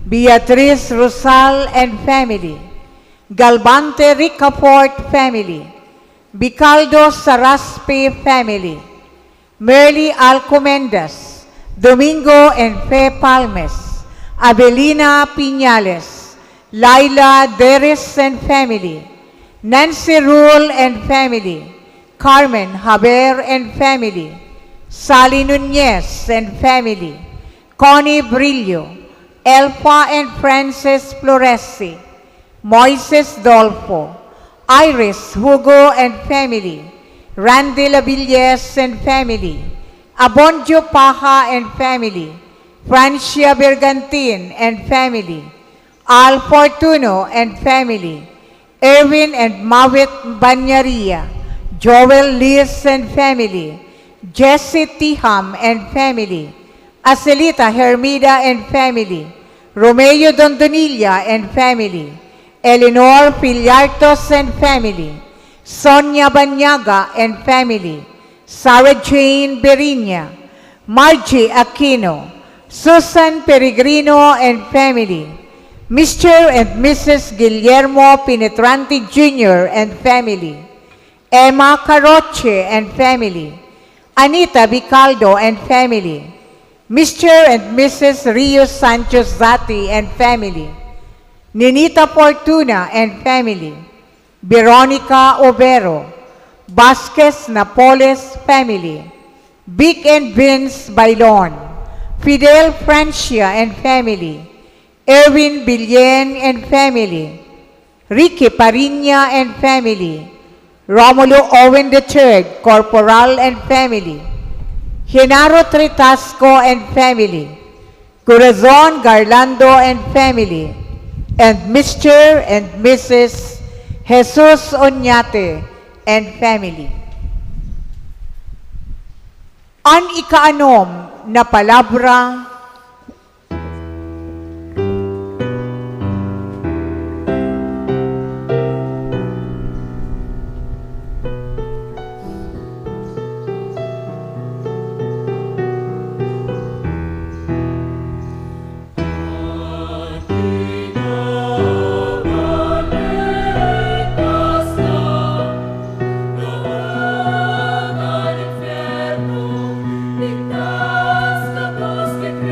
Beatriz Rosal and family. Galbante Ricaport family. Bicaldo Saraspe family. Merly Alcomendas. Domingo and Fe Palmes. Abelina Piñales. Laila Deres and family. Nancy Rule and family. Carmen Haber and family. Sally Nunez and family. Connie Brillo. Elfa and Francis Floresi. Moises Dolfo. Iris Hugo and family. Randy Lavilles and family. Abonjo Paja and family. Francia Bergantin and family. Al Fortuno and family. Erwin and Mawit Banyaria. Joel Liz and family. Jesse Tiham and family. Acelita Hermida and family. Romeo Dondonilla and family. Eleanor Filiartos and family. Sonia Banyaga and family. Sarah Jane Berinya. Margie Aquino. Susan Peregrino and family. Mr. and Mrs. Guillermo Penetrante Jr. and family. Emma Caroche and family. Anita Bicaldo and family. Mr. and Mrs. Rio Sanchez Zati and family. Ninita Fortuna and family. Veronica Overo. Vasquez Napoles family. Vic and Vince Bailon. Fidel Francia and family. Erwin Billen and family. Ricky Parinya and family. Romulo Owen III, Corporal and family. Genaro Tritasco and family. Corazon Garlando and family. And Mr. and Mrs. Jesus Oñate and family. Ang ikaanom na palabra Ligtas kapos que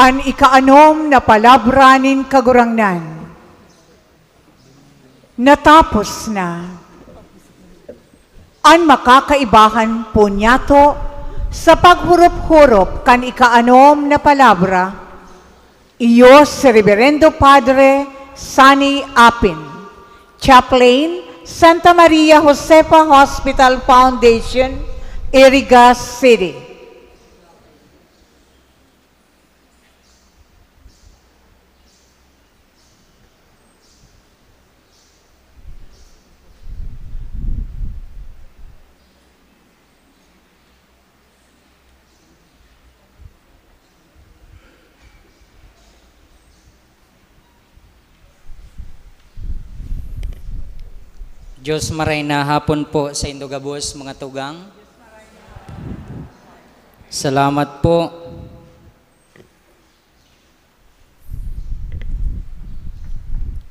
An ikaanom na palabranin kagurangnan. Natapos na. An makakaibahan punyato sa paghurup-hurup kan ikaanom na palabra, iyo si Reverendo Padre Sunny Apin, Chaplain, Santa Maria Josefa Hospital Foundation, Iriga City. Diyos maray na hapon po sa Indogabos, mga tugang. Salamat po.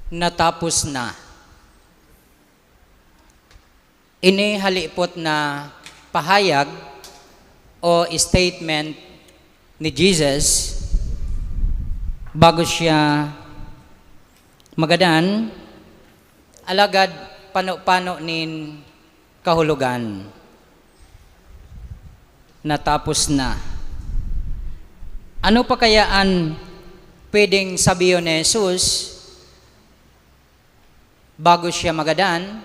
Natapos na. Ini halipot na pahayag o statement ni Jesus bago siya magadan, alagad pano-pano nin kahulugan. Natapos na. Ano pa kayaan pwedeng sabihin ni Jesus bago siya magadan,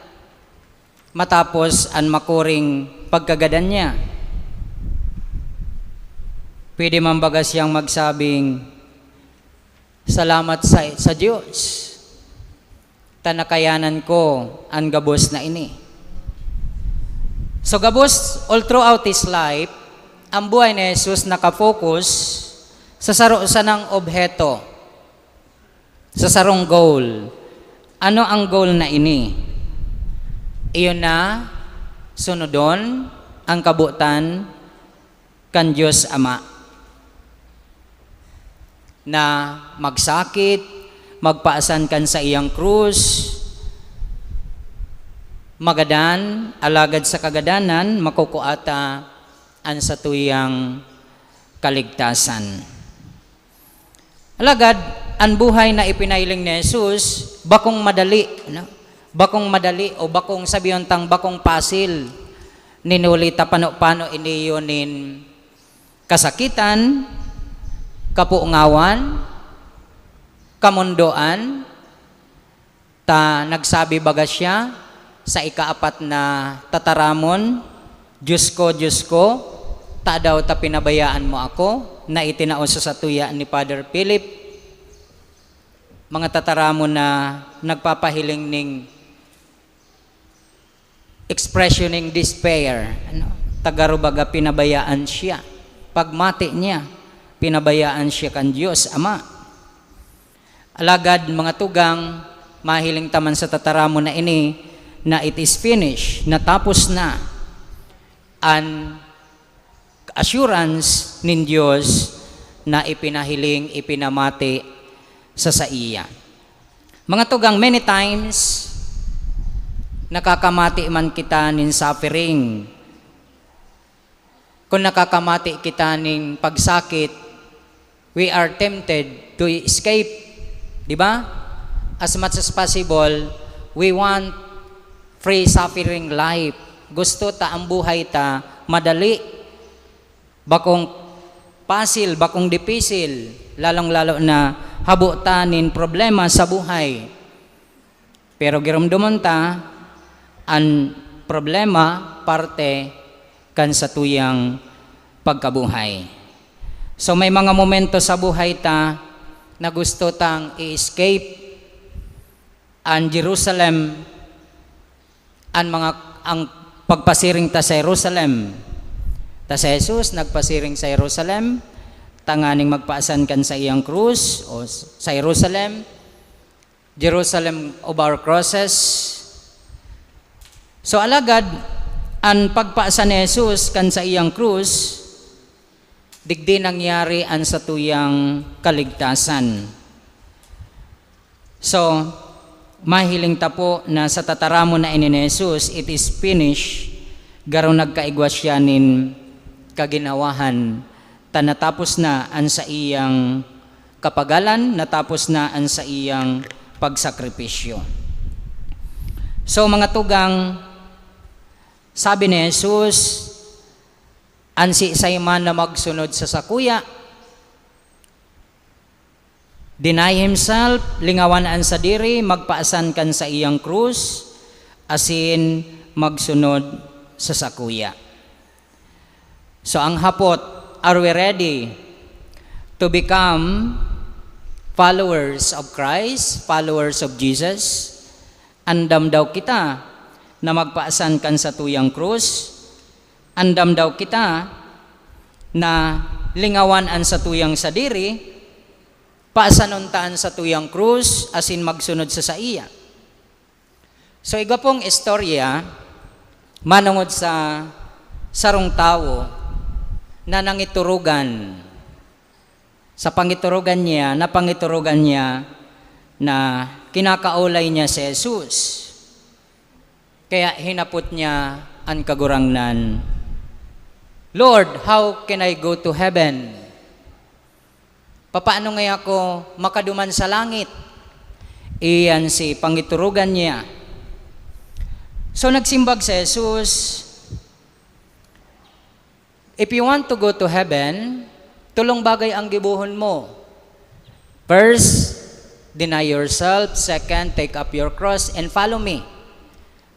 matapos ang makuring pagkagadan niya? Pwede man baga siyang magsabing, salamat sa Diyos. Tanakayanan ko ang gabos na ini. So gabos, all throughout his life, ang buhay ni Jesus nakafocus sa ng obheto, sa sarong goal. Ano ang goal na ini? Iyon na, sunodon ang kabutan kan Diyos Ama. Na magsakit, magpaasan kan sa iyang krus, magadan, alagad sa kagadanan, makukuata an sa tuyang kaligtasan. Alagad, ang buhay na ipinailing ni Jesus, bakong madali, no? Bakong madali o bakong sabiyon tang bakong pasil, ninulita pano-pano iniyonin kasakitan, kapuungawan, kamundoan, ta nagsabi baga siya sa ikaapat na tataramon, Diyos ko, ta daw ta pinabayaan mo ako, na itinauso sa tuya ni Father Philip. Mga tataramon na nagpapahiling ning expressioning despair. Tagaro baga pinabayaan siya. Pagmati niya, pinabayaan siya kan Diyos Ama. Alagad mga tugang, mahiling taman sa tataramo na ini, na it is finished, natapos na ang assurance nin Diyos na ipinahiling, ipinamati sa iya. Mga tugang, many times, nakakamati man kita nin suffering. Kung nakakamati kita nin pagsakit, we are tempted to escape. Diba? As much as possible, we want free suffering life. Gusto ta ang buhay ta madali. Bakong pasil, bakong dipisil, lalong-lalo na habutanin problema sa buhay. Pero giramdaman ta ang problema parte kan sa tuyang pagkabuhay. So may mga momento sa buhay ta na gusto tang i-escape ang Jerusalem, ang pagpasiring ta sa Jerusalem. Ta sa Jesus nagpasiring sa Jerusalem, tanganing magpaasan kan sa iyang krus o sa Jerusalem, Jerusalem of our crosses. So alagad ang pagpaasan ni Jesus kan sa iyang krus, digdi nangyari ang sa tuyang kaligtasan. So, mahiling ta po na sa tataramo na ini ni Jesus, it is finished, garo nagkaigwas siya nin kaginawahan, tanatapos na ang sa iyang kapagalan natapos na an sa iyang pagsakripisyo. So mga tugang, sabi ni Jesus, ansi sayman na magsunod sa sakuya, deny himself, lingawan an sa diri, magpaasan kan sa iyang krus, asin magsunod sa sakuya. So ang hapot, are we ready to become followers of Christ, followers of Jesus? Andam daw kita na magpaasan kan sa tuyang krus. Andam daw kita na lingawan an sa tuyang sadiri, paasanuntaan sa tuyang krus, asin magsunod sa iya. So iga pong istorya, manungod sa sarong tao na nangiturugan. Sa pangiturugan niya, na kinakaulay niya si Jesus. Kaya hinapot niya ang kagurangnan, Lord, how can I go to heaven? Papaano nga ako makaduman sa langit? Iyan si pangiturugan niya. So nagsimbag si Jesus, if you want to go to heaven, tulong bagay ang gibuhon mo. First, deny yourself. Second, take up your cross and follow me.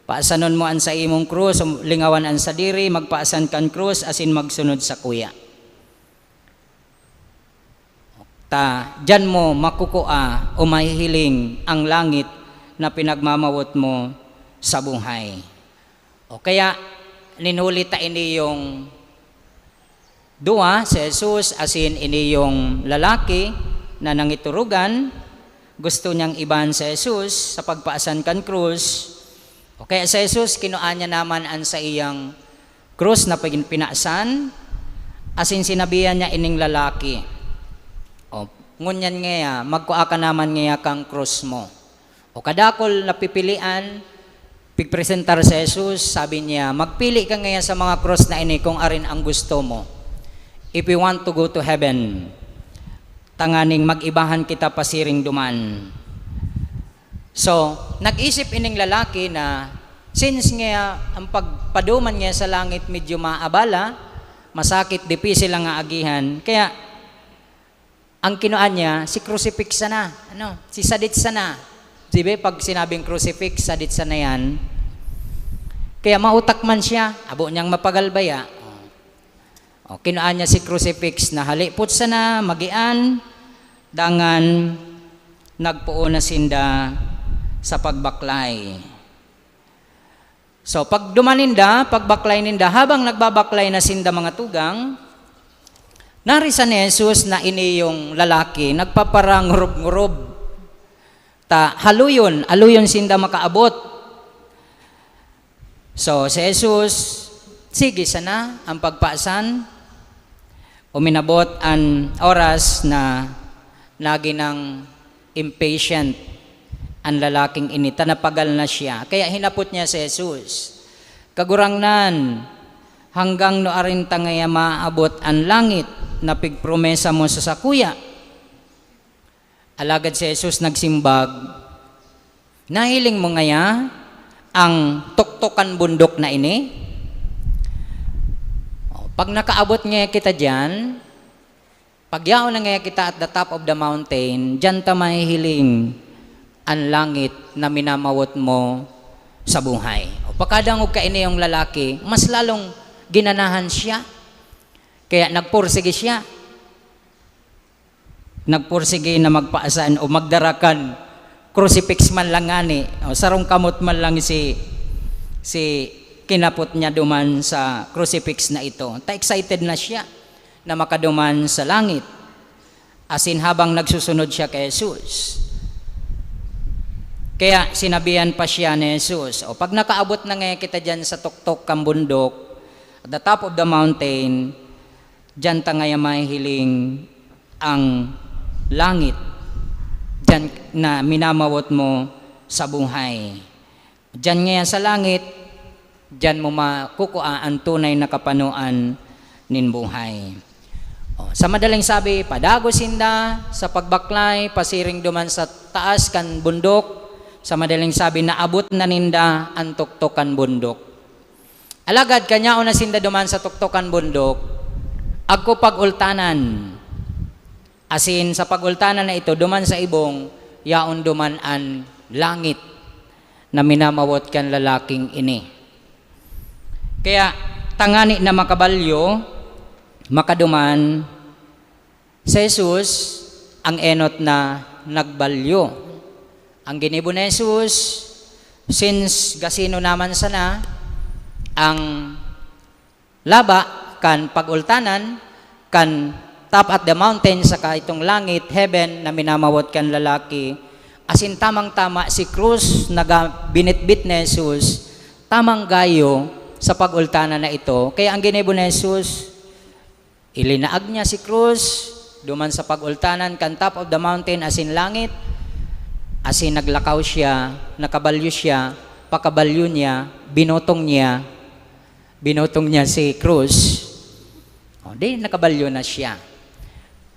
Paasanon mo an sa imong krus, lingawan an sa diri, magpaasan kan krus, asin magsunod sa kuya. Diyan mo makukua o mahihiling ang langit na pinagmamawot mo sa buhay. O kaya, ninuli ta ini yung dua, si Jesus, asin ini yung lalaki na nangiturugan, gusto niyang iban si Jesus sa pagpaasan kan krus. O kaya si Jesus, kinuha niya naman an sa iyang krus na pinaasan, asin sinabihan niya ining lalaki, o ngunyan ngaya, magkuha ka naman ngaya kang krus mo. O kadakol na pipilian, pigpresentar si Jesus, sabi niya, magpili ka ngaya sa mga krus na ini kung arin ang gusto mo. If you want to go to heaven, tanganing mag-ibahan kita pasiring duman. So, nag-isip ining lalaki na since nga ang pagpaduman niya sa langit medyo maabala, masakit, dipisi lang nga agihan, kaya ang kinuha niya, si crucifix na, si sadit sana. Diba, pag sinabing crucifix, sadit sana yan. Kaya mautak man siya, abo niyang mapagalbaya. O, kinuha niya si crucifix na halipot sana, magian, dangan nagpuo na sinda sa pagbaklay. So pag dumaninda, pagbaklay ninda, habang nagbabaklay na sinda mga tugang, narisa ni Jesus na ini yung lalaki, nagpaparangurob-ngurob, haluyon sinda makaabot. So si Jesus, sige sana ang pagpaasan, uminabot ang oras na lagi ng impatient ang lalaking inita, napagal na siya. Kaya hinapot niya si Jesus, kagurangnan, hanggang no arin tangaya maabot ang langit na pigpromesa mo sa sakuya. Alagad si Jesus nagsimbag, nahiling mo ngaya ang tuktukan bundok na ini? Pag nakaabot nga kita dyan, pagyaon na nga kita at the top of the mountain, dyan ta mahihiling ang langit na minamawot mo sa buhay. O pagkadangog ka ini yung lalaki, mas lalong ginanahan siya. Kaya nagpursige siya. Nagpursige na magpaasan o magdarakan, crucifix man lang ngani, o sarong kamot man lang si kinapot niya duman sa crucifix na ito. Ta-excited na siya na makaduman sa langit. Asin habang nagsusunod siya kay Jesus. Kaya sinabihan pa siya ni Jesus, o pag nakaabot na nga kita dyan sa tuktok kang bundok, at the top of the mountain, dyan ta nga mahihiling ang langit, dyan na minamawot mo sa buhay. Dyan nga sa langit, dyan mo makukuha ang tunay na kapanuan nin buhay. Sa madaling sabi, padagos hinda sa pagbaklay, pasiring duman sa taas kan bundok. Sa madaling sabi, naabot na ninda ang tuktokan bundok. Alagad kanya na sinda duman sa tuktokan bundok, agko pagultanan. Asin sa pagultanan na ito, duman sa ibong, yaon duman an langit na minamawot kan lalaking ini. Kaya tangani na makabalyo, makaduman, sa Jesus, ang enot na nagbalyo. Ang ginibo na Jesus, since gasino naman sana, ang laba kan pagultanan, kan top at the mountain, saka itong langit, heaven, na minamawot kan lalaki, asin tamang-tama si Cruz, binitbit na Jesus, tamang gayo sa pagultanan na ito. Kaya ang ginibo na Jesus, ilinaag niya si Cruz, duman sa pagultanan kan top of the mountain asin langit, asin naglakaw siya, nakabalyo siya, pakabalyo niya, binotong niya si Cruz. O di nakabalyo na siya.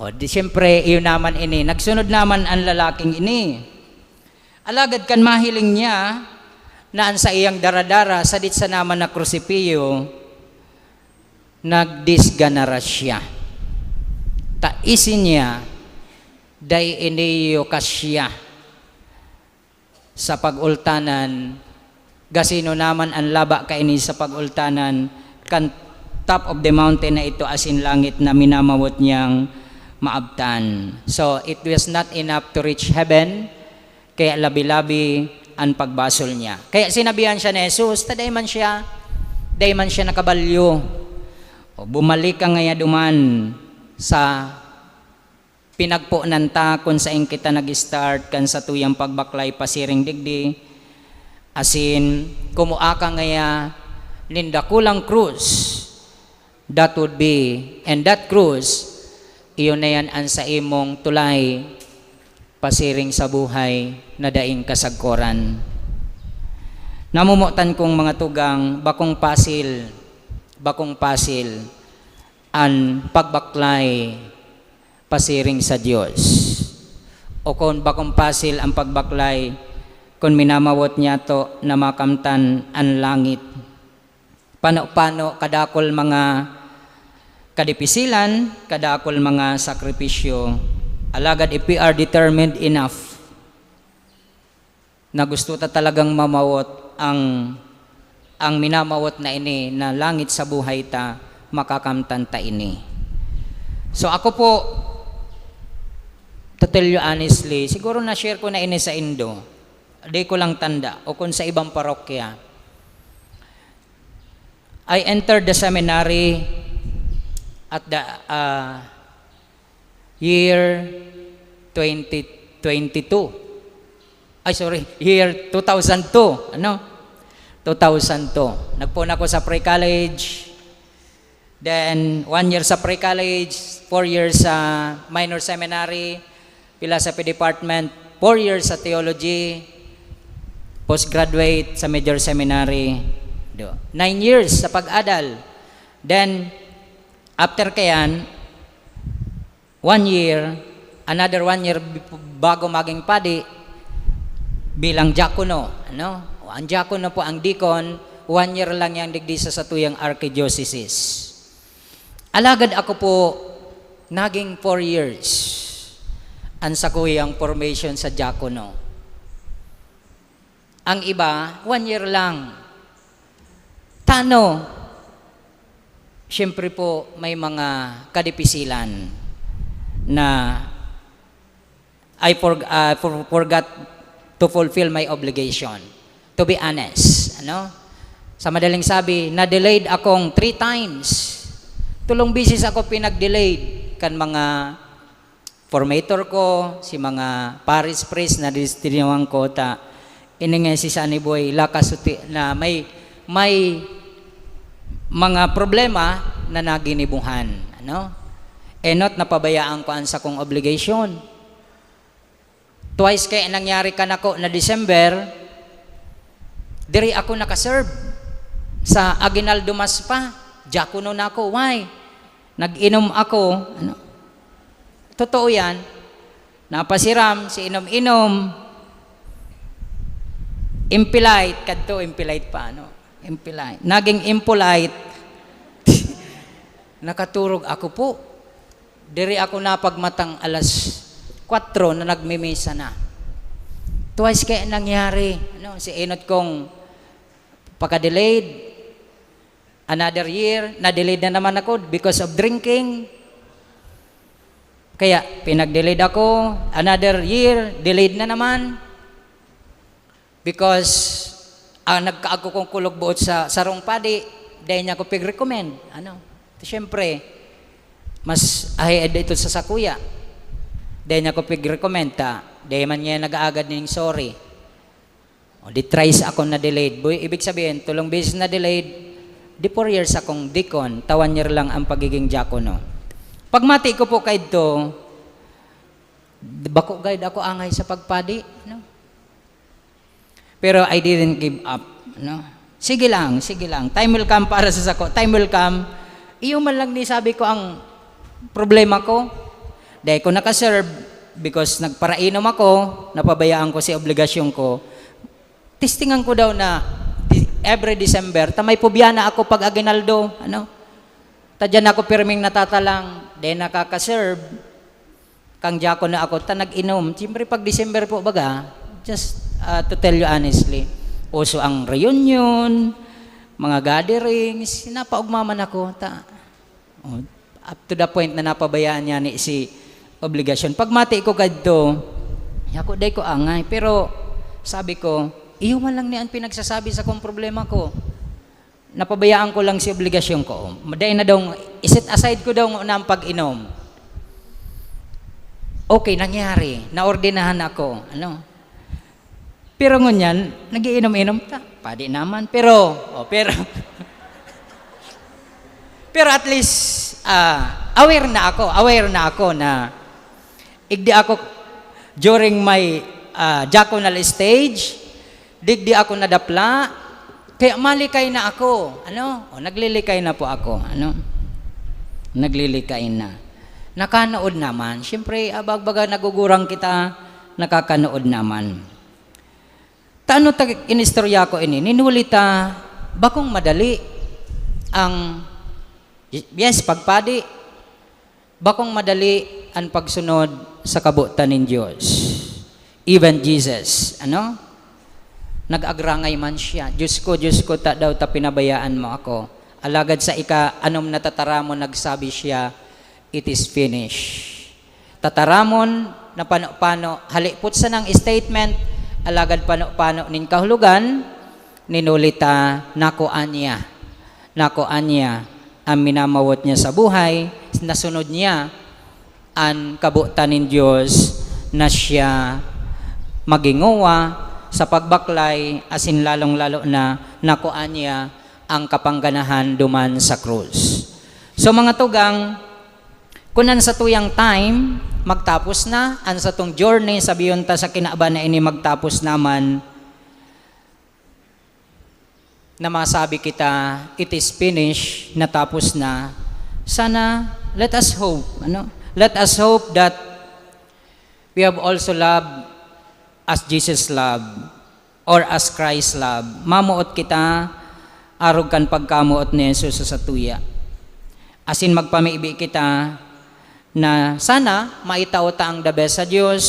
O di siyempre iyon naman ini, nagsunod naman ang lalaking ini. Alagad kan mahiling niya na ang sa iyang daradara sadit sa naman na krusipiyo, nagdisganara siya. Taisin niya, day iniyo kasya sa pagultanan, gasino naman ang laba kaini sa pagultanan, kan top of the mountain na ito asin langit na minamawot niyang maabtan. So, it was not enough to reach heaven, kaya labi-labi ang pagbasol niya. Kaya sinabihan siya ni Jesus, day man siya nakabalyo. O bumalik ka ngaya duman sa pinagpunan ta kung saan kita nag-start kan sa tuyang pagbaklay pasiring digdi, asin kumua ka ngaya linda kulang krus, that would be, and that krus, iyon na yan ang sa imong tulay pasiring sa buhay na daing kasagkoran. Namumutan kong mga tugang bakong pasil ang pagbaklay pasiring sa Diyos. O kung bakong pasil ang pagbaklay kung minamawot niya to na makamtan ang langit. Pano-pano kadakol mga kadipisilan, kadakol mga sakripisyo. Alagad if we are determined enough na gusto ta talagang mamawot ang minamawot na ini na langit sa buhay ta, makakamtan ta ini. So ako po, to tell you honestly, siguro na-share ko na ini sa Indo, di ko lang tanda, o kung sa ibang parokya. I entered the seminary at the year 2002. Ano? 2002. Nagpuna ko sa pre-college. Then, 1 year sa pre-college, 4 years sa minor seminary, philosophy department, 4 years sa theology, postgraduate sa major seminary, 9 years sa pag-adal. Then, after kayan, 1 year, another 1 year bago maging padi, bilang diakono. Ano? Ang diakono po, ang deacon, 1 year lang yung digdi sa tuyang archdiocese. Alagad ako po, naging 4 years ang sakuyang formation sa diakono. Ang iba, 1 year lang. Tano, siyempre po may mga kadipisilan na I forgot to fulfill my obligation. To be honest, ano? Sa madaling sabi, na-delayed akong 3 times. Tulong bisis ako pinag-delayed kan mga formator ko, si mga parish priest na distiniwang ko ta ininga si Sunny Boy lakasuti na may mga problema na naginibuhan, ano? Not napabayaan ko ang sa kong obligation. Twice kaya nangyari ka nako na December, diri ako nakaserve sa Aguinaldo Mas pa. Diakono na ako. Why? Nag-inom ako, ano, totoo yan, napasiram, si inom-inom, impolite, kadto impolite pa, ano, impolite. Naging impolite, nakaturog ako po. Diri ako napagmatang alas 4 na nagmimisa na. Twice kaya nangyari, ano, si Enot kong pagka-delayed, another year, na-delayed na naman ako because of drinking. Kaya pinag-delayed ako, another year, delayed na naman. Because nagkaago kong kulog buot sa sarong padi, dahil niya ako pig-recommend. Ano? Siyempre, mas ahead ito sa sakuya. Dahil niya ako pig-recommend ta, dahil man niya nag-aagad ng sorry. O di tries ako na delayed. Boy, ibig sabihin, tulong beses na delayed, di 4 years akong deacon, 1 year lang ang pagiging diakono. Pagmati ko po kay ito, bako guide ako angay sa pagpadi. No? Pero I didn't give up. No? Sige lang. Time will come para sa sako. Time will come. Iyo man lang ni sabi ko ang problema ko. Dahil ko nakaserve because nagparainom ako, napabayaan ko si obligasyon ko. Testingan ko daw na every December, tamay pubyana ako pag aginaldo, ano? Tadyan ako pirming natatalang, then nakaka-serve, kang diyako na ako, nag-inom. Siyempre pag December po baga, just to tell you honestly, uso ang reunion, mga gatherings, napaugmaman ako, up to the point na napabayaan niya ni si obligasyon. Pagmati ko kadto, ako day ko angay, pero sabi ko, iyo man lang niyan pinagsasabi sa kong problema ko. Napabayaan ko lang si obligasyon ko. Maday na daw, iset aside ko daw na ang pag-inom. Okay, nangyari. Naordinahan ako. Ano? Pero ngunyan, nagiinom-inom ta. Padi naman. Pero at least, aware na ako na igdi ako during my diaconal stage, digdi ako nadapla, kaya malikay na ako. Ano? Naglilikay na po ako. Ano? Naglilikay na. Nakanood naman. Siyempre, abagbaga nagugurang kita, nakakanood naman. Taano inistorya ko ini? Ninulita, bakong madali ang, yes, pagpadi, bakong madali ang pagsunod sa kabutan ng Diyos. Even Jesus, ano? Nag-agrangay man siya. Diyos ko, ta daw ta pinabayaan mo ako. Alagad sa anom na tataramon, nagsabi siya, it is finished. Tataramon na pano-pano, halipot sa ng statement, alagad pano-pano nin kahulugan, ninulita, nakuan niya, ang minamawot niya sa buhay, nasunod niya, ang kabutan ng Diyos na siya maginguwa, sa pagbaklay, asin lalong-lalo na nakuan niya ang kapangganahan duman sa krus. So mga tugang, kunan sa tuyang time, magtapos na, an sa tong journey, sabiyon ta sa kinaaban na ini magtapos naman, na masabi kita, it is finished, natapos na, sana, let us hope, ano? Let us hope that we have also loved as Jesus loved, or as Christ loved. Mamuot kita, arog kan pagkamuot ni Jesus sa tuya. Asin magpamiibi kita, na sana maitaw ta ang the best sa Diyos,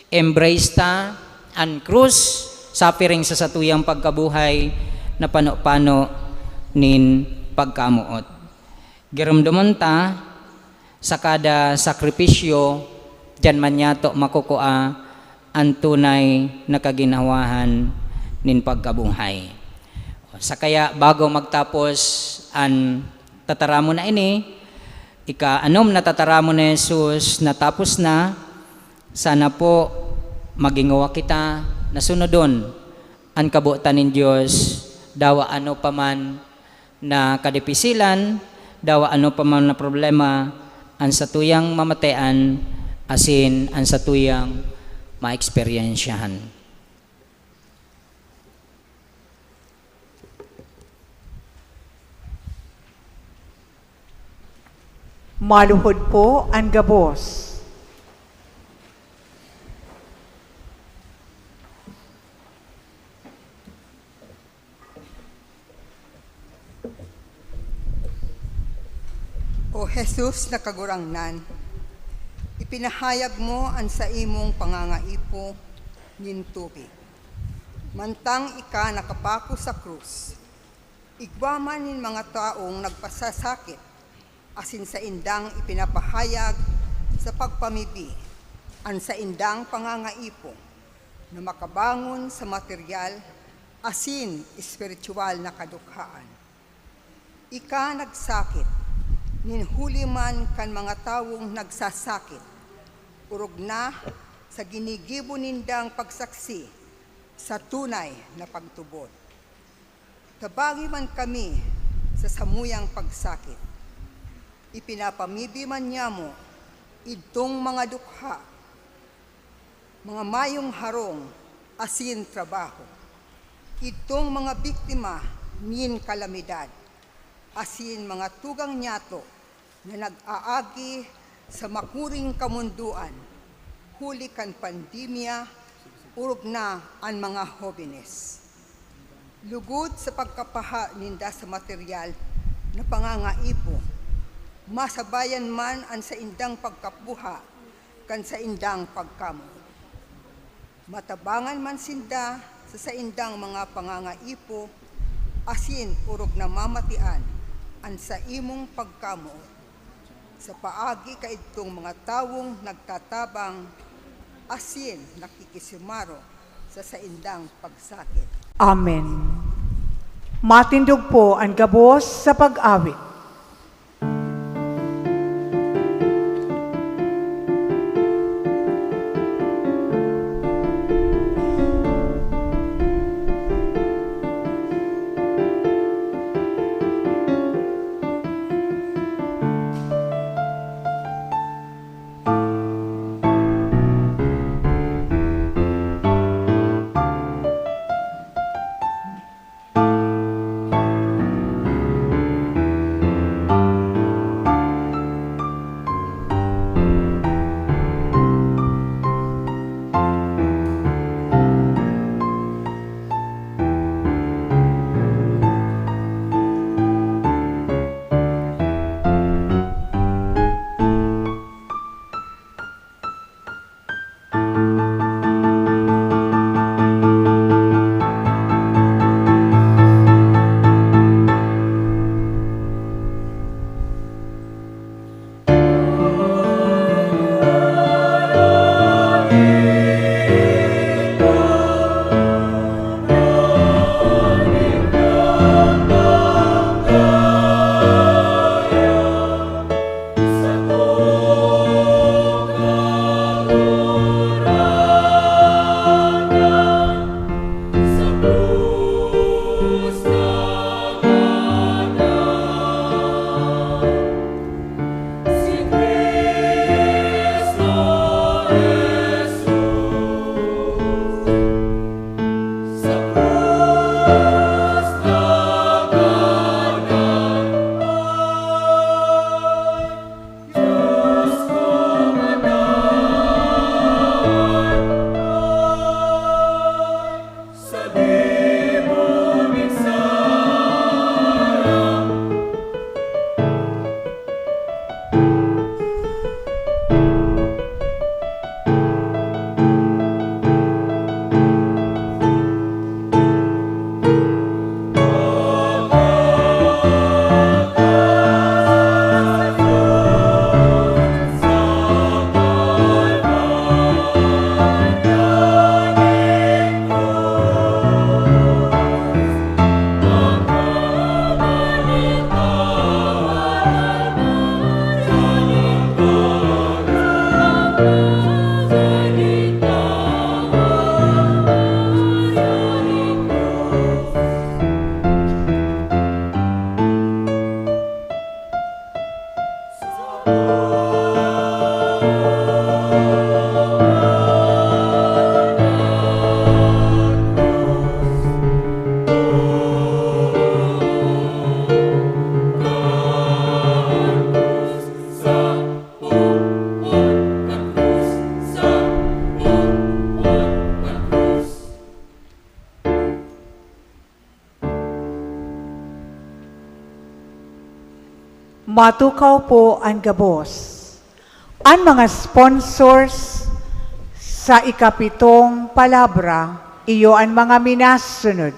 embrace ta, ang krus, suffering sa satuyang pagkabuhay, na pano-pano nin pagkamuot. Giramdaman ta, sa kada sakripisyo, dyan man yato makukua, ang tunay na kaginawahan nin pagkabuhay. Sa kaya bago magtapos ang tataramo na ini, ikaanom na tataramo ni Jesus natapos na, sana po magingawa kita na sunodon ang kabutan ng Diyos, dawa ano paman na kadipisilan, dawa ano paman na problema, ang satuyang mamatayan, asin ang satuyang ma-experiensyahan. Maluhod po ang gabos. O Jesus na kagurangnan, ipinahayag mo ang sa imong pangangaipo nin tubig. Mantang ika nakapako sa krus, igwaman nin mga taong nagpasasakit, asin sa indang ipinapahayag sa pagpamibi, ang sa indang pangangaipo, na makabangon sa material, asin espiritual na kadukhaan. Ika nagsakit, ninhuli man kan mga tawong nagsasakit, urog na sa ginigibo nindang pagsaksi sa tunay na pagtubod. Tabagi man kami sa samuyang pagsakit, ipinapamibi man niya mo itong mga dukha, mga mayong harong asin trabaho, itong mga biktima nin kalamidad, asin mga tugang nyato na nag-aagi sa makuring kamunduan, huli kan pandemya, urog na ang mga hobenes. Lugod sa pagkapaha ninda sa material na pangangaipo, masabayan man ang sa indang pagkapuha kan sa indang pagkamo. Matabangan man sinda sa indang mga pangangaipo, asin urog na mamatian ang sa imong pagkamo sa paagi kaitong mga tawong nagtatabang, asin nakikisimaro sa saindang pagsakit. Amen. Matindog po ang gabos sa pag-awit. Matukaw po ang gabos. Ang mga sponsors sa ikapitong palabra, iyo ang mga minasunod.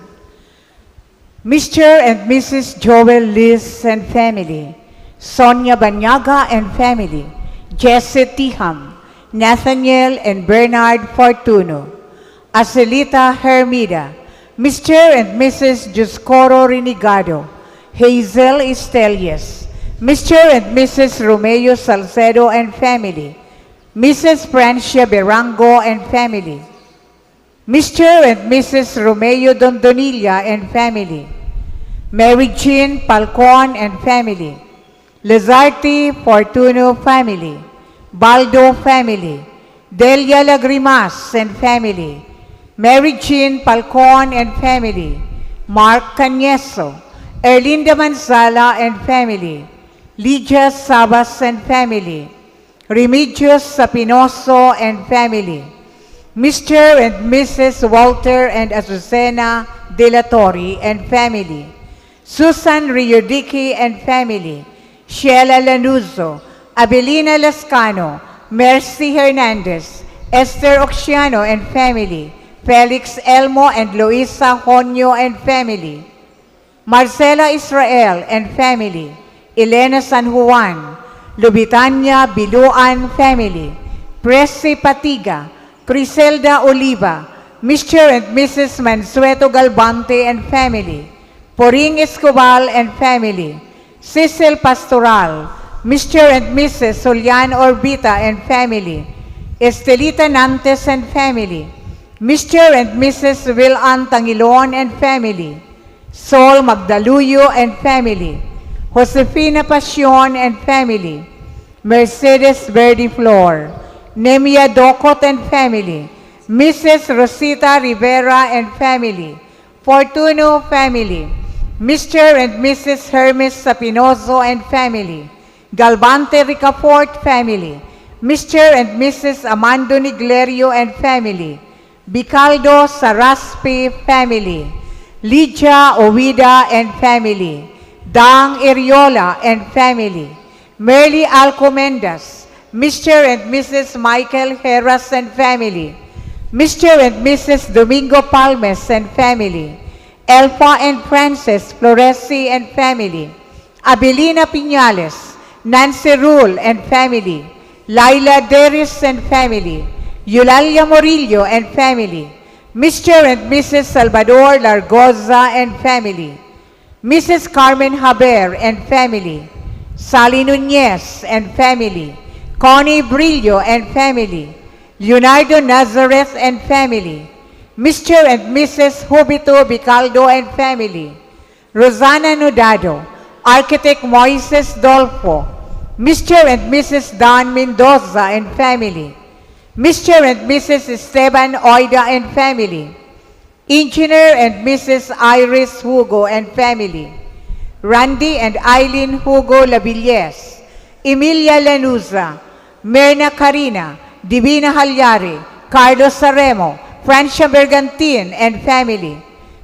Mr. and Mrs. Joel Liz and family, Sonia Banyaga and family, Jesse Tiham, Nathaniel and Bernard Fortuno, Acelita Hermida, Mr. and Mrs. Juscoro Renegado, Hazel Estelias, Mr. and Mrs. Romeo Salcedo and family, Mrs. Francia Berango and family, Mr. and Mrs. Romeo Dondonilla and family, Mary Jean Palcon and family, Lizarte Fortuno family, Baldo family, Delia Lagrimas and family, Mary Jean Palcon and family, Mark Cañeso, Erlinda Manzala and family, Lydia Sabas and family, Remedios Sapinoso and family, Mr. and Mrs. Walter and Azucena De La Torre and family, Susan Riodici and family, Sheila Lanuzo, Abelina Lascano, Mercy Hernandez, Esther Oxiano and family, Felix Elmo and Luisa Honyo and family, Marcela Israel and family, Elena San Juan, Lubitania Biluan family, Presi Patiga, Criselda Oliva, Mr. and Mrs. Mansueto Galbante and family, Poring Escobar and family, Cecil Pastoral, Mr. and Mrs. Solian Orbita and family, Estelita Nantes and family, Mr. and Mrs. Will-Ann Tangilon and family, Sol Magdaluyo and family, Josefina Pasion and family, Mercedes Verdi Flor, Nemia Docot and family, Mrs. Rosita Rivera and family, Fortuno family, Mr. and Mrs. Hermes Sapinoso and family, Galbante Ricafort family, Mr. and Mrs. Amando Niglerio and family, Bicaldo Saraspe family, Lydia Ovida and family, Dang Eriola and family, Merly Alcomendas, Mr. and Mrs. Michael Heras and family, Mr. and Mrs. Domingo Palmes and family, Elfa and Frances Floresi and family, Abelina Piñales, Nancy Rule and family, Laila Deris and family, Eulalia Morillo and family, Mr. and Mrs. Salvador Largoza and family, Mrs. Carmen Haber and family, Sally Nunez and family, Connie Brillo and family, Leonardo Nazareth and family, Mr. and Mrs. Jubito Bicaldo and family, Rosana Nodado, Architect Moises Dolfo, Mr. and Mrs. Don Mendoza and family, Mr. and Mrs. Esteban Oida and family, Engineer and Mrs. Iris Hugo and family, Randy and Eileen Hugo Labilles, Emilia Lanuza, Merna Carina, Divina Halyari, Carlos Saremo, Francia Bergantin and family,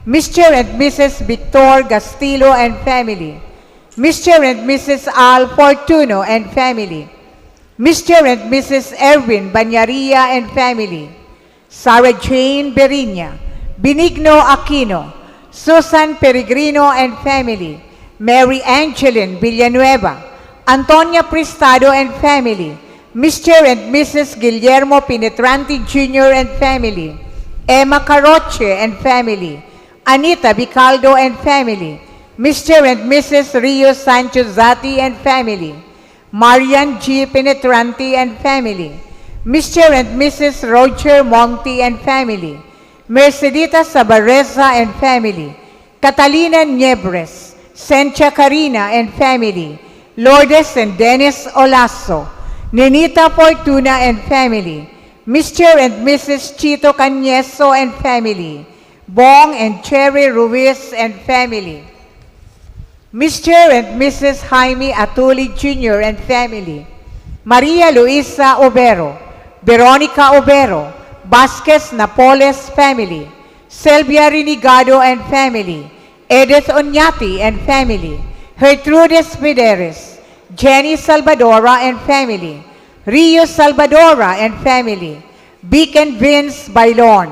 Mr. and Mrs. Victor Gastillo and family, Mr. and Mrs. Al Fortuno and family, Mr. and Mrs. Erwin Banyaria and family, Sarah Jane Berinya, Benigno Aquino, Susan Peregrino and family, Mary Angeline Villanueva, Antonia Prestado and family, Mr. and Mrs. Guillermo Penetrante Jr. and family, Emma Caroche and family, Anita Bicaldo and family, Mr. and Mrs. Rio Sanchez Zati and family, Marian G. Penetrante and family, Mr. and Mrs. Roger Monti and family, Mercedita Sabareza and family, Catalina Niebres, Sencha Carina and family, Lourdes and Dennis Olaso, Nenita Fortuna and family, Mr. and Mrs. Chito Cañeso and family, Bong and Cherry Ruiz and family, Mr. and Mrs. Jaime Atuli Jr. and family, Maria Luisa Obero, Veronica Obero, Vasquez Napoles family, Sylvia Renegado and family, Edith Onyati and family, Gertrudes Fideres, Jenny Salvadora and family, Rio Salvadora and family, Beacon Vince Bailon,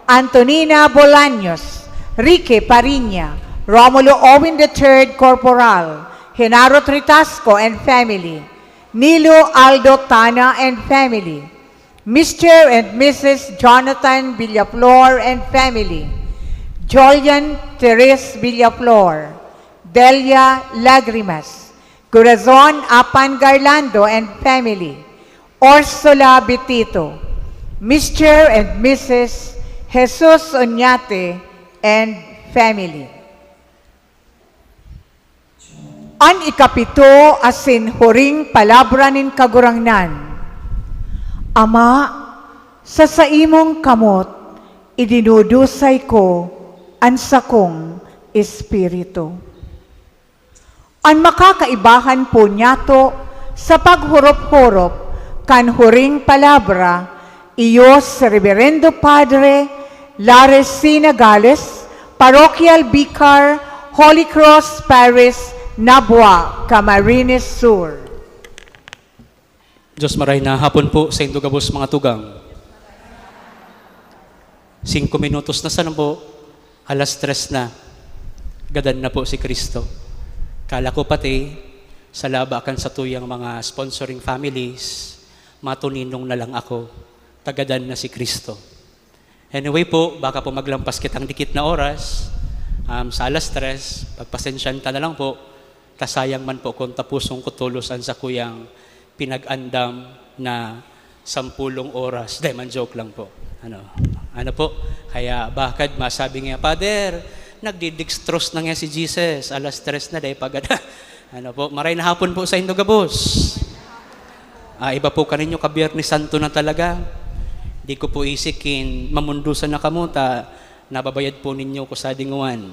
Antonina Bolaños, Rique Pariña, Romulo Owen III Corporal, Genaro Tritasco and family, Nilo Aldo Tana and family, Mr. and Mrs. Jonathan Villaflor and family, Julian Teres Villaflor, Delia Lagrimas, Corazon Apan Garlando and family, Ursula Betito, Mr. and Mrs. Jesus Oñate and family. An ikapito asin huring palabra nin kagurangnan. Ama, sa saimong kamot, idinudusay ko ang sakong espiritu. Ang makakaibahan po niyato sa paghurop-hurop kan huring palabra, iyos Reverendo Padre Lares Sinagales, Parochial Vicar, Holy Cross Parish, Nabua, Camarines Sur. Diyos maray na hapon po sa Indugabos mga tugang. 5 minutos na sana po, 3:00 na, gadan na po si Kristo. Kala ko pati, sa labakan sa tuyang mga sponsoring families, matuninong na lang ako, tagadan na si Kristo. Anyway po, baka po maglampas kitang dikit na oras, sa 3:00, pagpasensyan ka na lang po, kasayang man po kung tapusong kutulosan sa kuyang pinag-andam na 10 oras. Di man, joke lang po. Ano po? Kaya bakit masabi nga, Father, nagdidextrose na nga si Jesus. 3:00 na dahil pagad. Po? Maray na hapon po sa Indugabos. Iba po kaninyo ka Biyernes Santo na talaga. Di ko po isikin, mamundusan na kamuta, nababayad po ninyo ko sa dinguan.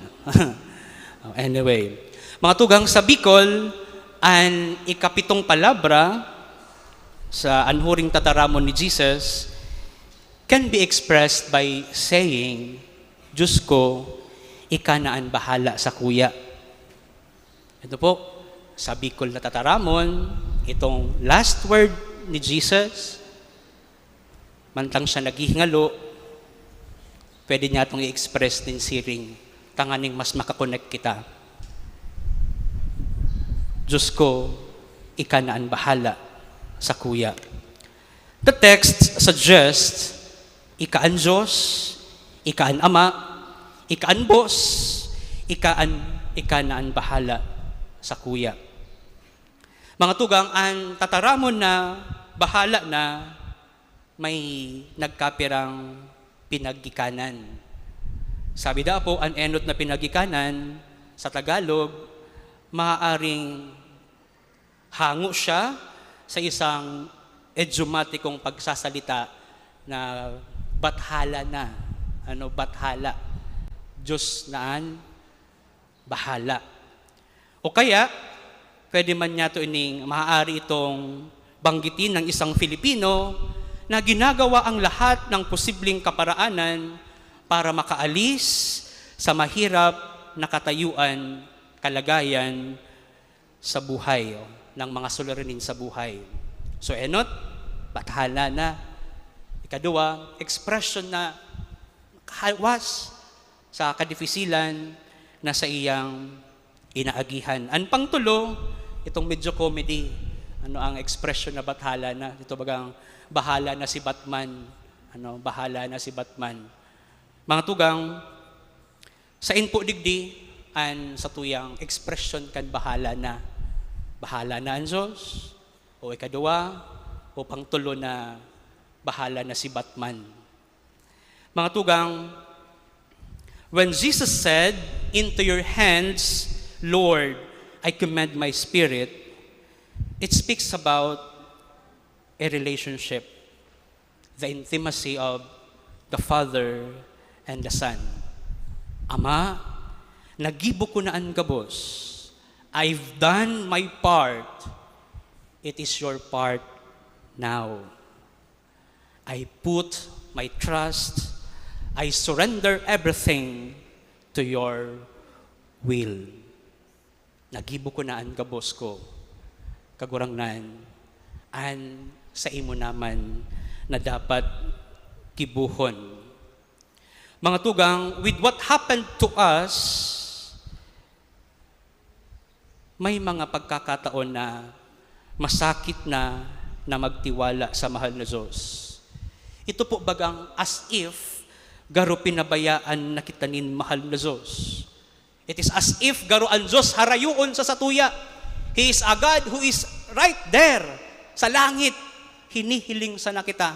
Anyway, mga tugang sa Bicol, ang ikapitong palabra sa anhuring tataramon ni Jesus can be expressed by saying, Diyos ko, ika na ang bahala sa kuya. Ito po, sa Bicol na tataramon, itong last word ni Jesus, mantang siya naghihingalo, pwede niya itong i-express din siring, tanganing mas makakonect kita. Diyos ko, ika na ang bahala sa kuya. The text suggests, ika ang Diyos, ika ang Ama, ika ang Boss, ika na ang bahala sa kuya. Mga tugang, ang tataramon na bahala na may nagkapirang pinagikanan. Sabi daw po, ang enot na pinagikanan sa Tagalog, maaaring hango siya sa isang idiomatikong pagsasalita na bathala na. Bathala. Diyos naan, bahala. O kaya, pwede man niya ito maaari itong banggitin ng isang Filipino na ginagawa ang lahat ng posibleng kaparaanan para makaalis sa mahirap na katayuan, kalagayan sa buhay, ng mga suliranin sa buhay. So, enot, bathala na. Ikadua, expression na kahawas sa kadifisilan na sa iyang inaagihan. Ang pangtulo, itong medyo comedy, ang expression na bathala na. Ito bagang bahala na si Batman. Bahala na si Batman. Mga tugang, sa inpo digdi, an sa tuyang expression kan bahala na ang Diyos, o ikadua, o pangtulo na bahala na si Batman. Mga tugang, when Jesus said, into your hands, Lord, I commend my spirit, it speaks about a relationship, the intimacy of the Father and the Son. Ama, nagibo ko na ang gabos. I've done my part. It is your part now. I put my trust, I surrender everything to your will. Nagibo ko na ang gabos ko. kagurangnan, an sa imo naman na dapat kibuhon. Mga tugang, with what happened to us, may mga pagkakataon na masakit na magtiwala sa mahal na Diyos. Ito po bagang as if garo pinabayaan na kita nin mahal na Diyos. It is as if garo ang Diyos harayuon sa satuya. He is a God who is right there sa langit. Hinihiling sa nakita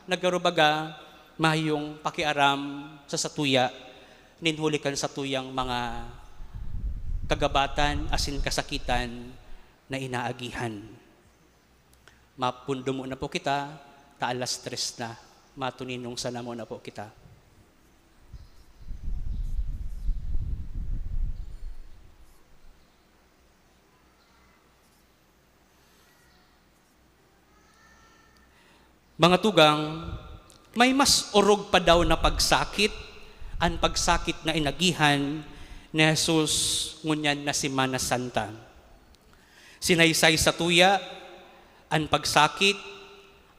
na garo baga mayong pakiaram sa satuya, ninhulikan sa tuyang mga kagabatan asin kasakitan na inaagihan. Mapundo mo na po kita, taalas 3 na, matuninong sana mo na po kita. Mga tugang, may mas orog pa daw na pagsakit, ang pagsakit na inagihan ni Jesus ngunyan na Semana Santa. Sinaysay sa tuya, ang pagsakit,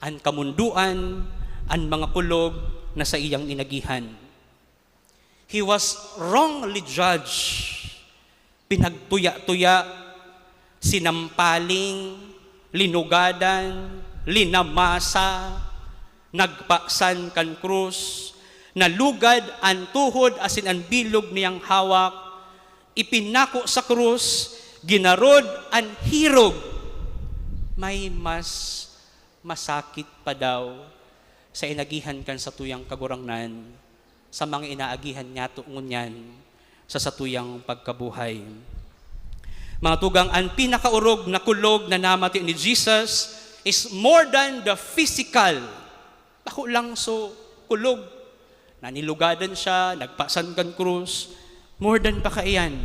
ang kamunduan, ang mga kulog na sa iyang inagihan. He was wrongly judged, pinagtuya-tuya, sinampaling, linugadan, linamasa, nagpaksan kan krus, nalugad ang tuhod asin ang bilog niyang hawak, ipinako sa krus, ginarod ang hirog. May mas masakit pa daw sa inagihan kan sa tuyang kagurangnan, sa mga inaagihan niya tuungan sa satuyang pagkabuhay. Mga tugang, ang pinakaurog na kulog na namati ni Jesus is more than the physical. Ako lang so kulog. Nanilugadan siya, nagpasan kan krus. More than pa kaiyan,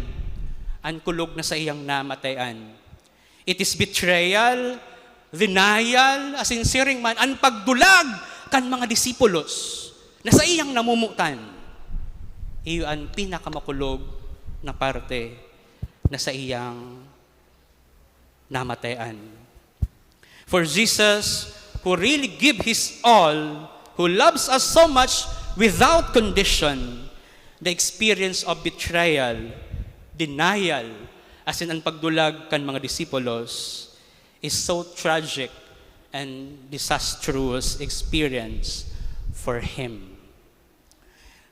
ang kulog na sa iyang namatayan. It is betrayal, denial, as in siring man, ang pagdulag kan mga disipulos na sa iyang namumutan. Iyo ang pinakamakulog na parte na sa iyang namatayan. For Jesus, who really give His all, who loves us so much without condition, the experience of betrayal, denial, as in ang pagdulag kan mga disipulos, is so tragic and disastrous experience for Him.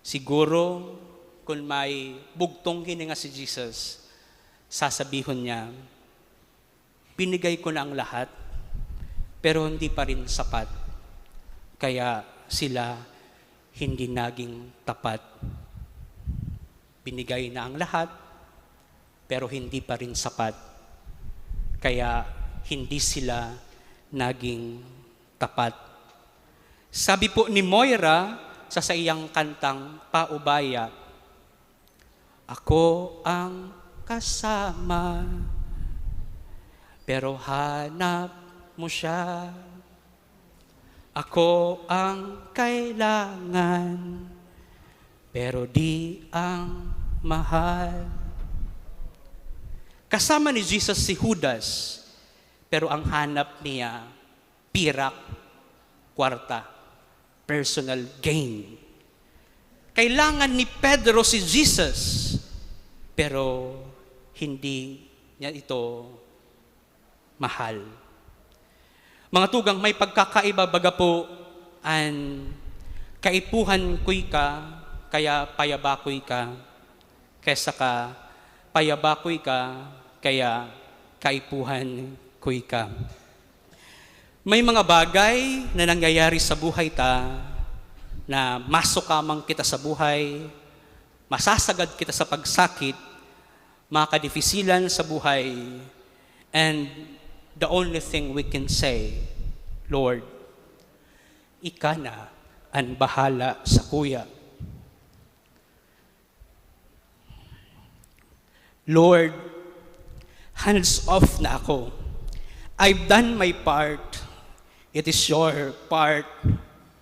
Siguro, kung may bugtong hininga si Jesus, sasabihon niya, binigay ko na ang lahat, pero hindi pa rin sapat. Kaya sila hindi naging tapat. Binigay na ang lahat, pero hindi pa rin sapat. Kaya hindi sila naging tapat. Sabi po ni Moira sa iyang kantang Paubaya, ako ang kasama, pero hanap mo siya. Ako ang kailangan, pero di ang mahal. Kasama ni Jesus si Judas, pero ang hanap niya, pirak, kwarta, personal gain. Kailangan ni Pedro si Jesus, pero hindi niya ito mahal. Mga tugang, may pagkakaiba baga po ang kaipuhan ko'y ka, kaya payabakoy ka, kesa ka payabakoy ka, kaya kaipuhan ko'y ka. May mga bagay na nangyayari sa buhay ta, na masukamang kita sa buhay, masasagad kita sa pagsakit, makadifisilan sa buhay, and the only thing we can say, Lord, Ika na ang bahala sa kuya. Lord, hands off na ako. I've done my part. It is your part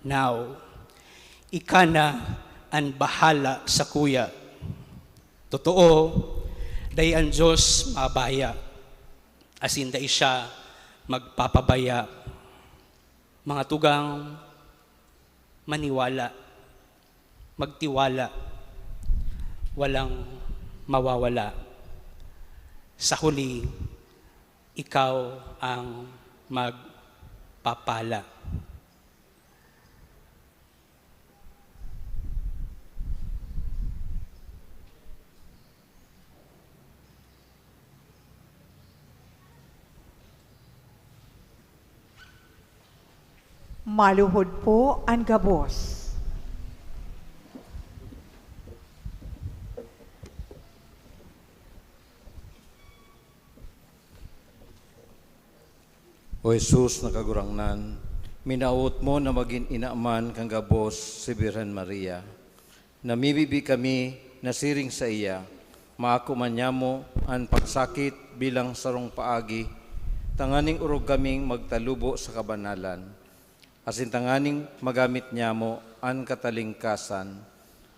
now. Ika na ang bahala sa kuya. Totoo, day ang Diyos mabaya. As in, day siya magpapabaya. Mga tugang, maniwala, magtiwala, walang mawawala. Sa huli, ikaw ang magpapala. Maluhod po ang gabos. O Jesus na kagurangnan, minaot mo na maging inaaman kang gabos si Birhen Maria. Namibibi kami nasiring sa iya, maakuman niya mo ang pagsakit bilang sarong paagi, tanganing urog kaming magtalubo sa kabanalan. Asin tanganing magamit niya mo ang katalingkasan,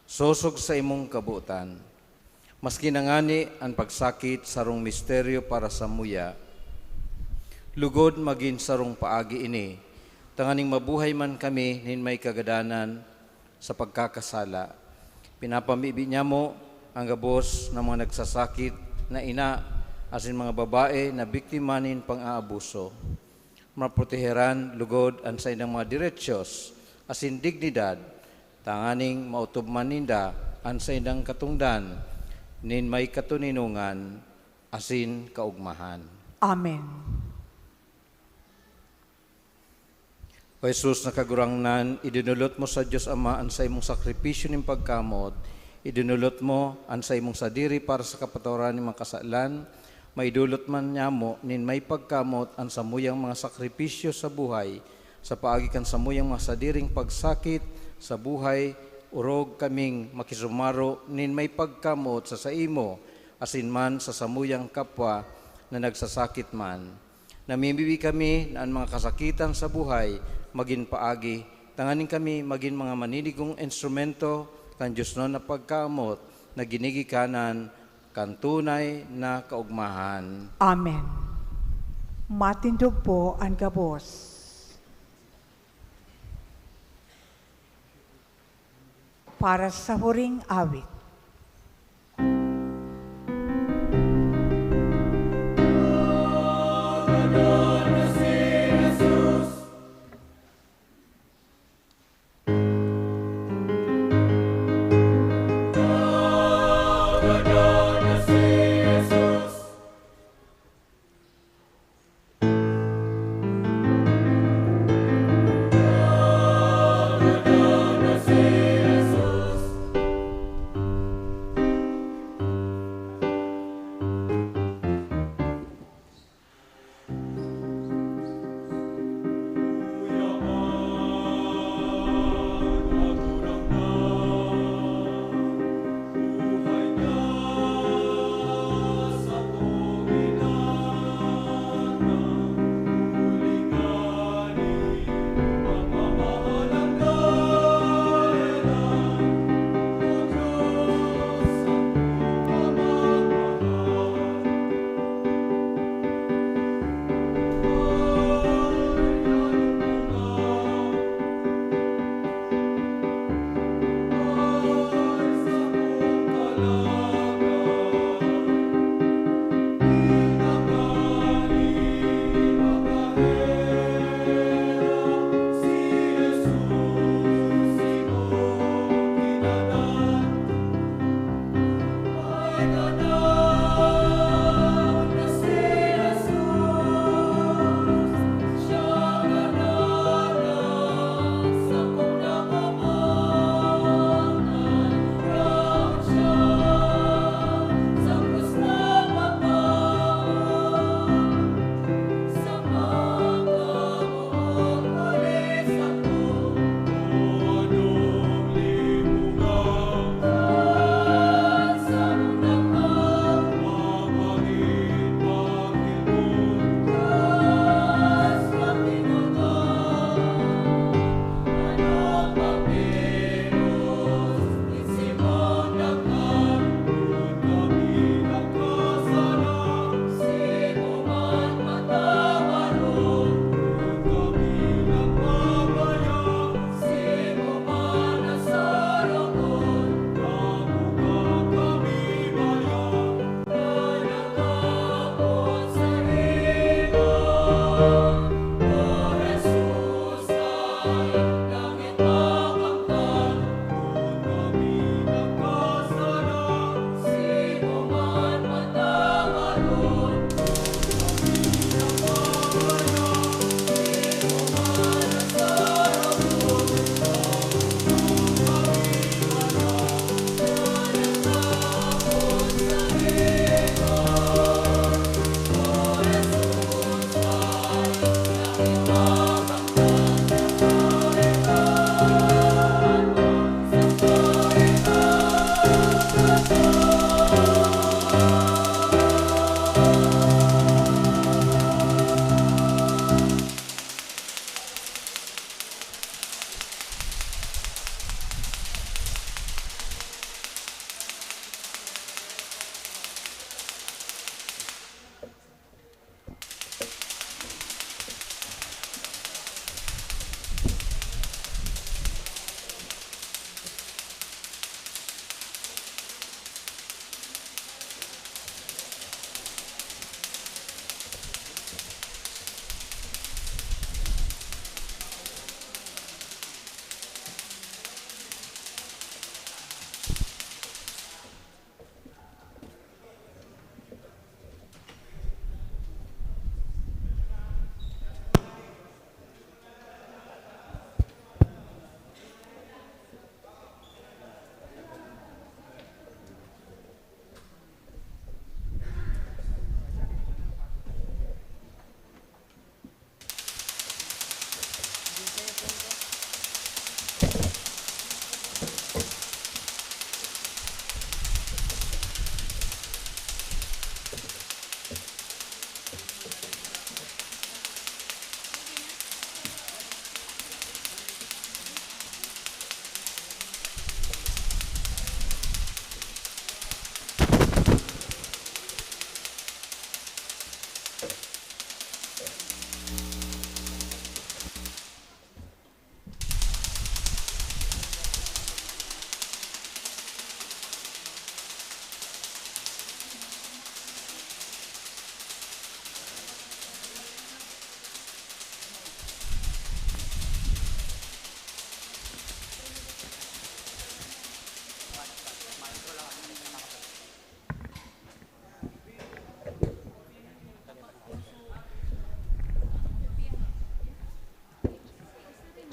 sosog sa imong kabutan. Maski nangani ang pagsakit sarong misteryo para sa muya, lugod maging sarong paagi ini, tanganing mabuhay man kami nin may kagadanan sa pagkakasala. Pinapamibi niya mo ang gabos ng mga nagsasakit na ina, asin mga babae na biktima nin pang-aabuso. Maproteheran lugod ang sa inang mga diretsyos, asin dignidad, tanganing mautubman ninda ang sa inang katungdan, nin may katuninungan, asin kaugmahan. Amen. O Jesus na kagurangnan, idinulot mo sa Diyos Ama ang sa imong sakripisyo ng pagkamot, idinulot mo ang sa imong sadiri para sa kapatawaran ng mga kasalan, maidulot man niya mo nin may pagkamot ang samuyang mga sakripisyo sa buhay, sa paagikan samuyang mga sadiring pagsakit sa buhay, urog kaming makisumaro nin may pagkamot sa imo, asin man sa samuyang kapwa na nagsasakit man. Namimibi kami na ang mga kasakitan sa buhay maging paagi, tanganin kami maging mga maninigong instrumento kan Diyos no na pagkamot na ginigikanan kan tunay na kaugmahan. Amen. Matindog po ang gabos. Para sa huring awit.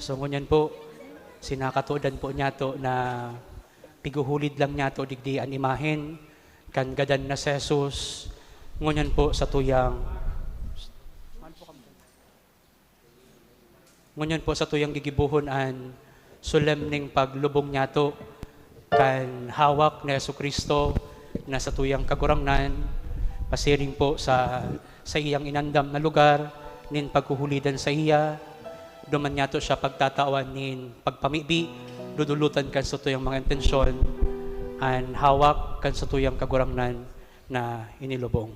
So ngunyan po, sinakatuodan po niya to na piguhulid lang niya to digdian imahen, kan gadan na Jesus, ngunyan po sa tuyang gigibuhon an solemning paglubong niya to kan hawak ni Jesucristo na sa tuyang kagurangnan, pasiring po sa iyang inandam na lugar, nin pagkuhulidan sa iya, duman niya to siya pagtatawan nin pagpamibi, dudulutan kan sa tuyang mga intensyon, an hawak kan sa tuyang kagurangnan na inilubong.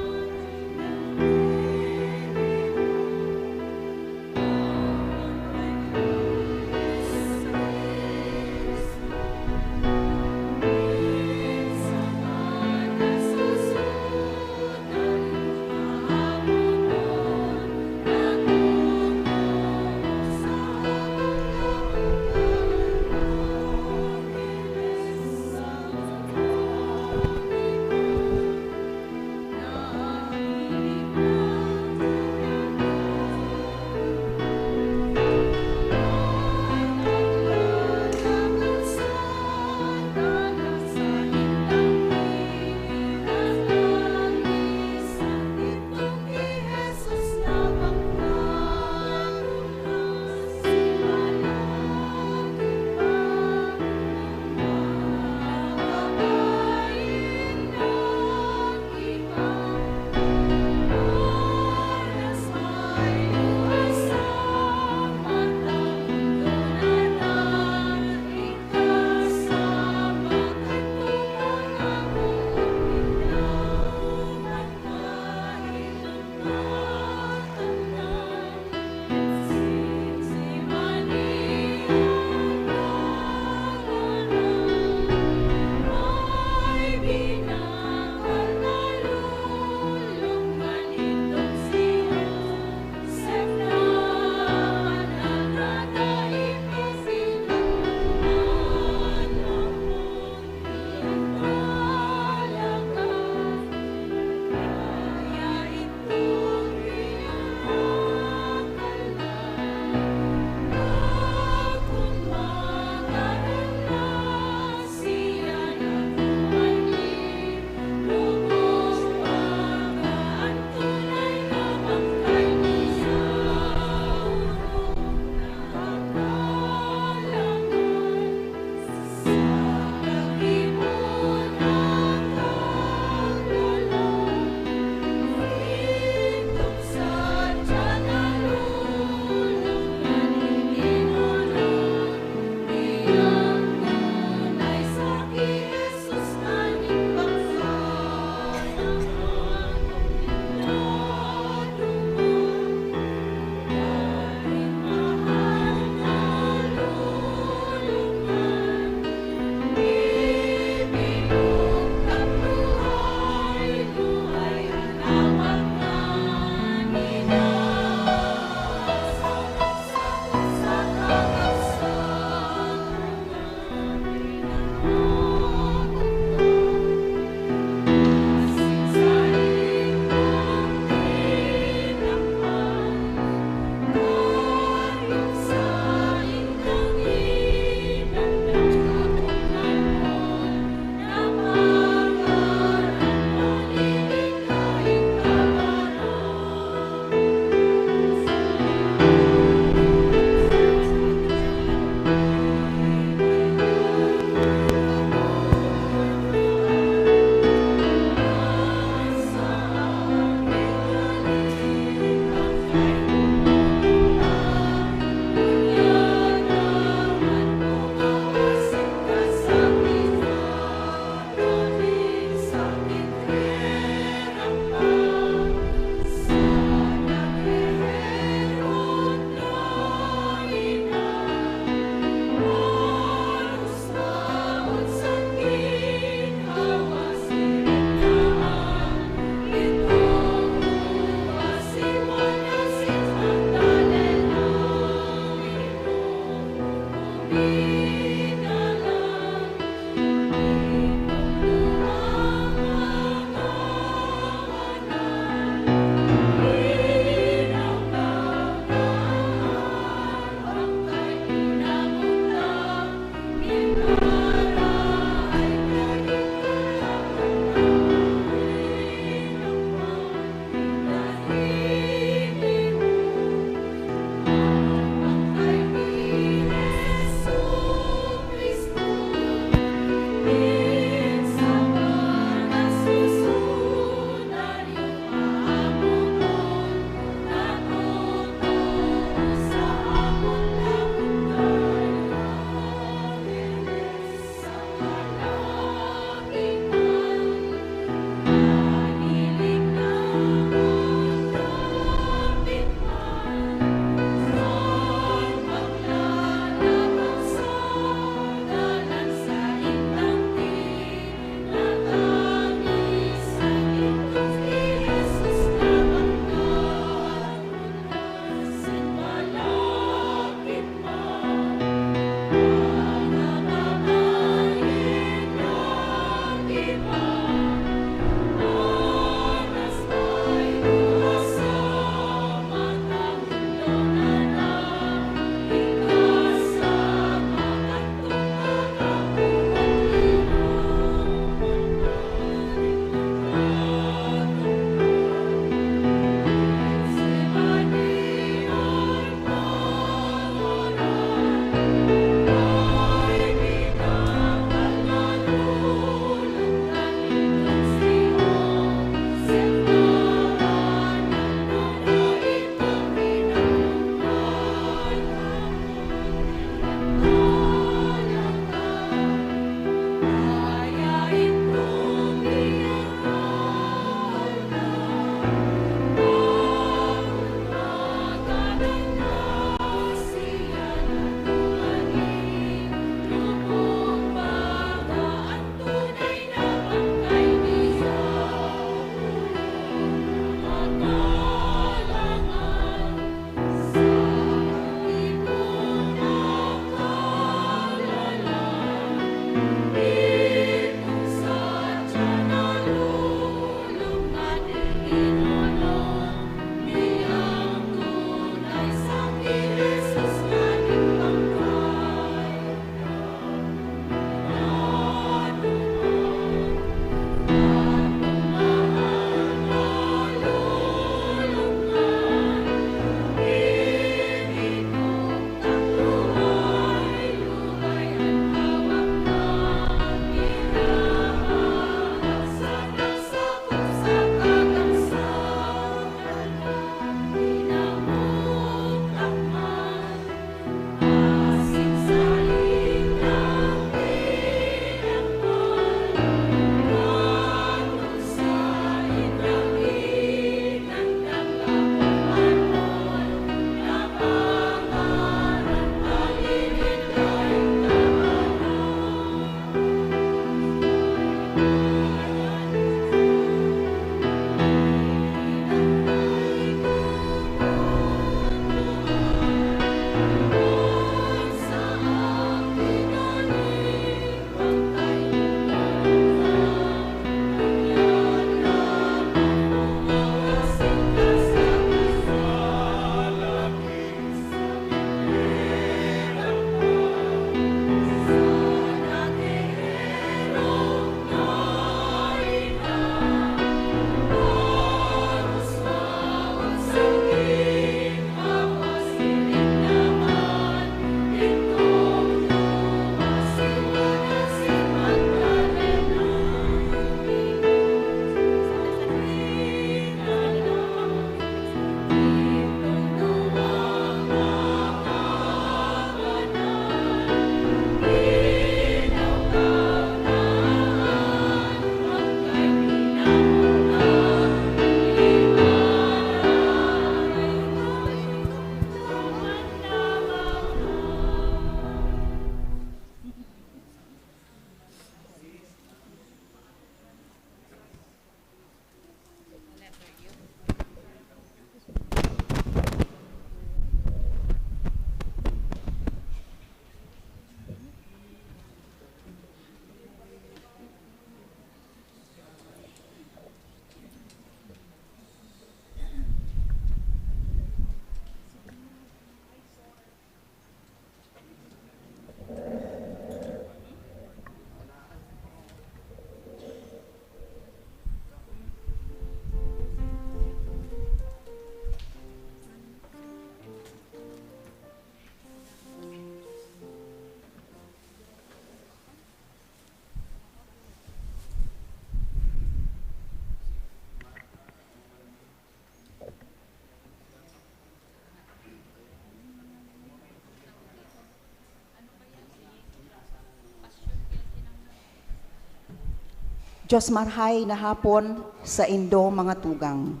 Diyos marhay na hapon sa indo mga tugang.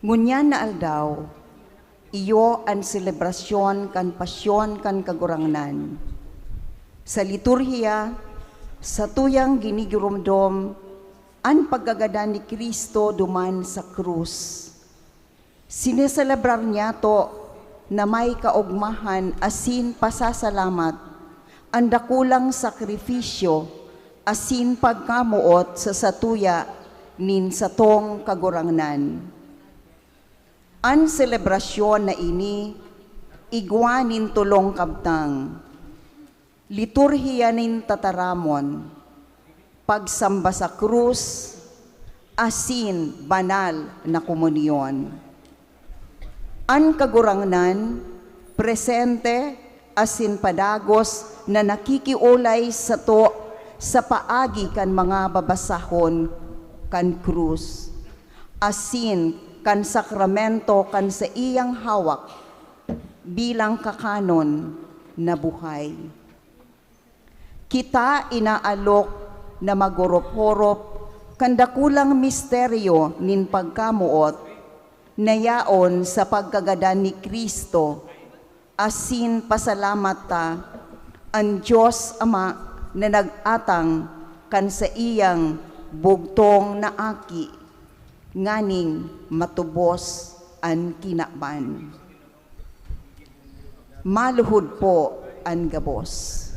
Ngunyan na aldaw, iyo ang selebrasyon kan pasyon kan kagurangnan. Sa liturhiya, sa tuyang ginigurumdom, ang paggagada ni Kristo duman sa krus. Sineselebrar niya to na may kaugmahan asin pasasalamat, ang dakulang sakripisyo asin pagkamuot sa satuya nin satong kagurangnan. Ang selebrasyon na ini, igwa nin tulong kabtang, liturhiya nin tataramon, pagsamba sa krus, asin banal na komunyon. Ang kagurangnan, presente, asin padagos na nakikiulay sa to sa paagi kan mga babasahon kan krus, asin kan sakramento kan sa iyang hawak bilang kakanon na buhay. Kita inaalok na magorop-horop kan dakulang misteryo nin pagkamuot na yaon sa pagkagada ni Kristo, asin pasalamat ta ang Diyos Ama na nag-atang kan sa iyang bugtong na aki, nganing matubos ang kinaban. Maluhod po ang gabos.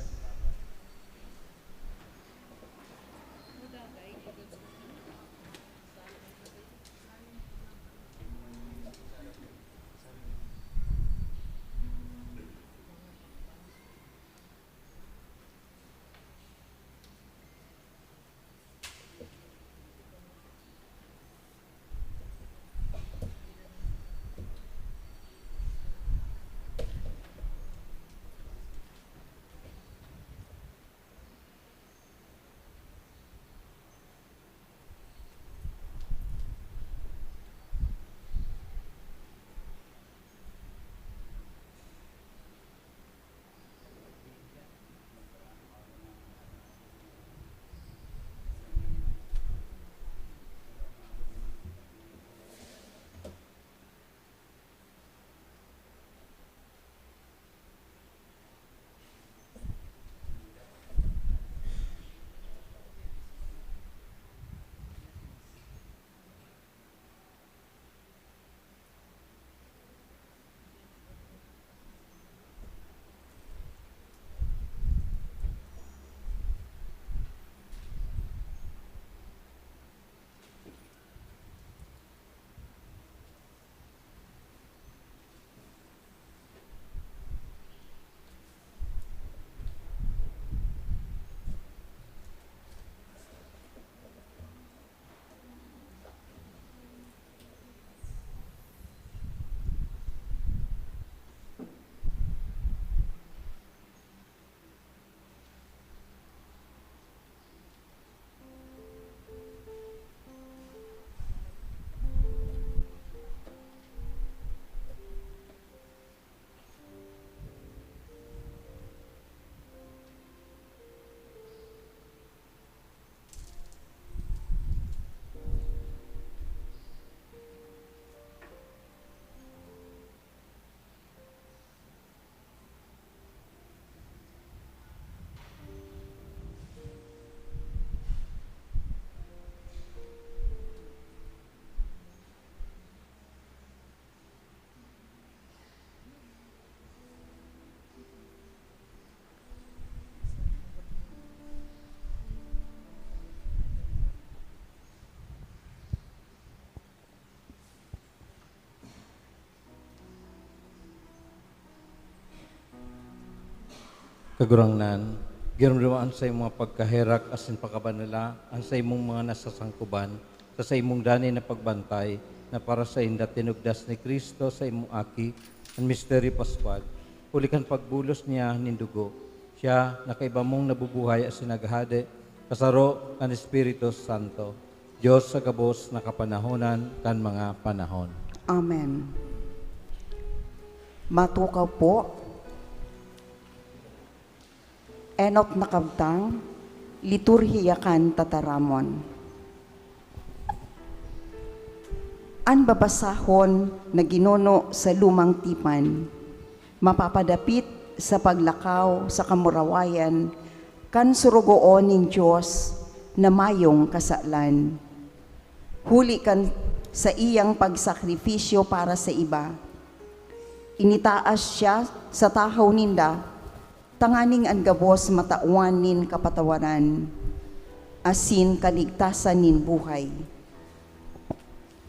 Kagurangnan, giramdamaan sa imong mga pagkaherak asin pagkabanala, ang sa imong mga nasasangkuban, sa imong dani na pagbantay, na para sa inda tinugdas ni Kristo sa imong aki, ang misteri Pascual, hulikan pagbulos niya nindugo. Siya, nakaiba mong nabubuhay asin naghade, kasaro kan Espiritu Santo, Diyos sa gabos na kapanahonan kan mga panahon. Amen. Matukaw po, enot na kabtang, liturhiya kan tataramon. An babasahon na ginuno sa lumang tipan, mapapadapit sa paglakaw sa kamurawayan, kan surugoon ning Diyos na mayong kasalan. Huli kan sa iyang pagsakripisyo para sa iba. Initaas siya sa tahaw ninda, tanganing ang gabos matauan nin kapatawaran, asin kaligtasan nin buhay.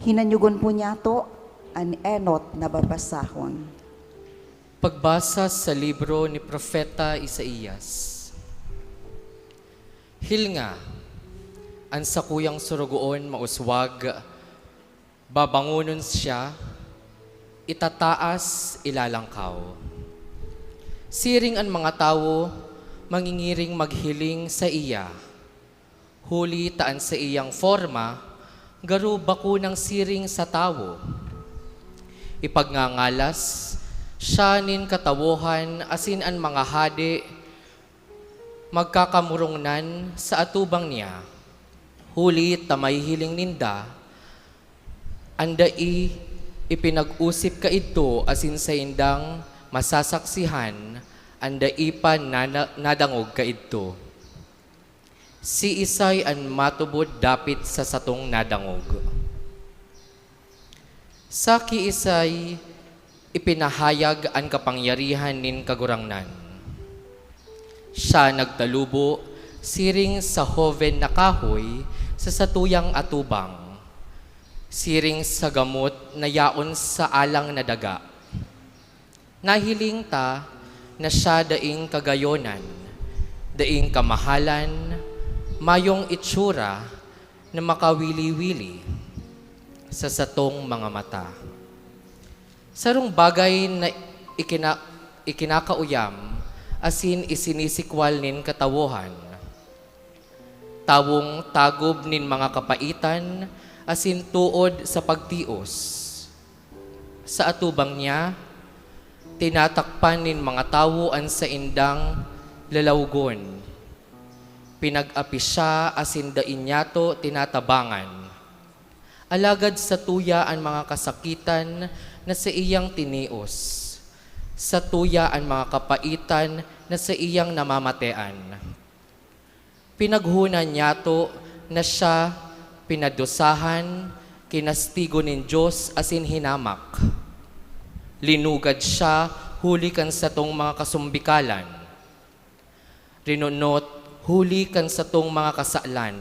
Hinanyugon po niya to an enot na babasahon. Pagbasa sa libro ni Propeta Isaías. Hilnga, ang sakuyang surugoon mauswag, babangunon siya, itataas ilalangkaw. Siring ang mga tao, mangingiring maghiling sa iya. Huli taan sa iyang forma, garu bako ng siring sa tao. Ipagngangalas, siya nin katawohan asin ang mga hadi, magkakamurungnan sa atubang niya. Huli tamay hiling ninda, andai ipinag-usip ka ito asin sa indang masasaksihan, andai pa nadangog ka ito. Si Isay ang matubod dapit sa satong nadangog. Sa ki Isay, ipinahayag ang kapangyarihan nin kagurangnan. Siya nagtalubo, siring sa hoven na kahoy sa satuyang atubang. Siring sa gamot na yaon sa alang na daga. Nahiling ta na siya daing kagayonan, daing kamahalan, mayong itsura na makawili-wili sa satong mga mata. Sarong bagay na ikinakauyam, asin isinisikwal nin katawohan. Tawong tagob nin mga kapaitan, asin tuod sa pagtios. Sa atubang niya, tinatakpan nin mga tawuan sa indang lalawgon. Pinag-api siya asin dain yato tinatabangan. Alagad sa tuya ang mga kasakitan na sa iyang tinios. Sa tuya ang mga kapaitan na sa iyang namamatean. Pinaghunan yato na siya pinadusahan, kinastigo nin Diyos asin hinamak. Linugad siya huli kan sa tong mga kasumbikalan. Rinunot huli kan sa tong mga kasalan.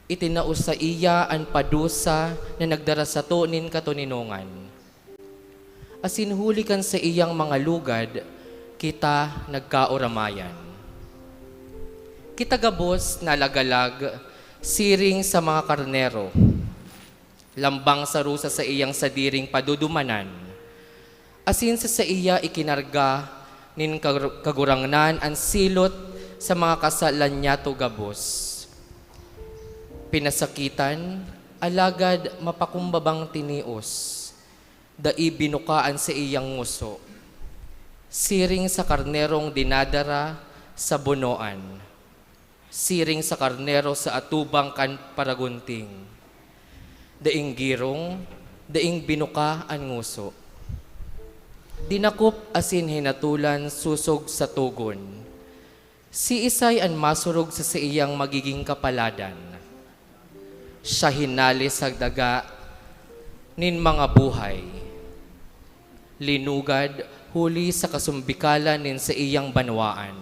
Itinaos sa iya ang padusa na nagdara sa to nin katuninongan. Asin huli kan sa iyang mga lugad, kita nagkaoramayan. Kita gabos nalagalag, siring sa mga karnero. Lambang sa rusa sa iyang sadiring padudumanan. Asin sa iya ikinarga, nin kagurangnan ang silot sa mga kasalan niya to gabos. Pinasakitan, alagad mapakumbabang tinios, dai binukaan sa iyang nguso. Siring sa karnerong dinadara sa bunoan, siring sa karnero sa atubang kan paragunting. Daing girong, daing binuka ang nguso. Dinakop asin hinatulan susog sa tugon. Si Isay ang masurog sa iyang magiging kapaladan. Siya hinali sa daga nin mga buhay. Linugad huli sa kasumbikalan nin sa iyang banwaan.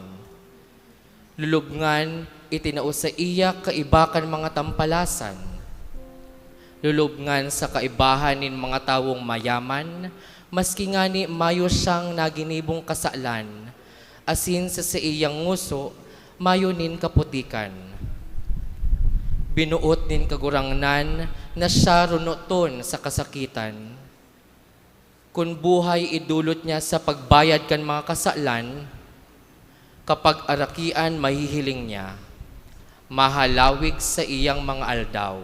Lulubngan itinao sa iya kaibakan mga tampalasan. Lulubngan sa kaibahan nin mga tawong mayaman, maski nga ni mayo siyang naginibong kasalan, asin sa iyang nguso, mayo nin kaputikan. Binuot nin kagurangnan na siya runoton sa kasakitan. Kung buhay idulot niya sa pagbayad kan mga kasalan, kapag arakian mahihiling niya, mahalawig sa iyang mga aldaw,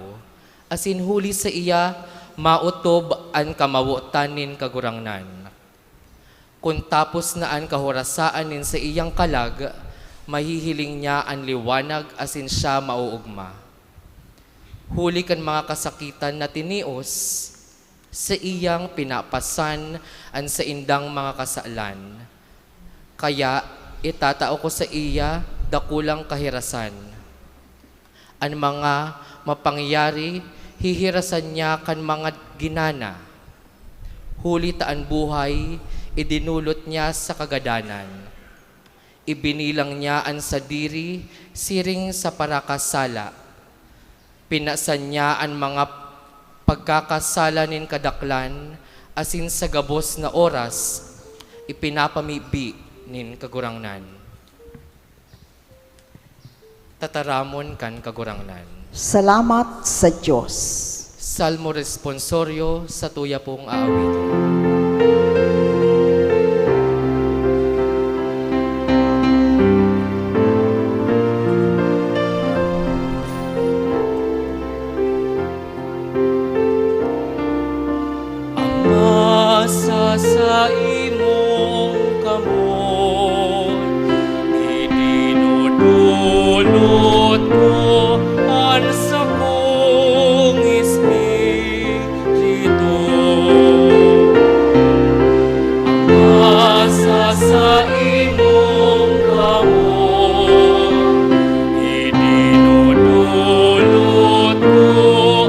asin huli sa iya, mautob ang kamawutan nin kagurangnan. Kung tapos na ang kahorasaan nin sa iyang kalag, mahihiling niya ang liwanag asin siya mauugma. Huli kan mga kasakitan na tinios, sa iyang pinapasan ang sa indang mga kasalan. Kaya itatao ko sa iya dakulang kahirasan. Ang mga mapangyari, hihirasan niya kan mga ginana. Huli taan buhay, idinulot niya sa kagadanan. Ibinilang niya ang sadiri, siring sa parakasala. Pinasan niya ang mga pagkakasala nin kadaklan, asin sa gabos na oras, ipinapamibi nin kagurangnan. Tataramon kan kagurangnan. Salamat sa Diyos. Salmo responsorio sa tuya pong aawit. Ama sa imong kamot, idinudulot ko ang sa kong espiritu. Ama sa imong kamot, idinudulot ko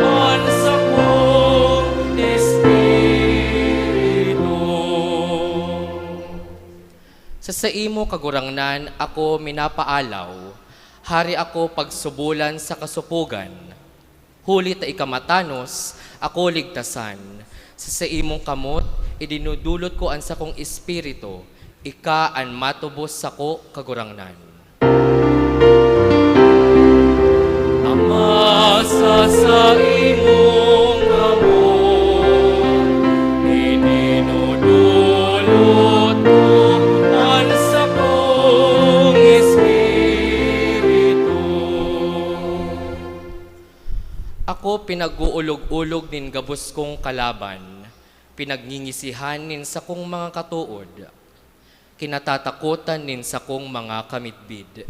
ang sa kong espiritu. Sa imo kagurangnan ako minapaalaw, hari ako pagsubulan sa kasupugan. Huli ta ikamatanos, ako ligtasan. Sa imong kamot, idinudulot ko ang sakong espiritu, ika ang matubos sako kagurangnan. Ama sa imong kamot, idinudulot ko ang sakong espiritu. Ako pinag-uulog-ulog nin gabos kong kalaban, pinagningisihan nin sa kong mga katuod, kinatatakutan nin sa kong mga kamitbid.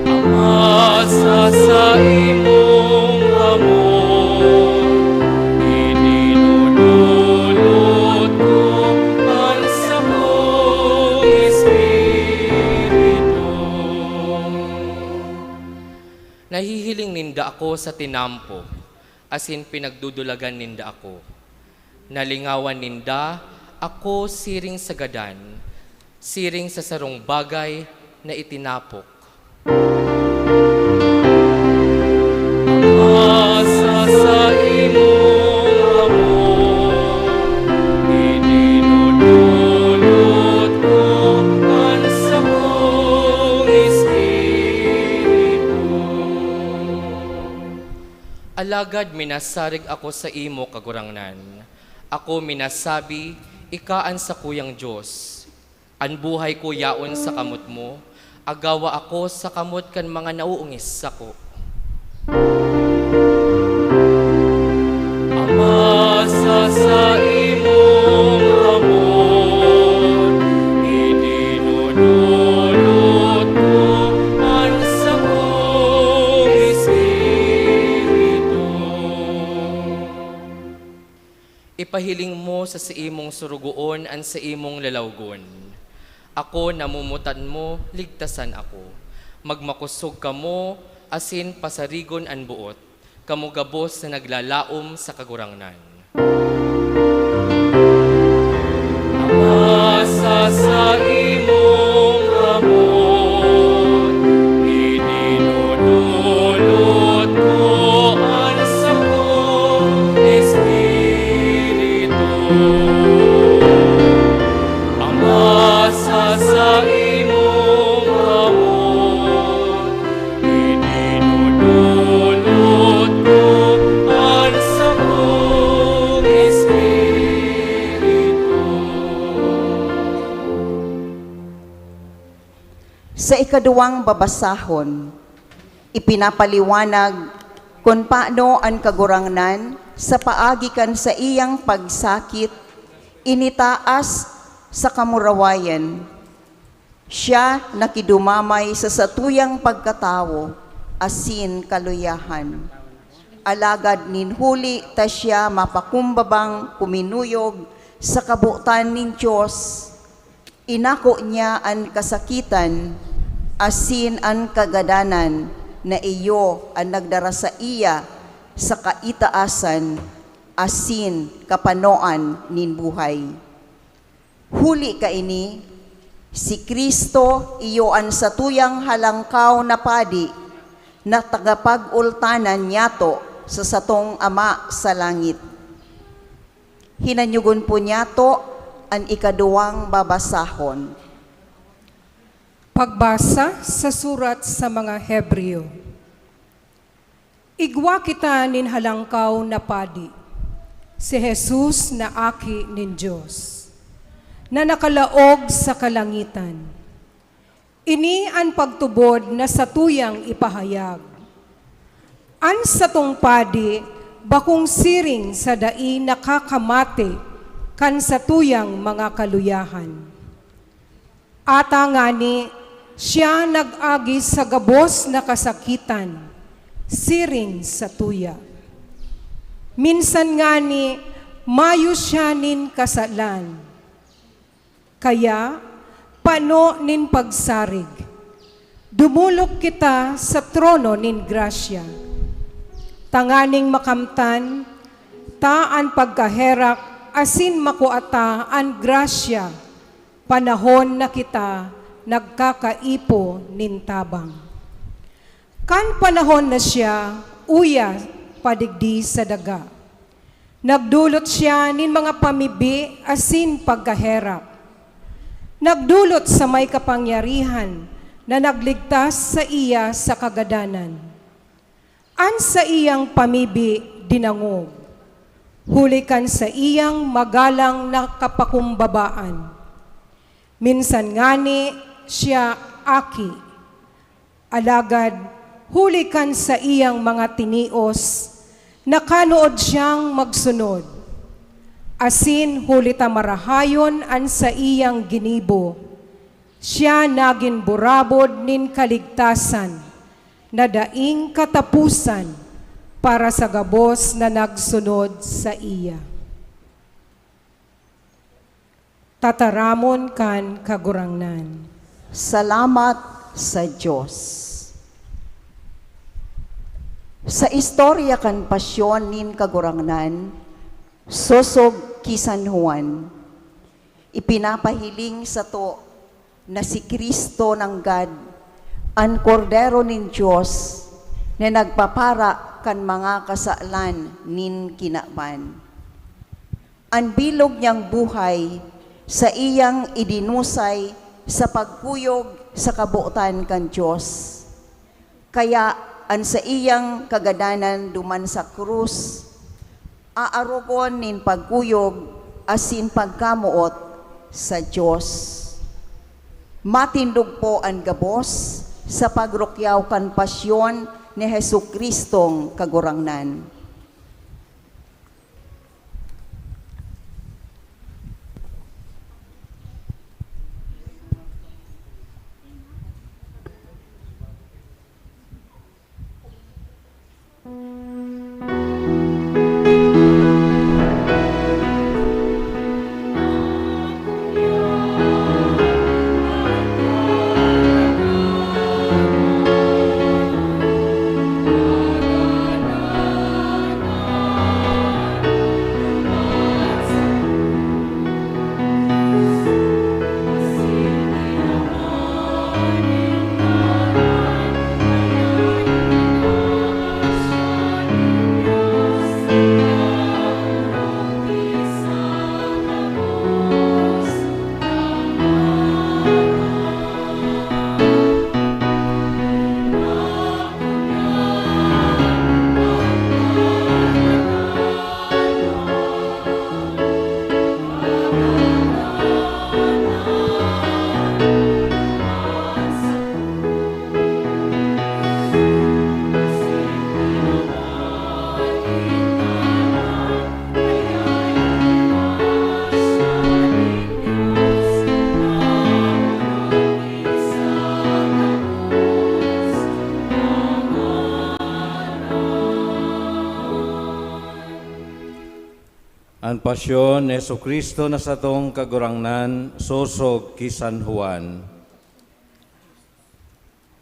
Ama sa imong kamot, idinudulot ko ang sakong espiritu. Nahihiling ninda ako sa tinampo, asin pinagdudulagan ninda ako. Nalingawan ninda ako siring sa gadan, siring sa sarong bagay na itinapok. Ama sa imong kamot, idinudulot ko ang sakong espiritu. Alagad minasarig ako sa imo kagurangnan. Ako minasabi, ikaan sa kuyang Diyos. Ang buhay ko yaon sa kamot mo, agawa ako sa kamot kan mga nauungis sako. Ama sa imong kamot, idinudulot ko ang sakong espiritu. Ipahiling mo sa imong surugoon ang sa imong lalawgon. Ako namumutan mo, ligtasan ako. Magmakusog kamo, asin pasarigon ang buot. Kamu gabos na naglalaom sa kagurangnan. Ama sa imong kamot, idinudulot ko ang sakong espiritu. Ama sa imong kamot, idinudulot ko ang sakong espiritu. Sa ikaduwang babasahon, ipinapaliwanag kung paano ang kagurangnan sa paagikan sa iyang pagsakit, initaas sa kamurawayan, Siya nakidumamay sa satuyang pagkatawo, asin kaluyahan. Alagad ninhuli ta siya mapakumbabang kuminuyog sa kabutan nin Diyos. Inako niya ang kasakitan, asin ang kagadanan, na iyo ang nagdara sa iya sa kaitaasan, asin kapanoan nin buhay. Huli kaini, si Kristo iyo ang satuyang halangkaw na padi, na tagapag-ultanan niyato sa satong Ama sa langit. Hinanyugon po niyato ang ikaduwang babasahon. Pagbasa sa surat sa mga Hebreo. Igwa kita nin halangkaw na padi, si Jesus na aki nin Diyos, na nakalaog sa kalangitan. Ini ang pagtubod na satuyang ipahayag. An satong padi, bakong siring sa dai nakakamate kan satuyang mga kaluyahan. Ata ngani, siya nag-agi sa gabos na kasakitan, siring sa tuya. Minsan ngani, mayo siya nin kasalan. Kaya, pano nin pagsarig. Dumulok kita sa trono nin grasya. Tanganing makamtan, taan pagkaherak, asin makuata an grasya, panahon na kita nagkakaipo nin tabang. Kan panahon na siya, uya padigdi sa daga. Nagdulot siya nin mga pamibi, asin pagkaherak. Nagdulot sa may kapangyarihan na nagligtas sa iya sa kagadanan. An sa iyang pamibi dinangog, hulikan sa iyang magalang na kapakumbabaan. Minsan ngani siya aki, alagad hulikan sa iyang mga tinios, nakanood siyang magsunod. Asin hulita marahayon an sa iyang ginibo, siya nagin burabod nin kaligtasan, na daing katapusan para sa gabos na nagsunod sa iya. Tataramon kan kagurangnan. Salamat sa Diyos. Sa istorya kan pasyon nin kagurangnan, sosog kisan Juan, ipinapahiling sa to na si Kristo ng God, ang kordero nin Diyos, na nagpapara kan mga kasalan nin kinaban. Ang bilog niyang buhay sa iyang idinusay sa pagkuyog sa kabuotan kan Diyos. Kaya ang sa iyang kagadanan duman sa krus, aarugon nin pagkuyog asin pagkamuot sa Diyos. Matindog po ang gabos sa pagrukyaw kan pasyon ni Jesukristong kagurangnan. pasyon ni Jesucristo na sa tong kagurangnan, sosog ki San Juan.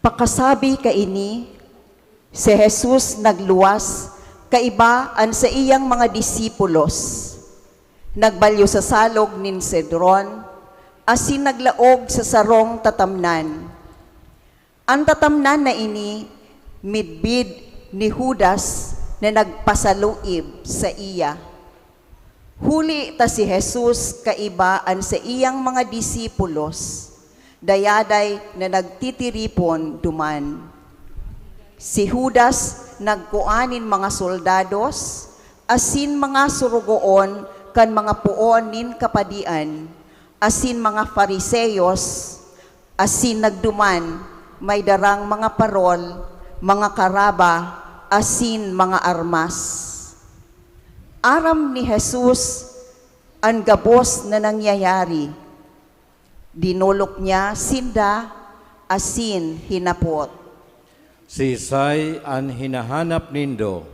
Pakasabi kaini, si Jesus nagluwas, kaibaan sa iyang mga disipulos. Nagbalyo sa salog nin Cedron, asin naglaog sa sarong tatamnan. Ang tatamnan na ini, midbid ni Judas na nagpasaluib sa iya. Huli ta si Jesus kaibaan sa iyang mga disipulos, dayaday na nagtitiripon duman. Si Judas nagkuanin mga soldados, asin mga surugoon kan mga puon nin kapadian, asin mga Fariseyos, asin nagduman, may darang mga parol, mga karaba, asin mga armas. Aram ni Jesus ang gabos na nangyayari. Dinulok niya sinda, asin hinapot. Si Isay an hinahanap nindo.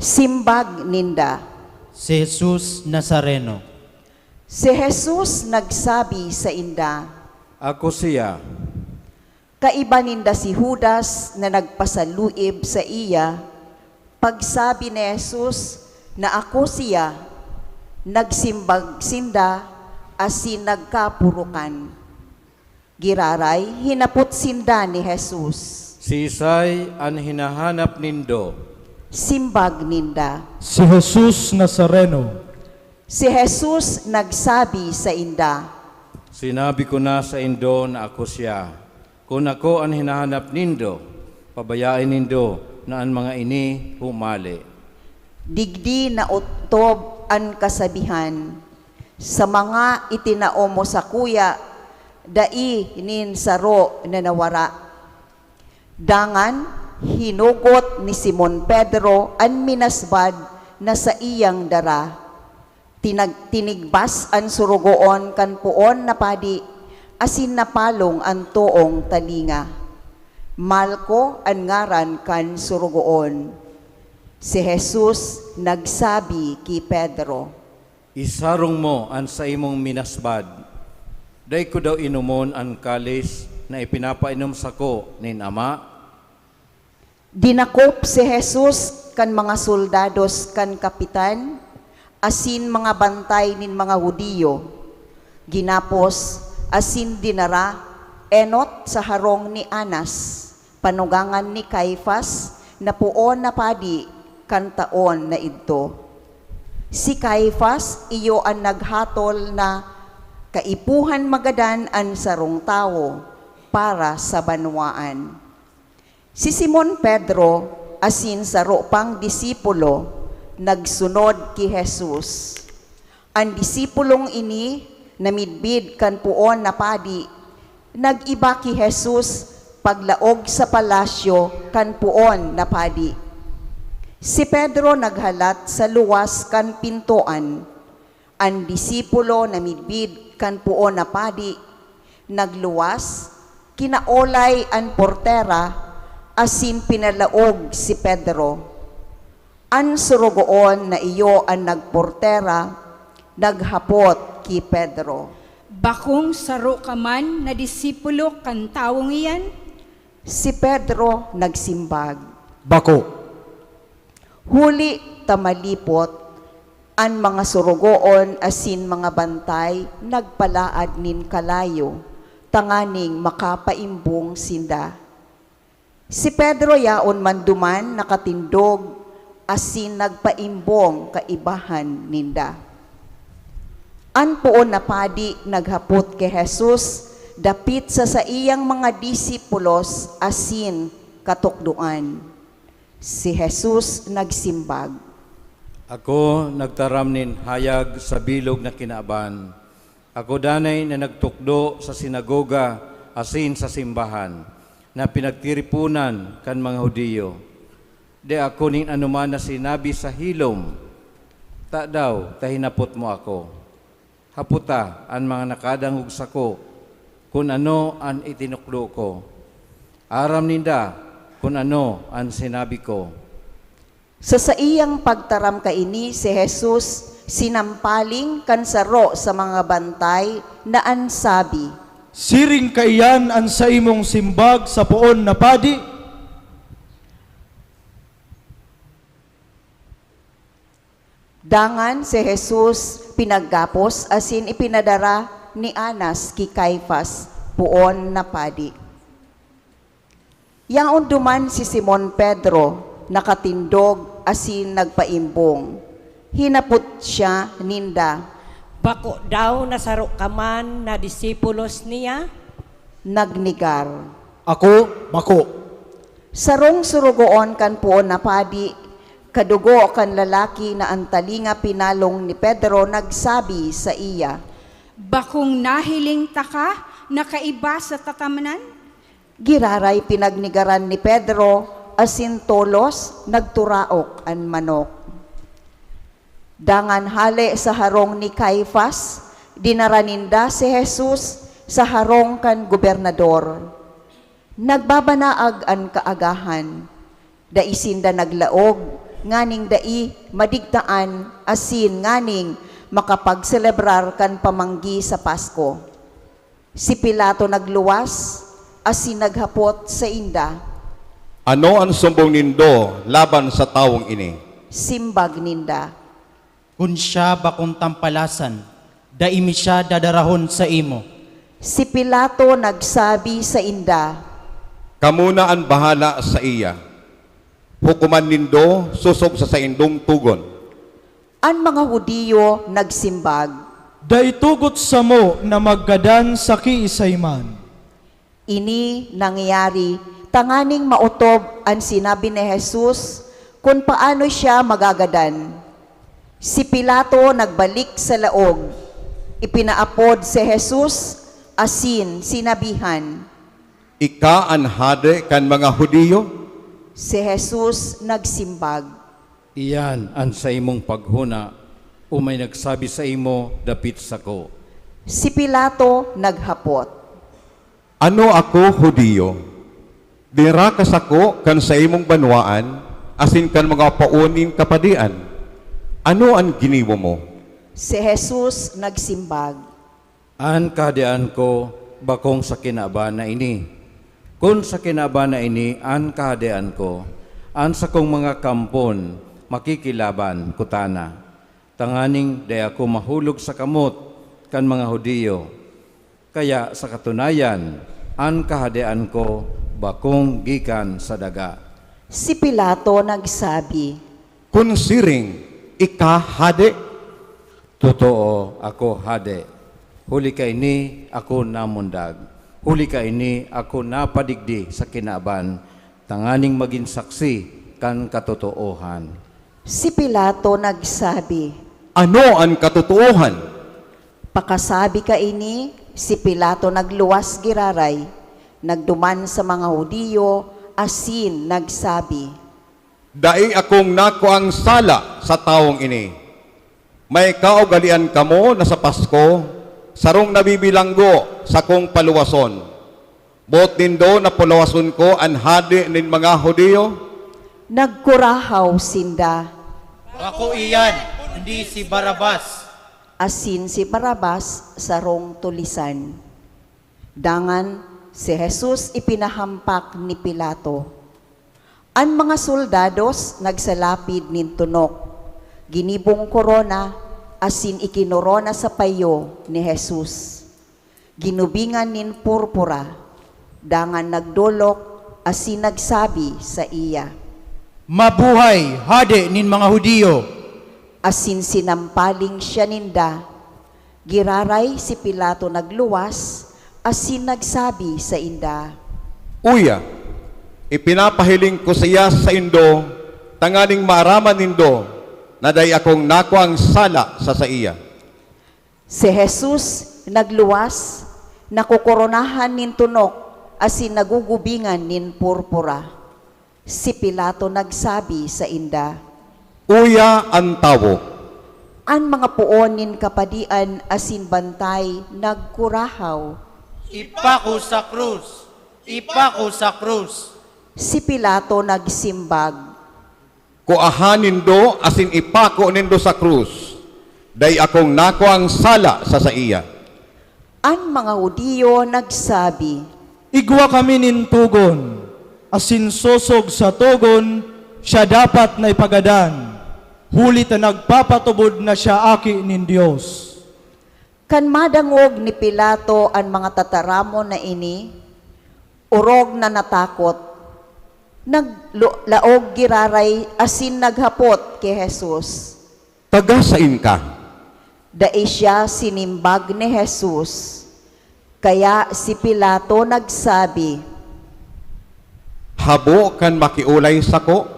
Simbag ninda. Si Jesus Nazareno. Si Jesus nagsabi sa inda, Ako siya. kaiba ninda si Judas na nagpasaluib sa iya, pagsabi ni Jesus na ako siya, nagsimbag sinda, asin nagkapurukan. Giraray, hinapot sinda ni Jesus. Si Isay an hinahanap nindo. Simbag ninda. Si Jesus Nazareno. Si Jesus nagsabi sa inda, Sinabi ko na sa indo na ako siya. Kung ako ang hinahanap nindo, pabayain nindo na ang mga ini humali. digdi na utob ang kasabihan, sa mga itinao mo sa kuya, dai nin saro na nawara. Dangan, hinugot ni Simon Pedro ang minasbad na sa iyang dara. Tinigbas ang surugoon kan puon na padi, asin napalong ang tuong talinga. Malko ang ngaran kan surugoon. Si Jesus nagsabi ki Pedro, Isarong mo ang sa imong minasbad. Day ko daw inumon ang kalis na ipinapainom sa ko nin Ama. dinakop si Jesus kan mga soldados kan kapitan, asin mga bantay nin mga Hudiyo. Ginapos, asin dinara, enot sa harong ni Anas, panugangan ni Caifas, na puon na padi, kan taon na idto. Si Caifas, iyo ang naghatol na kaipuhan magadan ang sarong tao para sa banwaan. Si Simon Pedro, asin saro pang disipulo, nagsunod ki Jesus. Ang disipulong ini, namidbid kan puon na padi, nag-iba ki Jesus paglaog sa palasyo kan puon na padi. Si Pedro naghalat sa luwas kan pintuan. Ang disipulo namidbid kan puon na padi, nagluwas, kinaolay ang portera, asin pinalaog si Pedro. Ang surugoon na iyo ang nagportera, naghapot ki Pedro. Bakong saro ka man na disipulo kan tawong iyan? Si Pedro nagsimbag. Bako. Huli tamalipot, ang mga surugoon asin mga bantay nagpalaad nin kalayo, tanganing makapaimbong sinda. Si Pedro yaon manduman nakatindog, asin nagpaimbong kaibahan ninda. An puon na padi naghapot kay Jesus, dapit sa iyang mga disipulos, asin katukduan. Si Jesus nagsimbag. Ako nagtaram nin hayag sa bilog na kinaaban. Ako danay na nagtukdo sa sinagoga, asin sa simbahan, na pinagtiripunan kan mga Hudiyo. De ako nin anuman na sinabi sa hilom, ta daw, tahinapot mo ako. Haputa ang mga nakadangog sa ko, kung ano ang itinuklo ko. Aram ninda, kung ano ang sinabi ko. Sa iyang pagtaram kaini, si Jesus Sinampaling kansaro sa mga bantay na ansabi, Siring kaiyan ang sa imong simbag sa puon na padi. Dangan si Jesus pinaggapos asin ipinadara ni Anas ki Caifas puon na padi. Yang unduman si Simon Pedro nakatindog asin nagpaimbong. Hinapot siya ninda. Bako daw nasaro ka man na disipulos niya? Nagnigar. Ako, bako. Sarong surugoon kan puon na padi, kadugo kan lalaki na ang talinga pinalong ni Pedro nagsabi sa iya, Bakong nahiling ta ka, nakaiba sa tatamanan? Giraray pinagnigaran ni Pedro, asin tolos, nagturaok an manok. Dangan hale sa harong ni Caifas, dinaraninda si Jesus sa harong kan gobernador. Nagbabanaag an kaagahan, daisinda naglaog, nganing dai madigtaan asin nganing makapagselebrar kan pamanggi sa Pasko. Si Pilato nagluwas, asin naghapot sa inda. Ano ang sumbong nindo laban sa taong ini? Simbag ninda. Kung siya bakong tampalasan, daimi siya dadarahon sa imo. Si Pilato nagsabi sa inda, Kamuna ang bahala sa iya. Hukuman nindo susog sa saindong tugon. Ang mga Hudiyo nagsimbag, Daitugot sa mo na maggadan sa kiisayman. Ini nangyari, tanganing mautob ang sinabi ni Jesus kung paano siya magagadan. Si Pilato nagbalik sa laog, ipinaapod si Jesus, asin sinabihan. Ika ang hade kan mga Hudiyo? Si Jesus nagsimbag, Iyan ang sa imong paghuna, umay nagsabi sa imo, dapit sako. Si Pilato naghapot, Ano ako Hudiyo? Dira ka sako kan sa imong banwaan, asin kan mga paunin kapadian. Ano ang giniwo mo? Si Jesus nagsimbag, An kahadian ko, bakong sa kinabana ini. Kung sa kinabana ini, an kahadian ko, an sa kong mga kampon, makikilaban, kutana. Tanganing day ako mahulog sa kamot, kan mga Hudiyo. Kaya sa katunayan, an kahadian ko, bakong gikan sa daga. Si Pilato nagsabi, Kung siring, ika hade? Totoo, ako hade. Huli ka ini, ako namundag. Huli ka ini, ako napadigdi sa kinaban. Tanganing maging saksi kan katotoohan. Si Pilato nagsabi, Ano ang katotoohan? Pakasabi ka ini, si Pilato nagluwas giraray, nagduman sa mga Hudiyo, asin nagsabi, Dai akong nako ang sala sa taong ini. May kaugalian kamo na sa Pasko, sarong nabibilanggo sa kong paluwason. Bot nindo na paluwason ko ang hadi nin mga Hudiyo? Nagkurahaw sinda. Ako iyan, hindi si Barabas. Asin si Barabas sarong tulisan. Dangan si Jesus ipinahampak ni Pilato. Ang mga soldados nagsalapid nin tunok, ginibong korona, asin ikinorona sa payo ni Jesus. Ginubingan nin purpura, dangan nagdolok, asin nagsabi sa iya, Mabuhay, hade nin mga Hudiyo. Asin sinampaling siya ninda, giraray si Pilato nagluwas, asin nagsabi sa inda, Uya, ipinapahiling ko siya sa indo, tanganing maaraman nindo, na day akong nako ang sala sa iya. Si Jesus nagluwas, nakukoronahan nin tunok, asin nagugubingan nin purpura. Si Pilato nagsabi sa inda, Uya ang tawo. Ang mga puon nin kapadian asin bantay nagkurahaw. Ipako sa krus! Ipako sa krus! Si Pilato nagsimbag, Kuahanin do asin ipako nindo sa krus. day akong nako ang sala sa iya. An mga Hudiyo nagsabi, Igwa kami nintugon, asin sosog sa tugon, siya dapat na ipagadan. Huli ta nagpapatubod na siya aki nin Dios. kan madangog ni Pilato ang mga tataramo na ini, urog na natakot, naglaog giraray asin naghapot kay Jesus. Tagasain ka. Dai siya sinimbag ni Jesus. Kaya si Pilato nagsabi, Habo kan makiulay sako,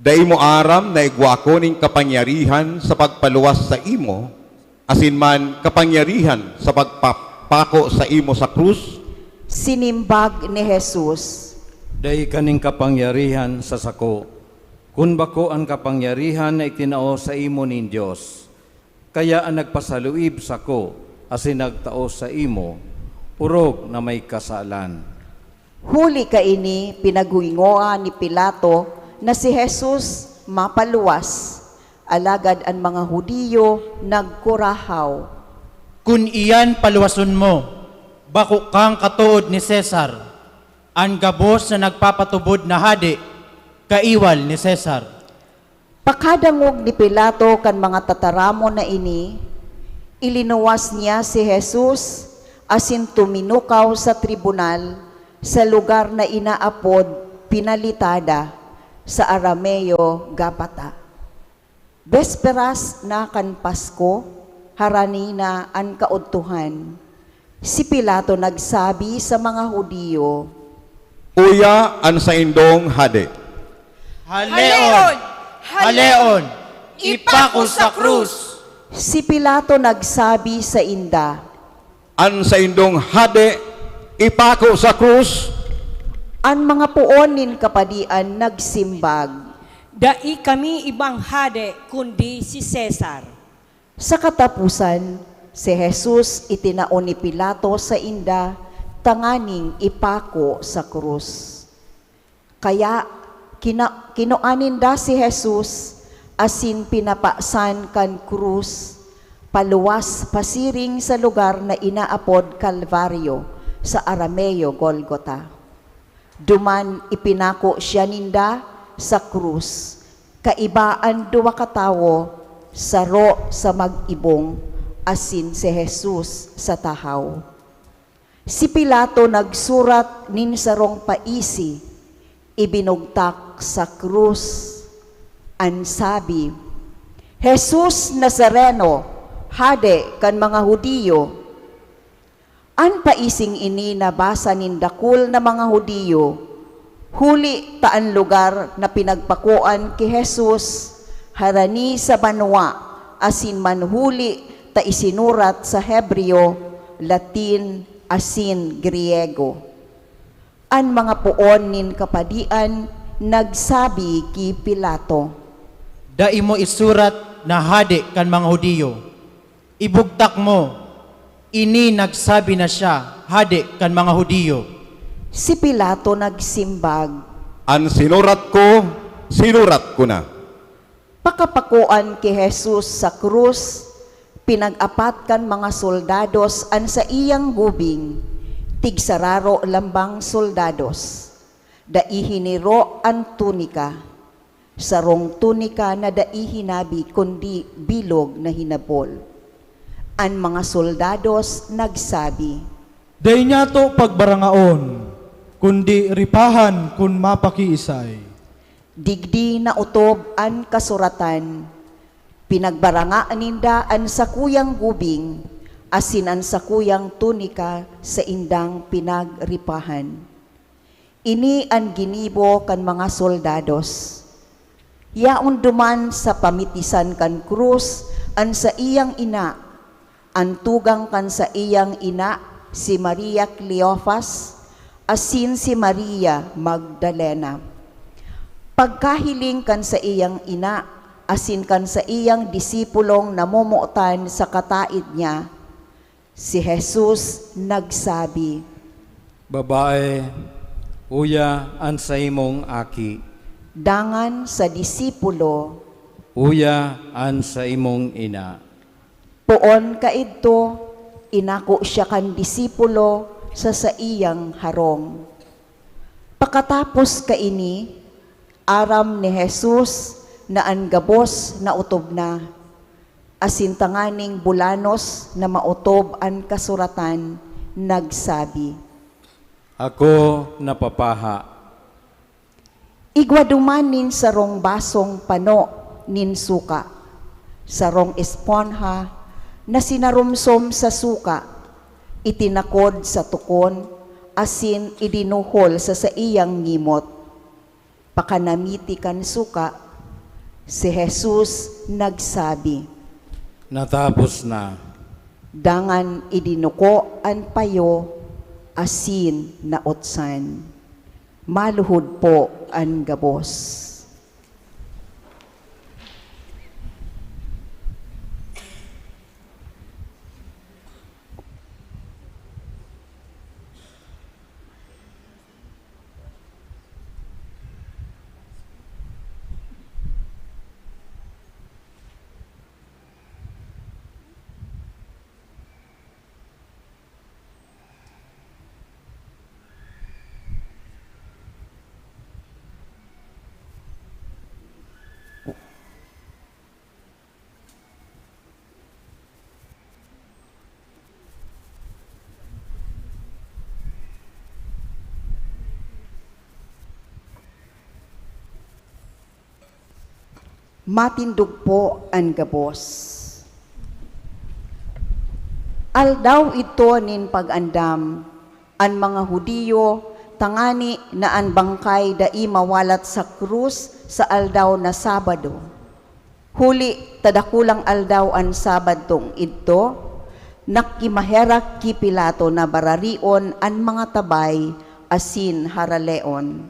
dai mo aram na igwa ko ning kapangyarihan sa pagpaluwas sa imo, asin man kapangyarihan sa pagpapako sa imo sa krus. Sinimbag ni Jesus, Day kaning kapangyarihan sa sako, kun bako ang kapangyarihan na itinao sa imo nin Dios. Kaya ang nagpasaluib sako, asin nagtao sa imo, urog na may kasalan. huli ka ini pinaghuingoa ni Pilato na si Jesus mapaluwas. Alagad ang mga Hudiyo nagkurahaw. Kun iyan paluwason mo, bako kang katuod ni Cesar, ang gabos na nagpapatubod na hadi, kaiwal ni Cesar. Pakadangog ni Pilato kan mga tataramo na ini, ilinuwas niya si Jesus asin tuminukaw sa tribunal sa lugar na inaapod Pinalitada sa Arameo, Gabata. Besperas na kan Pasko, harani na ang kaudtuhan. Si Pilato nagsabi sa mga Hudiyo, Uya an sa indong hade. Haleon! Haleon! Ipako sa krus! Si Pilato nagsabi sa inda, An sa indong hade, ipako sa krus. Ang mga puon nin kapadian nagsimbag, Dai kami ibang hade kundi si Cesar. Sa katapusan, si Jesus itinaon ni Pilato sa inda, tanganing ipako sa krus. Kaya kinuaninda si Jesus, asin pinapaksan kan krus, paluwas pasiring sa lugar na inaapod Kalbaryo sa Arameo, Golgota. Duman ipinako siya ninda sa krus, kaibaan duwa katawo, saro sa mag-ibong, asin si Jesus sa tahaw. Si Pilato nagsurat nin sarong paisi, ibinugtak sa krus, ansabi, Jesus Nazareno, hade kan mga Hudiyo. An paising ini nabasa nin dakul na mga Hudiyo, huli taan lugar na pinagpakuan ki Jesus, harani sa banwa, asin manhuli ta isinurat sa Hebreo, Latin, asin Griego. An mga puon nin kapadian nagsabi ki Pilato, Dai mo isurat na hadi kan mga Hudiyo. Ibugtak mo, ini nagsabi na siya, hadi kan mga Hudiyo. Si Pilato nagsimbag, An sinurat ko na. Pakapakuan ki Jesus sa krus, pinag-apat kan mga soldados an sa iyang gubing, tigsararo lambang soldados. Daihiniro ang tunika, sarong tunika na daihinabi kundi bilog na hinabol. Ang mga soldados nagsabi, Day niya to pagbarangaon, kundi ripahan kun mapakiisay. digdi na utob an kasuratan, pinagbarangaan ninda an sakuyang gubing, asin an sakuyang tunika sa indang pinagripahan. Ini ang ginibo kan mga soldados. Yaon duman sa pamitisan kan krus, an sa iyang ina, an tugang kan sa iyang ina, si Maria Cleophas, asin si Maria Magdalena. Pagkahiling kan sa iyang ina, asin kan sa iyang disipulong namumuotan sa kataid niya, si Jesus nagsabi, Babae, uya an sa imong aki. Dangan sa disipulo, Uya an sa imong ina. Poon kaidto, inako siya kan disipulo sa iyang harong. Pakatapos kaini, aram ni Jesus na ang gabos na utob na, asintanganing bulanos na mautob ang kasuratan, nagsabi, Ako napapaha. Igwadumanin sa rong basong pano nin suka, sa rong esponha na sinarumsom sa suka, itinakod sa tukon, asin idinuhol sa iyang ngimot. Pakanamiti kan suka, si Jesus nagsabi, Natapos na. Dangan idinuko an payo, asin na otsan. Maluhod po ang gabos. Matindog po ang gabos. Aldaw ito nin pag-andam, ang mga Hudiyo, tangani na ang bangkay dai mawalat sa krus sa aldaw na Sabado. Huli, tadakulang aldaw ang Sabadong ito, nakimaherak ki Pilato na bararion ang mga tabay, asin haraleon.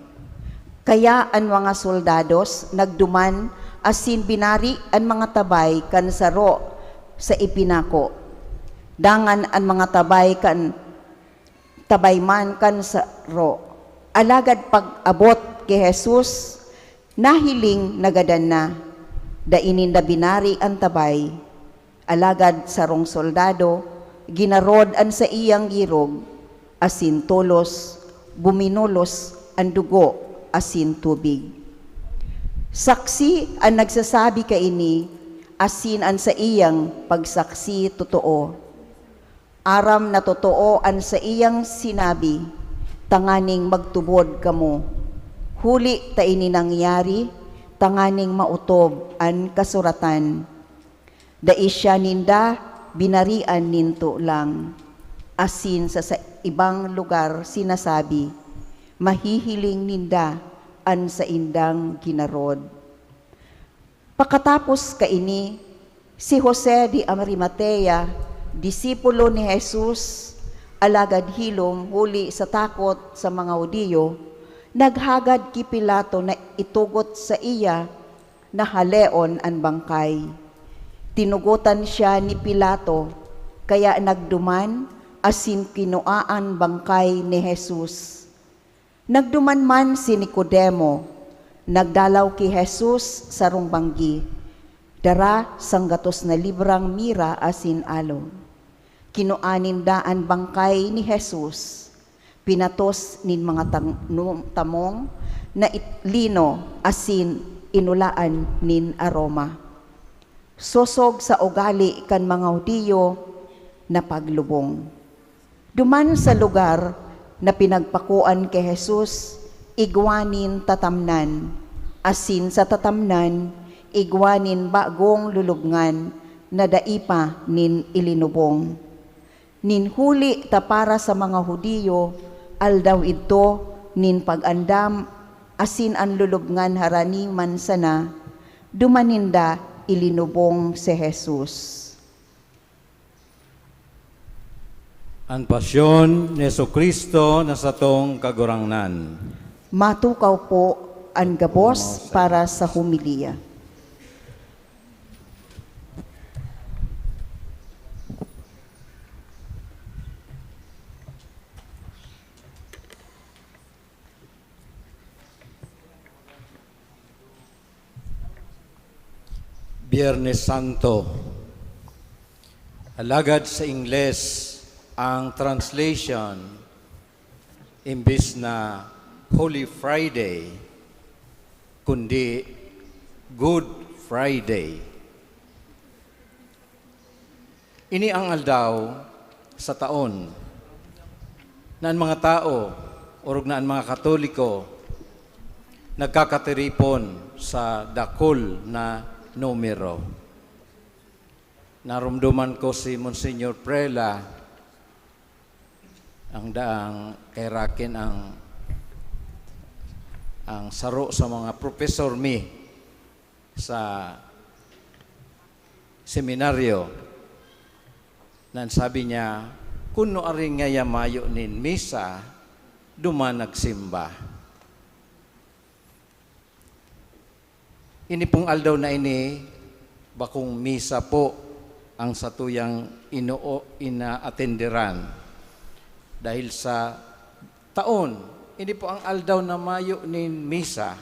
Kaya ang mga soldados nagduman, asin binari ang mga tabay kan saro sa ipinako. Dangan ang mga tabay kan tabayman kan saro. Alagad pag-abot kay Jesus, nahiling nagadan na, dainin na binari ang tabay. Alagad sarong soldado, ginarod an sa iyang girog, asin tolos, buminulos ang dugo, asin tubig. Saksi ang nagsasabi kaini, asin ang sa iyang pagsaksi totoo. Aram na totoo ang sa iyang sinabi, tanganing magtubod kamo. Huli ta ini nangyari, tanganing mautob ang kasuratan. Dai siya ninda, binarian ninto lang. Asin sa ibang lugar sinasabi, mahihiling ninda, an sa indang ginarod. Pakatapos kaini, si Jose de Arimatea, disipulo ni Jesus, alagad hilom huli sa takot sa mga Hudiyo, naghagad ki Pilato na itugot sa iya na haleon ang bangkay. Tinugutan siya ni Pilato, kaya nagduman, asin kinuaan bangkay ni Jesus. Nagduman man si Nicodemo, nagdalaw ki Jesus sa rumbanggi, dara sanggatos na librang mira asin alo. Kinuanin daan bangkay ni Jesus, pinatos nin mga tamong na itlino asin inulaan nin aroma. Sosog sa ugali kan mga Hudiyo na paglubong. Duman sa lugar na pinagpakuan kay Jesus, igwanin tatamnan, asin sa tatamnan, igwanin bagong lulubngan, na daipa nin ilinubong. Nin huli ta para sa mga Hudiyo, aldaw ito, nin pag-andam, asin ang lulubngan harani man sana, dumaninda ilinubong si Jesus. Ang pasyon ni Jesucristo na sa tong kagurangnan. Matukaw po ang gabos para sa humilya. Biyernes Santo. Alagad sa Ingles ang translation imbis na Holy Friday, kundi Good Friday. Ini ang aldaw sa taon na ang mga tao o na ang mga Katoliko nagkakatiripon sa dakol na numero. Narumduman ko si Monsignor Prela ang daang kay Raken ang saro sa mga professor mi sa seminaryo nan sabi niya kuno aring nga mayo nin misa duman nagsimba. Ini pong aldaw na ini bakong misa po ang satuyang inaatenderan dahil sa taon ini po ang aldaw na mayo nin misa.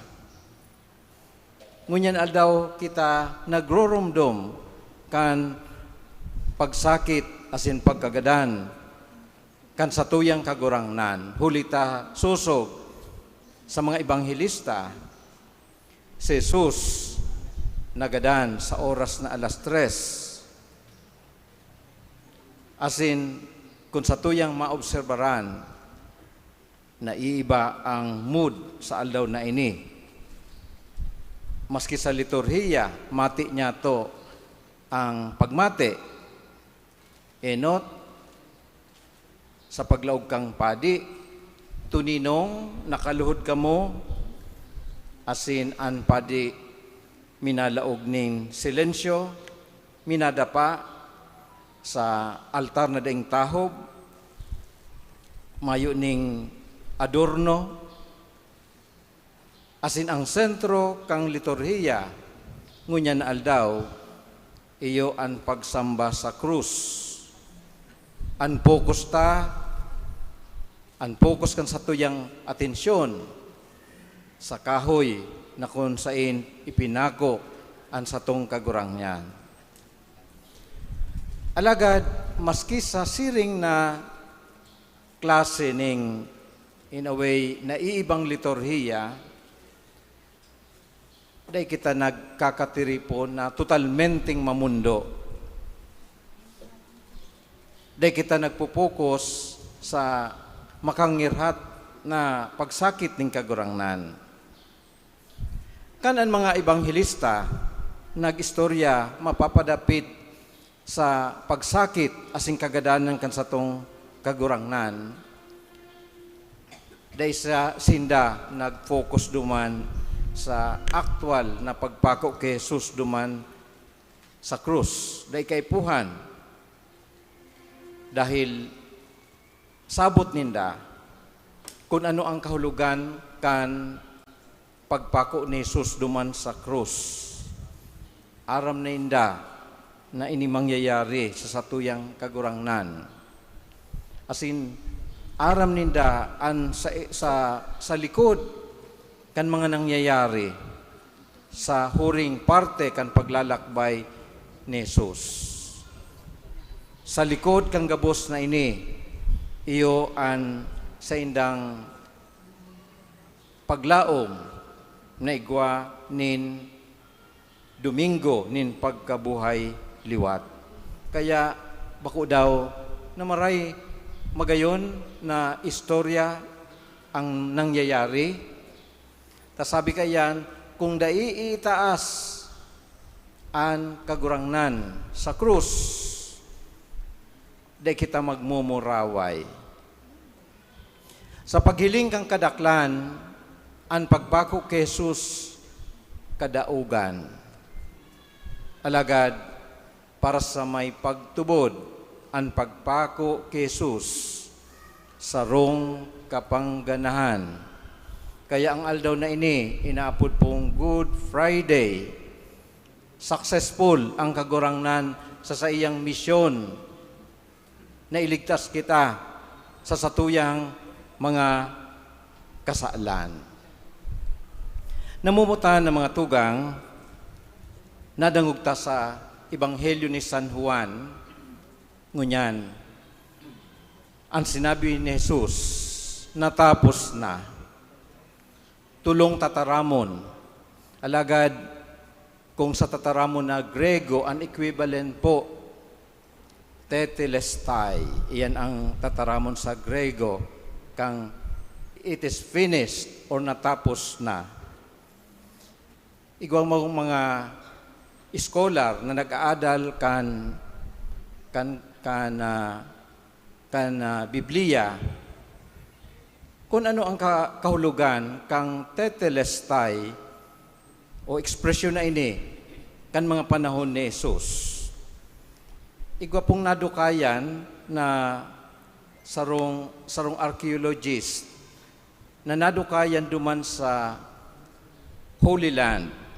Ngunyan aldaw kita nagrorumdom kan pagsakit asin pagkagadan kan satuyang kagurangnan hulita susog sa mga ebanghelista si Jesus nagadan sa oras na alas 3 asin kung satuyang maobserbaran na iiba ang mood sa aldaw na ini maski sa liturhiya mati niya to ang pagmati enot sa paglaog kang padi tuninong nakaluhod kamo asin an padi minalaog ning silensyo minadapa sa altar na daing tahob mayo ning adorno asin ang sentro kang liturhiya ngunyan aldaw iyo an pagsamba sa krus an focus kan sa tuyang atensyon sa kahoy na kung sain ipinako ang satong kagurangyan. Alagad, maski sa siring na klase ning in a way na iibang liturhiya, dahil kita nagkakatiripon na totalmenteng mamundo. Dahil kita nagpupokus sa makangirhat na pagsakit ng kagurangnan. Kanan mga ebanghelista nagistorya mapapadapit sa pagsakit asing kagadanan kan satong kagurangnan. Dahil sa sinda nag-focus duman sa actual na pagpako kay Jesus duman sa krus. Dahil kaipuhan dahil sabot ninda kung ano ang kahulugan kan pagpako ni Jesus duman sa krus. Aram na inda na ini mangyayari sa satuyang kagurangnan. Asin aram ninda an sa likod kan mga nangyayari sa huring parte kan paglalakbay ni Jesus. Sa likod kang gabos na ini iyo an sa indang paglaom na igwa nin Domingo nin pagkabuhay liwat. Kaya bako daw na maray magayon na istorya ang nangyayari. Tasabi kayan kung dai itaas an kagurangnan sa krus dai kita magmumuraway. Sa paghiling kang kadaklan ang pagpako kay Jesus kadaugan. Alagad para sa may pagtubod ang pagpako kay Jesus sa rong kapangganahan. Kaya ang aldaw na ini inaapod pong Good Friday. Successful ang kagurangnan sa iyang misyon na iligtas kita sa satuyang mga kasalan. Namumutan ng mga tugang nadangugta sa Ebanghelyo ni San Juan, ngunyan, ang sinabi ni Jesus, natapos na. Tulong tataramon. Alagad, kung sa tataramon na Grego, ang equivalent po, tetelestai. Iyan ang tataramon sa Grego, kang it is finished or natapos na. Igwang mga scholar na nag-aadal kan Biblia, kung ano ang kahulugan kang tetelestai o ekspresyon na ini kan mga panahon ni Jesus. Igwa pong nadukayan na sarong archaeologist na nadukayan duman sa Holy Land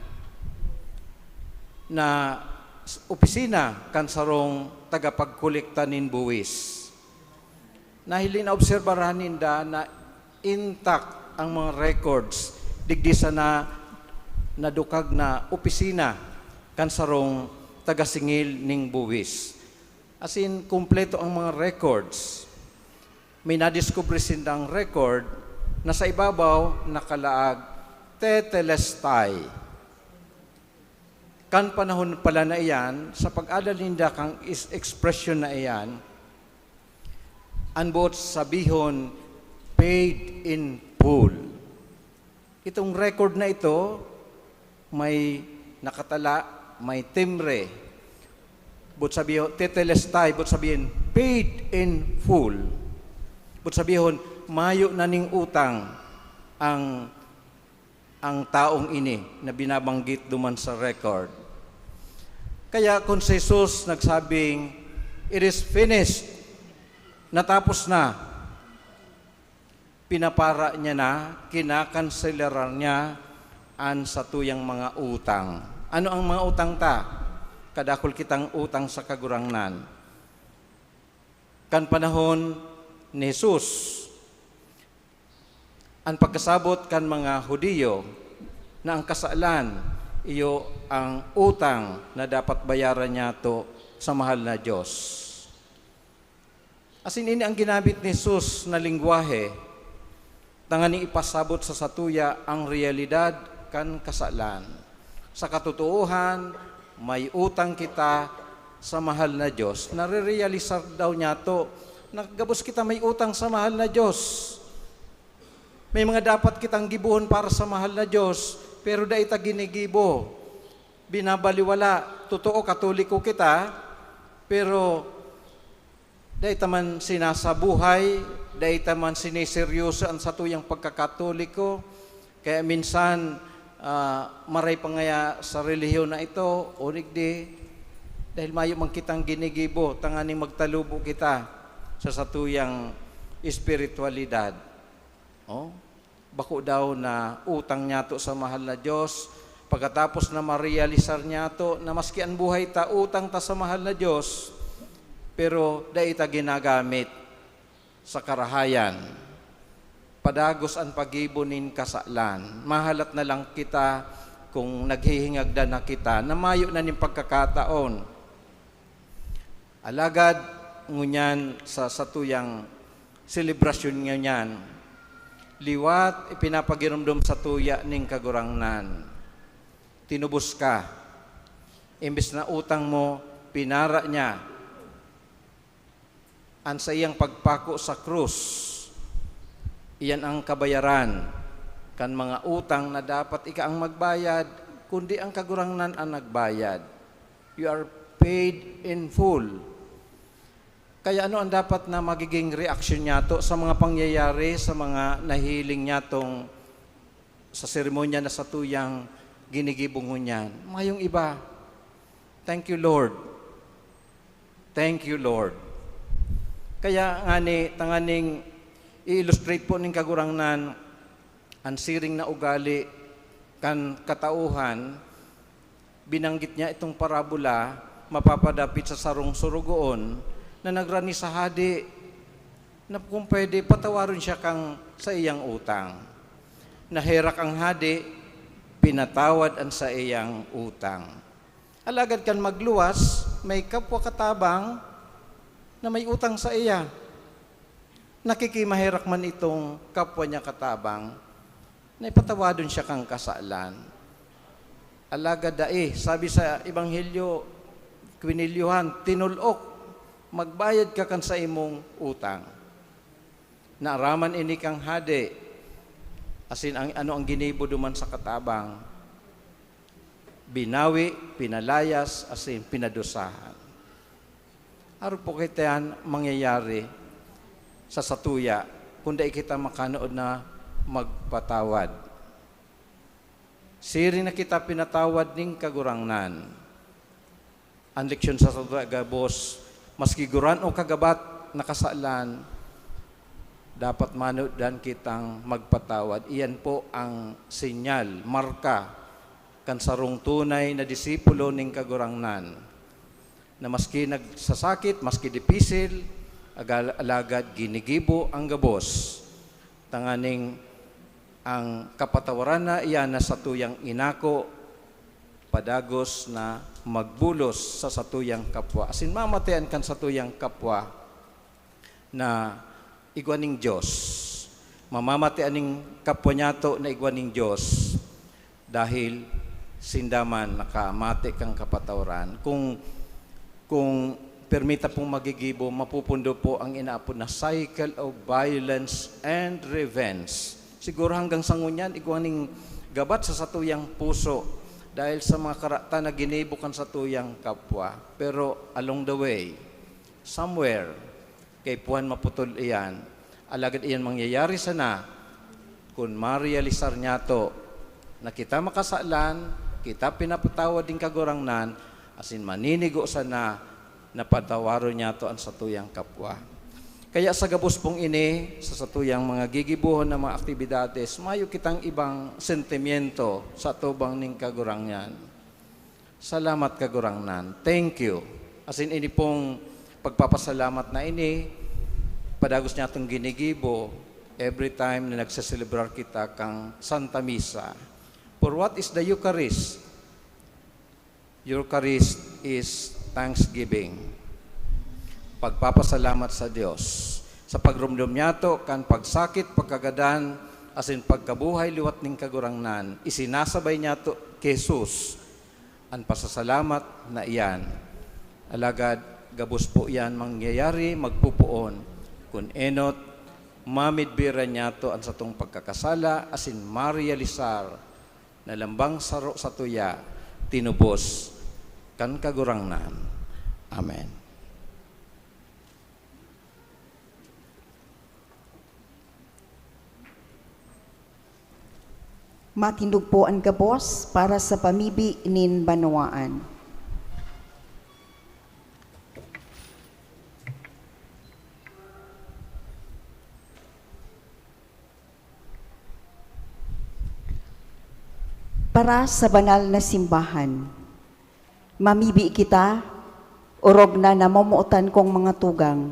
na opisina kan sarong tagapagkolekta nin buwis. Nahili na obserbahan ninda na intact ang mga records digdi sa nadukag na opisina kan sarong tagasingil ning buwis. As in, kumpleto ang mga records. May nadiskubre sindang record na sa ibabaw nakalaag tetelestai. Kan panahon pala na iyan, sa pag-adal ninda kang expression na iyan, anbot sabihon, paid in full. Itong record na ito, may nakatala, may timbre. But sabihin, tetelestai, but sabihin, paid in full. But sabihin, mayo na ning utang ang taong ini na binabanggit duman sa record. Kaya kung si Jesus nagsabing, it is finished, natapos na, pinapara niya na, kinakanselara niya ang satuyang mga utang. Ano ang mga utang ta? Kadakol kitang utang sa kagurangnan. Kan panahon ni Jesus, ang pagkasabot kan mga Hudiyo na ang kasalan, iyo ang utang na dapat bayaran niya to sa mahal na Diyos. Asin ini ang ginamit ni Jesus na lingwahe, tangani ipasabot sa satuya ang realidad kan kasalan. Sa katotohan, may utang kita sa mahal na Diyos. Nare-realisar daw niya to, nagabos kita may utang sa mahal na Diyos. May mga dapat kitang gibuhon para sa mahal na Diyos, pero da ita ginigibo. Binabaliwala. Totoo, katoliko kita, pero da ita man sinasabuhay, da ita man siniseryoso ang satuyang pagkakatoliko. Kaya minsan, maray pa ngaya sa relihiyon na ito, unig di, dahil mayo man kitang ginigibo, tanganing magtalubo kita sa satuyang espiritualidad. Oh? Bako daw na utang niya to sa mahal na Diyos, pagkatapos na ma-realisar niya to, na maski ang buhay ta, utang ta sa mahal na Diyos, pero da ita ginagamit sa karahayan. Padagos ang pagibonin kasalan. Mahalat na lang kita kung naghihingagda na kita, na mayo na ning pagkakataon. Alagad, ngunyan sa satuyang selebrasyon ngunyan, liwat ipinapagiramdom sa tuya ning kagurangnan. Tinubos ka. Imbes na utang mo, pinara niya. Ang sa iyang pagpako sa krus, iyan ang kabayaran kan mga utang na dapat ika ang magbayad, kundi ang kagurangnan ang nagbayad. You are paid in full. Kaya ano ang dapat na magiging reaksyon niya to sa mga pangyayari, sa mga nahiling niya tong sa seremonya na satuyang ginigibong niyan? Mayong iba, thank you Lord. Thank you Lord. Kaya tanganing i-illustrate po ning kagurangnan ang siring na ugali kan katauhan, binanggit niya itong parabola, mapapadapit sa sarong surugoon, na nagrani sa hadi, na kung pwede, patawarin siya kang sa iyang utang. Naherak ang hadi, pinatawad ang sa iyang utang. alagad kan magluwas, may kapwa katabang na may utang sa iya. Nakikimahirak man itong kapwa niya katabang, na ipatawadon siya kang kasalan. Alagad sabi sa Ebanghelyo, Quinilyohan, tinulok, magbayad ka kan sa imong utang. Naaraman ini kang hade, asin ano ang ginibo duman sa katabang, binawi, pinalayas, asin pinadusahan. Araw po kita mangyayari sa satuya, kundi kita makanood na magpatawad. Siri na kita pinatawad ning kagurangnan. Ang leksyon sa satuya, gabos, maski guran o kagabat nakasalan, dapat manood dan kitang magpatawad. Iyan po ang sinyal, marka, kan sarong tunay na disipulo ning kagurangnan, na maski nagsasakit, maski dipisil, alagad ginigibo ang gabos. Tanganing ang kapatawaran na iyan na satuyang inako, padagos na magbulos sa satuyang kapwa. Asin mamatayan kan satuyang kapwa na igwaning Diyos. Mamamatayan ning kapwa niyato na igwaning Diyos dahil sindaman nakamate kang kapatawaran. Kung permita pong magigibo, mapupundo po ang inaapod na cycle of violence and revenge. Siguro hanggang sa ngunyan, igwaning gabat sa satuyang puso dahil sa mga karata na ginibo kan satuyang kapwa. Pero along the way, somewhere, kay puan maputol iyan, alagad iyan mangyayari sana kung ma-realisar niya to na kita makasalan, kita pinapatawad din kagurangnan, asin maninigo sana na patawaro niya to ang satuyang kapwa. Kaya sa gabos pong ini, sa satuyang mga gigibuhon na mga aktibidades, mayo kitang ibang sentimiento sa tubang ning kagurangyan. Salamat kagurangnan. Thank you. Asin ini pong pagpapasalamat na ini, padagos niya itong ginigibo every time na nagsaselebrar kita kang Santa Misa. For what is the Eucharist? Eucharist is thanksgiving. Pagpapasalamat sa Diyos. Sa pagrumdum niya to, kan pagsakit, pagkagadan, asin pagkabuhay, liwat ning kagurangnan, isinasabay niya to kay Jesus. Ang pasasalamat na iyan. Alagad, gabos po iyan mangyayari, magpupuon. Kung enot, mamidbiran niya to ang satong pagkakasala, asin marialisar, na lambang saro sa tuya, tinubos, kan kagurangnan. Amen. Matindog po ang gabos para sa pamibi nin banawaan. Para sa banal na simbahan, mamibi kita, urog na namumuotan kong mga tugang,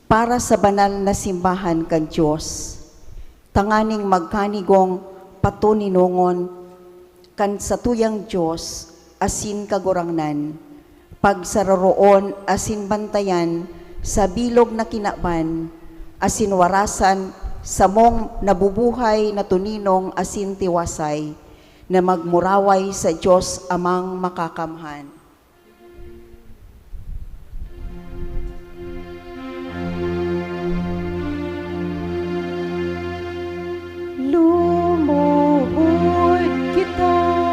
para sa banal na simbahan kan Diyos, tanganing magkanigong patuninongon kan satuyang Diyos, asin kagurangnan, pagsararoon asin bantayan sa bilog na kinaban, asin warasan sa mong nabubuhay na tuninong asin tiwasay, na magmuraway sa Diyos amang makakamhan. Lumuhod kita.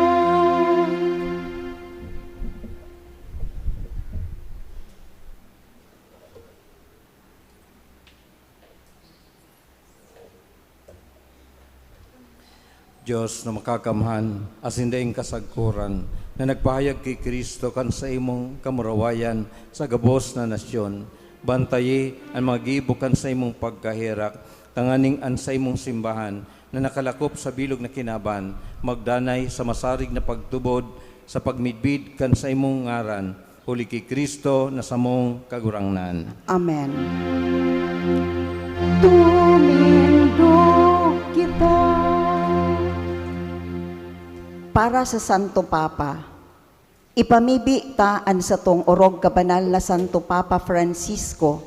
Diyos na makakamhan, asin daing kasagkuran, na nagpahayag kay Kristo kan sa imong kamurawayan sa gabos na nasyon, bantayi ang mga gibukan sa imong pagkahirak, tanganing an sa imong simbahan, na nakalakop sa bilog na kinaban, magdanay sa masarig na pagtubod, sa pagmidbid kan sa imong ngaran, huli kay Kristo na samong kagurangnan. Amen. Tumindog kita. Para sa Santo Papa, Ipamibi ta an satong orog kabanal na Santo Papa Francisco,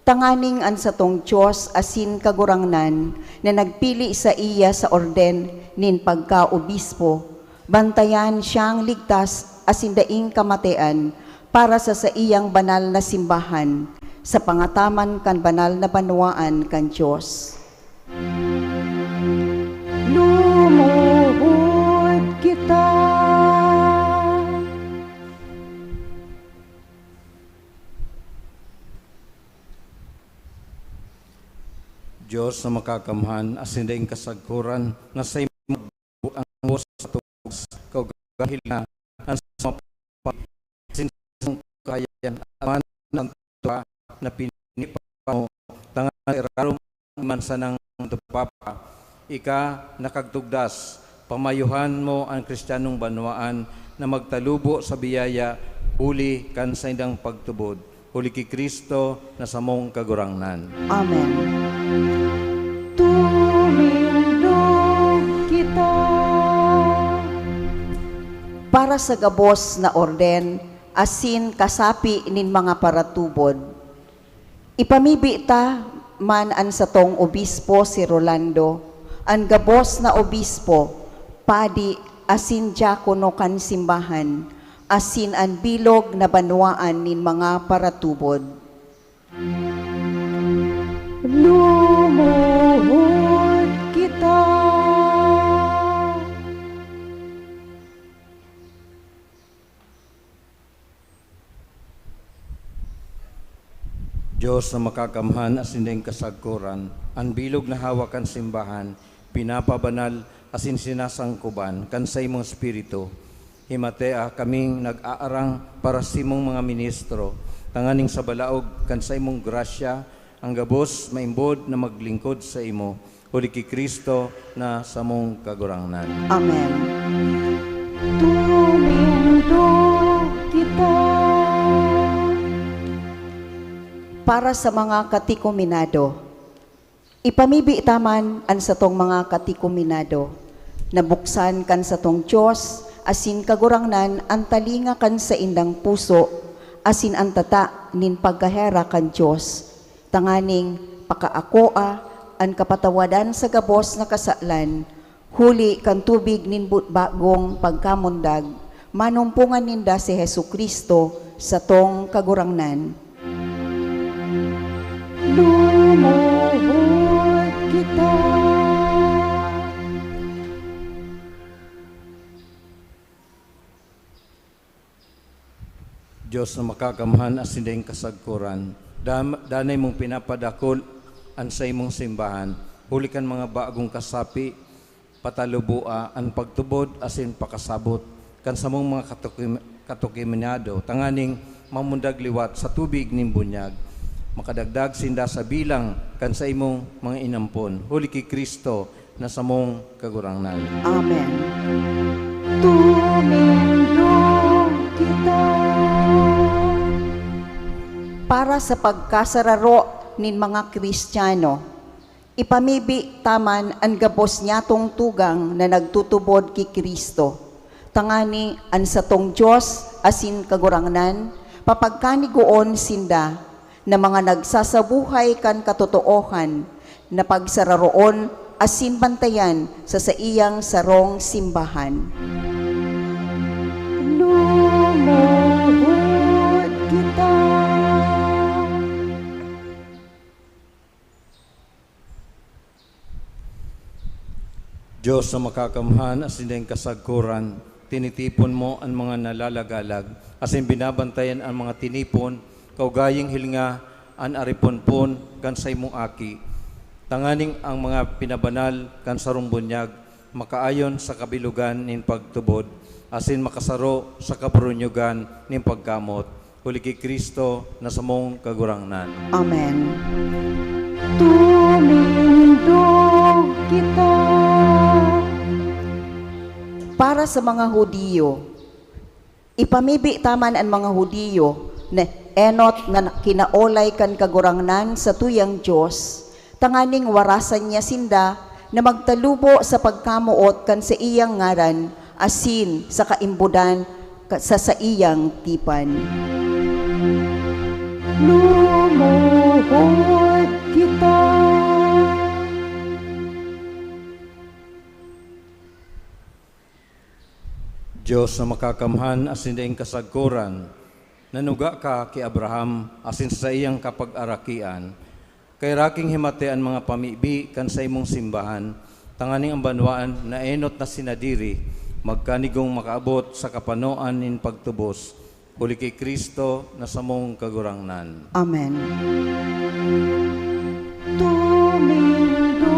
tanganing an satong Diyos asin kagurangnan na nagpili sa iya sa orden nin pagka-obispo, bantayan siyang ligtas asin daing kamatayan para sa iyang banal na simbahan, sa pangataman kan banal na banwaan kan Diyos. Lumuhod kita. Diyos na makakamhan, asin daing kasagkuran, na sa imo ang bus sa tugs, kaugahil na, ang sa mapasin sa kayan, aman ng tuwa, na pinipa mo, tangan irarom man sa nang tupapa, ika nakagtugdas, pamayuhan mo ang Kristiyanong banwaan, na magtalubo sa biyaya, huli kan sa indang pagtubod, huli ki Kristo na samong kagurangnan. Amen. Tumindog kita. Para sa gabos na orden, asin kasapi nin mga paratubod, ipamibi ta man an satong obispo si Rolando, an gabos na obispo, padi asin diakono kan simbahan, asin an bilog na banwaan nin mga paratubod. Lumuhod kita. Diyos na makakamhan asin daing kasagkuran, ang bilog na hawakan simbahan, pinapabanal asin sinasangkuban, kan sa imong spirito, himatea kaming nag-aarang para sa imong mga ministro, tanganing sa balaog kan sa imong grasya, ang gabos maimbod na maglingkod sa imo, huli ki Kristo na samong kagurangnan. Amen. Tumindog kita. Para sa mga katikuminado, ipamibi taman an satong mga katikuminado, nabuksan kan satong Diyos, asin kagurangnan ang talinga kan sa indang puso, asin ang tata nin pagkahera kan Diyos, tanganing pakaakoa ang kapatawadan sa gabos na kasalan, huli kan tubig nin bagong pagkamundag, manumpungan ninda si Jesucristo sa tong kagurangnan. Lumuhod kita. Diyos na makakamhan asin daing kasagkuran, danay mong pinapadakol an sa imong simbahan, huli kan mga bagong kasapi, patalubua ang pagtubod asin pakasabot, kan sa mong mga katukiminado, tanganing mamundag liwat sa tubig ning bunyag, makadagdag sinda sa bilang kan sa imong mga inampon, huli ki Kristo na samong kagurangnan. Amen. Tumindog kita. Para sa pagkasararo nin mga Kristiyano, ipamibi taman ang gabos niyatong tugang na nagtutubod ki Kristo, tangani an satong Diyos asin kagurangnan, papagkaniguon sinda, na mga nagsasabuhay kan katotoohan, na pagsararoon asin bantayan sa iyang sarong simbahan. Lumuhod kita. Diyos na makakamhan asin daing kasagkuran, tinitipon mo ang mga nalalagalag, asin binabantayan ang mga tinipon, kaugaying hilinga an ariponpon kan sa imong aki, tanganing ang mga pinabanal kan sarong bunyag, makaayon sa kabilugan nin pagtubod, asin makasaro sa kabrunyogan nin pagkamot, huli ki Kristo na samong kagurangnan. Amen. Tumindog kita. Para sa mga Hudiyo, ipamibi taman ang mga Hudiyo na enot nga kinaolay kan kagurangnan sa tuyang Diyos, tanganing warasan niya sinda na magtalubo sa pagkamuot kan sa iyang ngaran, asin sa kaimbudan sa iyang tipan. Lumuhod kita. Diyos na makakamhan asin daing kasagkuran, nanuga ka kay Abraham asin sa iyang kapag-arakian, kay raking himatean mga pamibi kan sa imong simbahan, tanganing ang banwaan na enot na sinadiri, magkanigong makaabot sa kapanoan nin pagtubos, huli kay Kristo na samong kagurangnan. Amen. Tumindog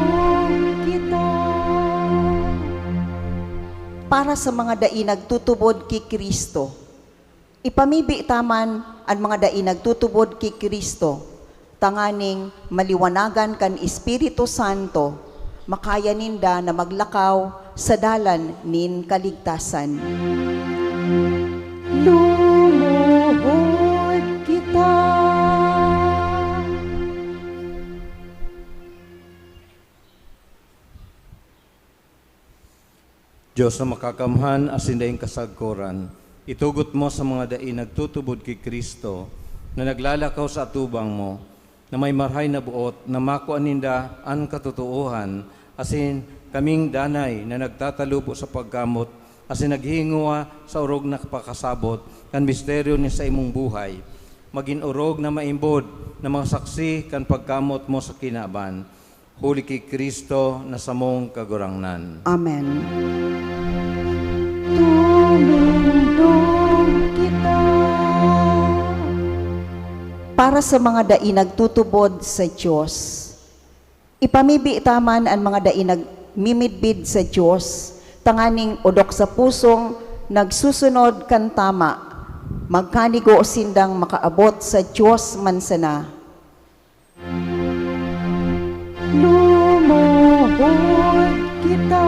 kita. Para sa mga dai nagtutubod kay Kristo, ipamibi taman ang mga dai nagtutubod kay Kristo, tanganing maliwanagan kan Espiritu Santo, makaya ninda na maglakaw sa dalan nin kaligtasan. Lumuhod kita. Diyos na makakamhan asin daing kasagkuran, itugot mo sa mga dai nagtutubod kay Kristo na naglalakaw sa atubang mo, na may marhay na buot na makuan ninda ang katotohan, asin kaming danay na nagtatalupo sa pagkamot, asin naghinguwa sa urog na pakasabot kan misteryo ni sa imong buhay, maging urog na maimbod na mga saksi kan pagkamot mo sa kinaban, huli kay Kristo na samong kagurangnan. Amen. Tumindog kita. Para sa mga dai nagtutubod sa Diyos, ipamibi taman ang mga dai nagmimidbid sa Diyos, tanganing udok sa pusong nagsusunod kan tama, magkanigo sindang makaabot sa Diyos mansana. Lumuhod kita.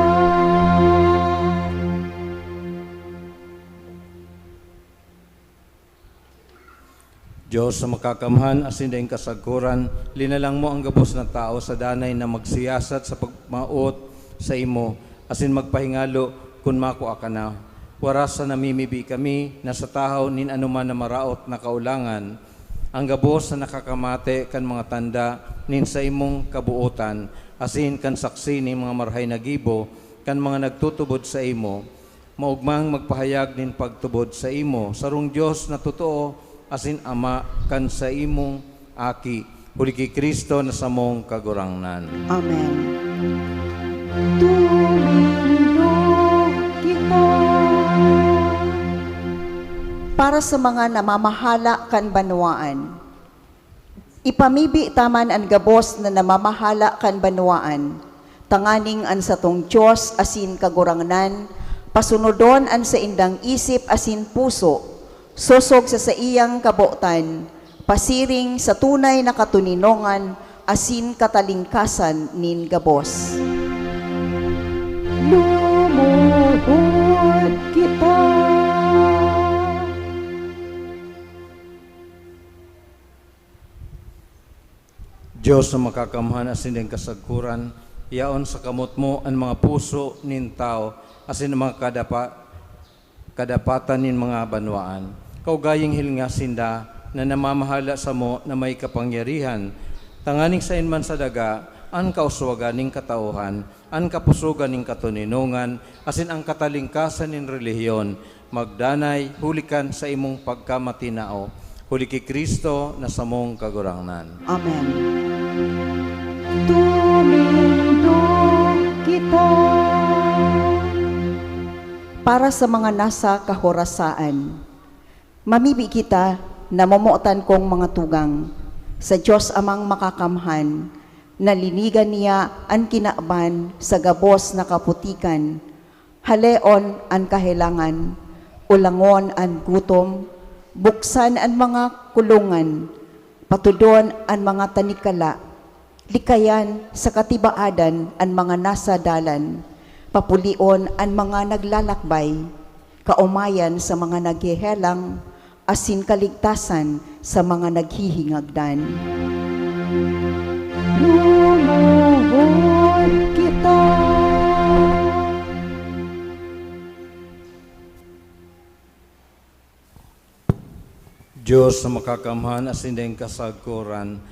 Diyos na makakamhan asin daing kasagkuran, linalang mo ang gabos na tao sa danay na magsiyasat sa pagmaot sa imo, asin magpahingalo kun mako ka na. Waras sa namimibi kami na sa tahaw nin anuman na maraot na kaulangan, ang gabos na nakakamate kan mga tanda nin sa imong kabuotan, asin kan saksi ni mga marhay na gibo, kan mga nagtutubod sa imo, maugmang magpahayag nin pagtubod sa imo, sarong Diyos na totoo, asin Ama kan sa imong aki, huli kay Kristo na samong kagurangnan. Amen. Tumindog kita. Para sa mga namamahala kan banwaan, ipamibi taman ang gabos na namamahala kan banwaan, tanganing an sa tong Diyos asin kagurangnan, pasunodon an sa indang isip asin puso, sosog sa iyang kabuotan, pasiring sa tunay na katuninongan, asin katalingkasan nin gabos. Lumuhod kita. Diyos na makakamhan asin daing kasagkuran, yaon sa kamot mo ang mga puso nin tao, asin ang mga kadapatan nin mga banwaan. Kaugaying hilnga sinda na namamahala sa mo na may kapangyarihan, tanganing sa inman sa daga, ang kauswagan ning katauhan, ang kapusugan ning katuninungan, asin ang katalingkasan ning relihiyon, magdanay, hulikan sa imong pagkamatinao, huli kay Kristo na samong kagurangnan. Amen. Tumindog kita. Para sa mga nasa kahorasaan, mamibi kita na mamuotan kong mga tugang sa Diyos amang makakamhan, na linigan niya ang kinaban sa gabos na kaputikan, haleon ang kahilangan, ulangon ang gutom, buksan ang mga kulungan, patudon ang mga tanikala, likayan sa katibaadan ang mga nasa dalan, papulion ang mga naglalakbay, kaumayan sa mga naghihelang, asin kaligtasan sa mga naghihingagdan. Lumuhod kita. Diyos na makakamhan as indeng kasagkuran,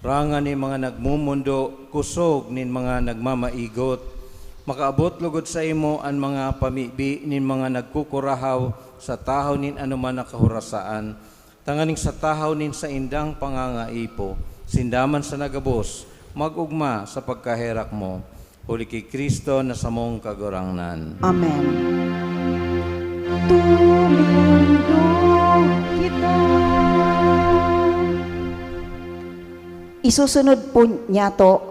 rangan ni mga nagmumundo, kusog nin mga nagmamaigot, makaabot lugod sa imo ang mga pamibi nin mga nagkukurahaw sa tahaw nin anuman na kahurasaan, tanganing sa tahaw nin sa indang pangangaipo, sindaman sa nagabos, magugma sa pagkaherak mo, huli kay Kristo na samong kagurangnan. Amen. Tumindog kita. Isusunod po niya to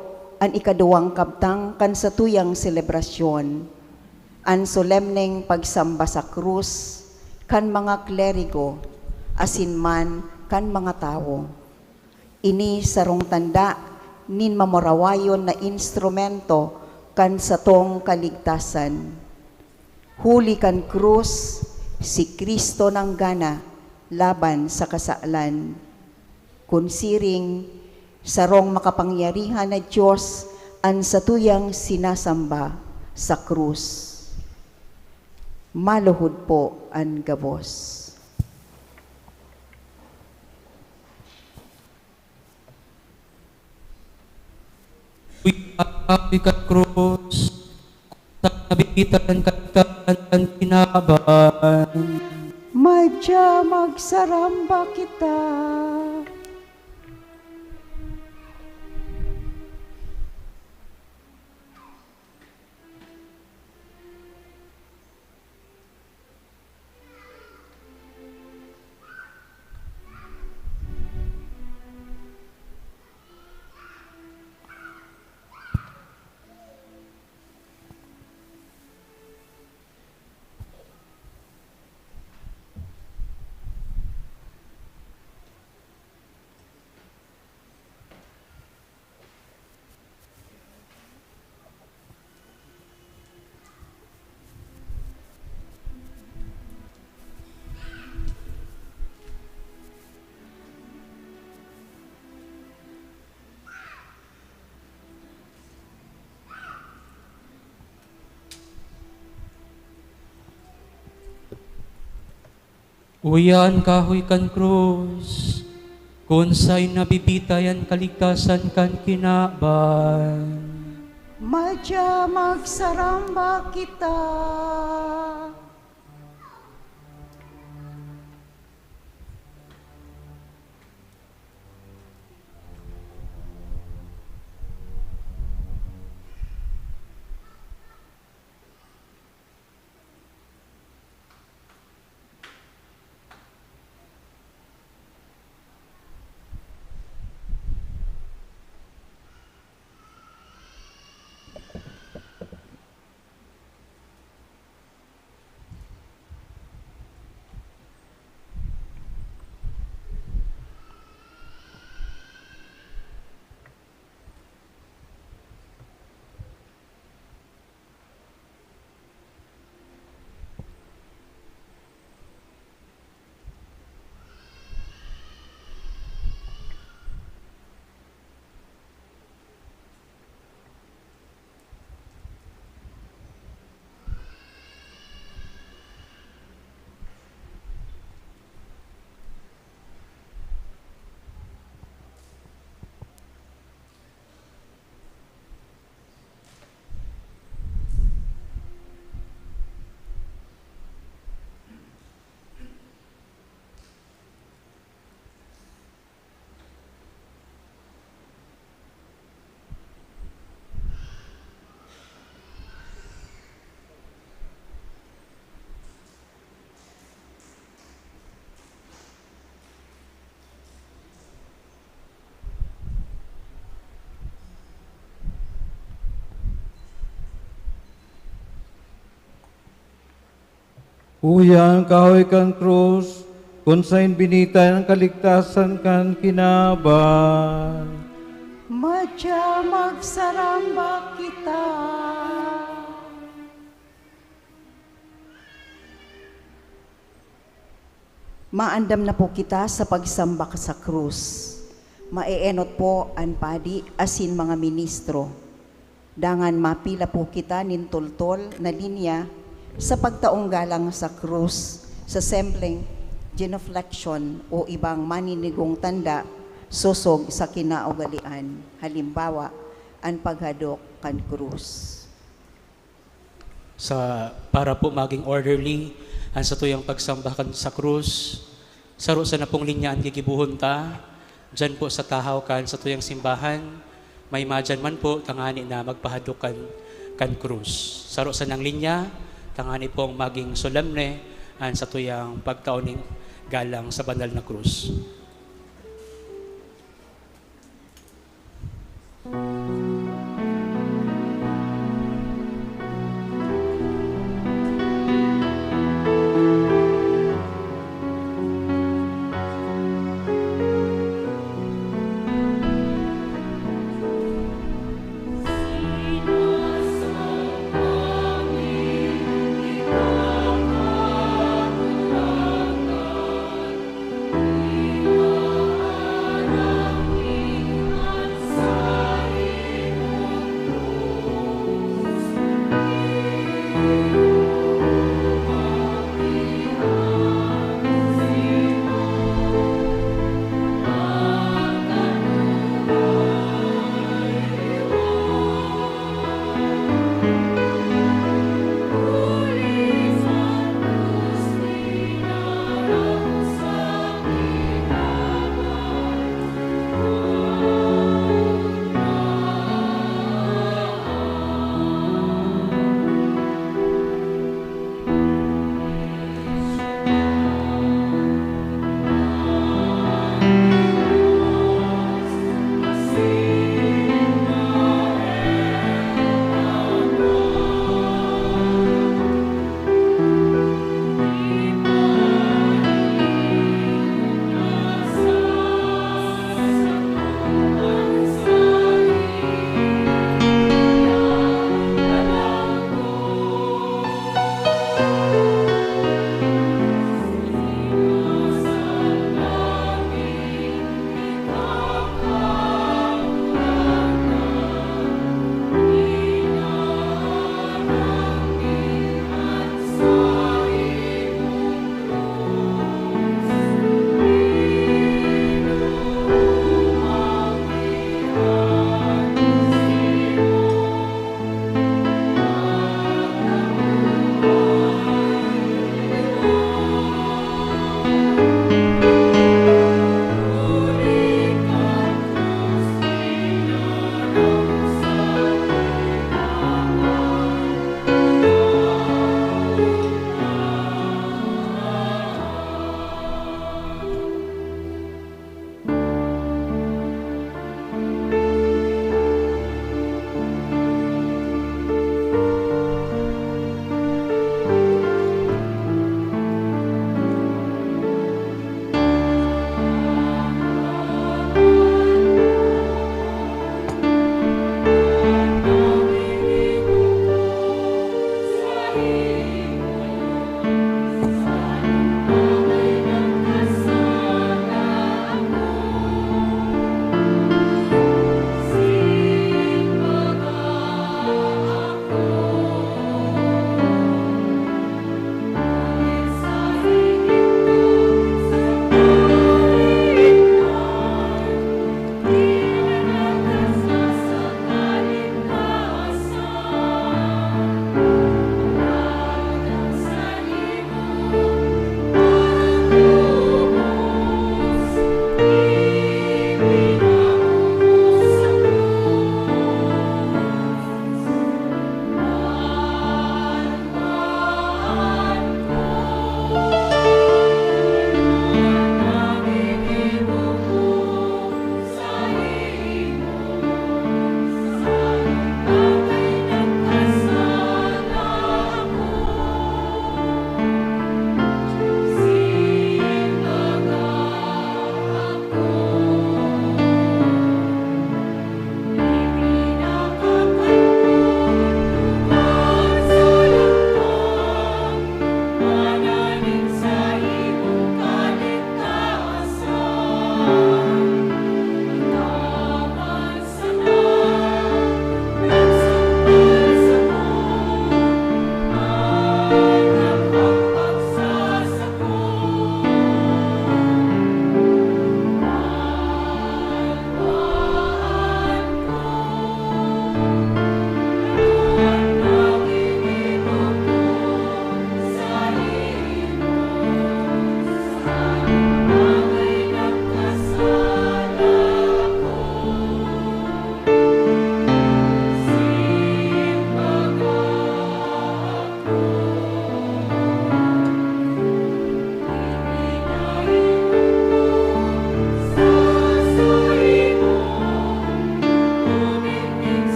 ang ikaduwang kabtang kan sa tuyang selebrasyon, ang solemneng pagsamba sa krus kan mga kleriko, asin man kan mga tao. Ini sarong tanda nin mamorawayon na instrumento kan sa tong kaligtasan. Huli kan krus, si Kristo ng gana, laban sa kasalan. Kunsiring, sarong makapangyarihan na Diyos ang satuyang sinasamba sa krus. Maluhod po ang gabos. Ikat krus, nabibitan kan kinaban. Madya magsaramba kita. Uyan kahoy kan krus, kung sa'y nabibitayan kaligtasan kan kinaban. Madya magsaramba kita. Uyan kahoy kan krus, kung sa'y binitayan ang kaligtasan kan kinaban. Madya magsaramba kita. Maandam na po kita sa pagsamba sa krus. Maeenot po ang padi asin mga ministro. Dangan mapila po kita nintultol na linya sa pagtaong galang sa krus sa sembleng genuflection o ibang maninigong tanda susog sa kinaugalian. Halimbawa, ang paghadok kan krus. Para po maging orderly, ang sa tuyang pagsambahan sa krus, saro sa napong linya ang gigibuhon ta, dyan po sa tahaw kan sa tuyang simbahan, may madyan man po, tangani na magpahadok kan krus. Saro sa nang linya, tangani pong maging solemne, ang sa tuyang pagtaoning galang sa banal na krus. Amen.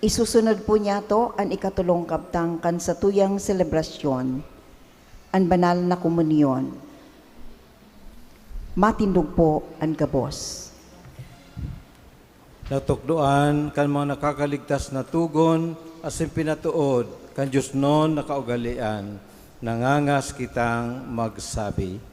Isusunod po niya to ang ikatulong kabtang kan sa tuyang selebrasyon, ang banal na komunyon. Matindog po ang gabos. Natukdoan kan mga nakakaligtas na tugon asin pinatuod kan Diyos non nakaugalian, nangangas kitang magsabi.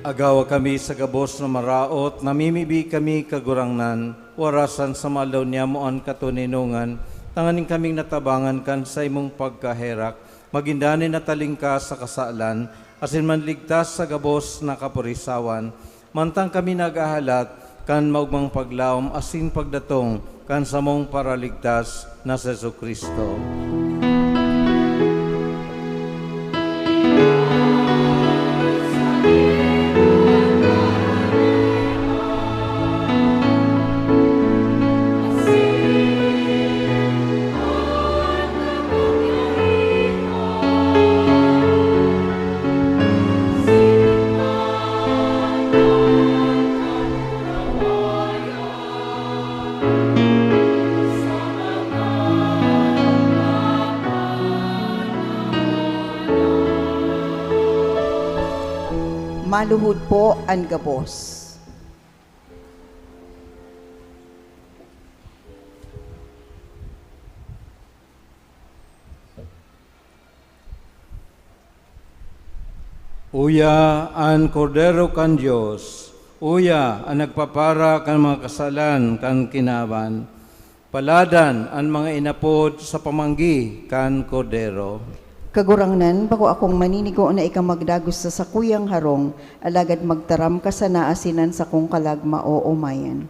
Agawa kami sa gabos na maraot, namimibi kami kagurangnan, warasan sa malaw niya moan katuninungan, tanganing kaming natabangan kan sa imong pagkaherak, magindanin na talingka sa kasalan, asin manligtas sa gabos na kapurisawan, mantang kami nagahalat, kan maugmang paglaom, asin pagdatong, kan samong paraligtas na sa Jesucristo. Maluhod po ang gabos. Uya ang kordero kan Diyos, uya ang nagpapara kan mga kasalan kan kinaban, paladan ang mga inapod sa pamanggi kan kordero. Kagurangnan, bako akong maninigo na ikaw magdagos sa sakuyang harong, alagad magtaram ka sa naasinan sa kong kalagma o umayan.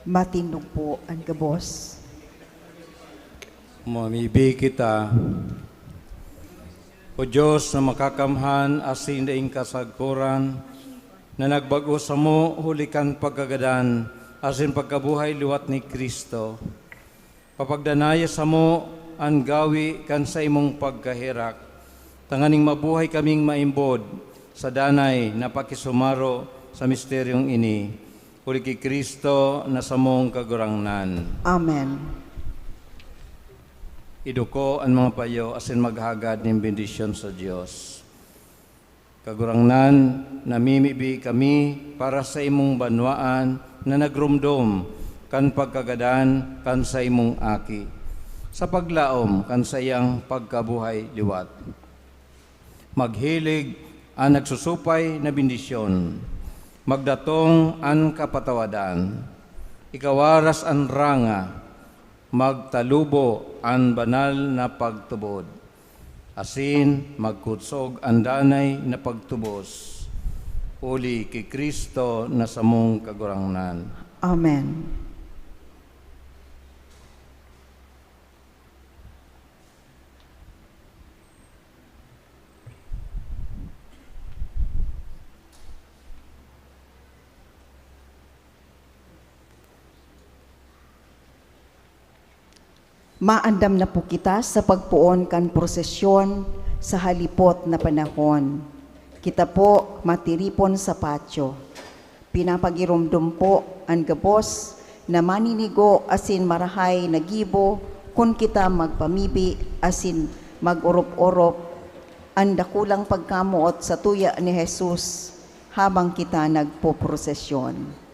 Matindog po ang gabos. Mamibi kita, O Diyos na makakamhan asin daing kasagkuran, na nagbago sa mo hulikan pagkagadan, asin pagkabuhay liwat ni Kristo. Papagdanaya sa mo ang gawi kan sa imong pagkahirak, tanganing mabuhay kaming maimbod sa danay na pakisumaro sa misteryong ini. Huli ki Kristo na sa mong kagurangnan. Amen. Iduko ang mga payo asin maghagad ng bendisyon sa Diyos. Kagurangnan, namimibi kami para sa imong banwaan na nagrumdom kan pagkagadan kan sa imong aki. Sa paglaom kan sa iyang pagkabuhay liwat. Maghilig ang nagsusupay na bendisyon. Magdatong ang kapatawadan. Ikawaras ang ranga. Magtalubo ang banal na pagtubod. Asin magkutsog ang danay na pagtubos. Uli kay Kristo na sa mong kagurangnan. Amen. Maandam na po kita sa pagpuon kan prosesyon sa halipot na panahon. Kita po matiripon sa patio. Pinapagirumdum po ang gabos na maninigo asin marahay na gibo kung kita magpamibi asin mag-urop-urop ang dakulang pagkamuot sa tuya ni Jesus habang kita nagpo-prosesyon.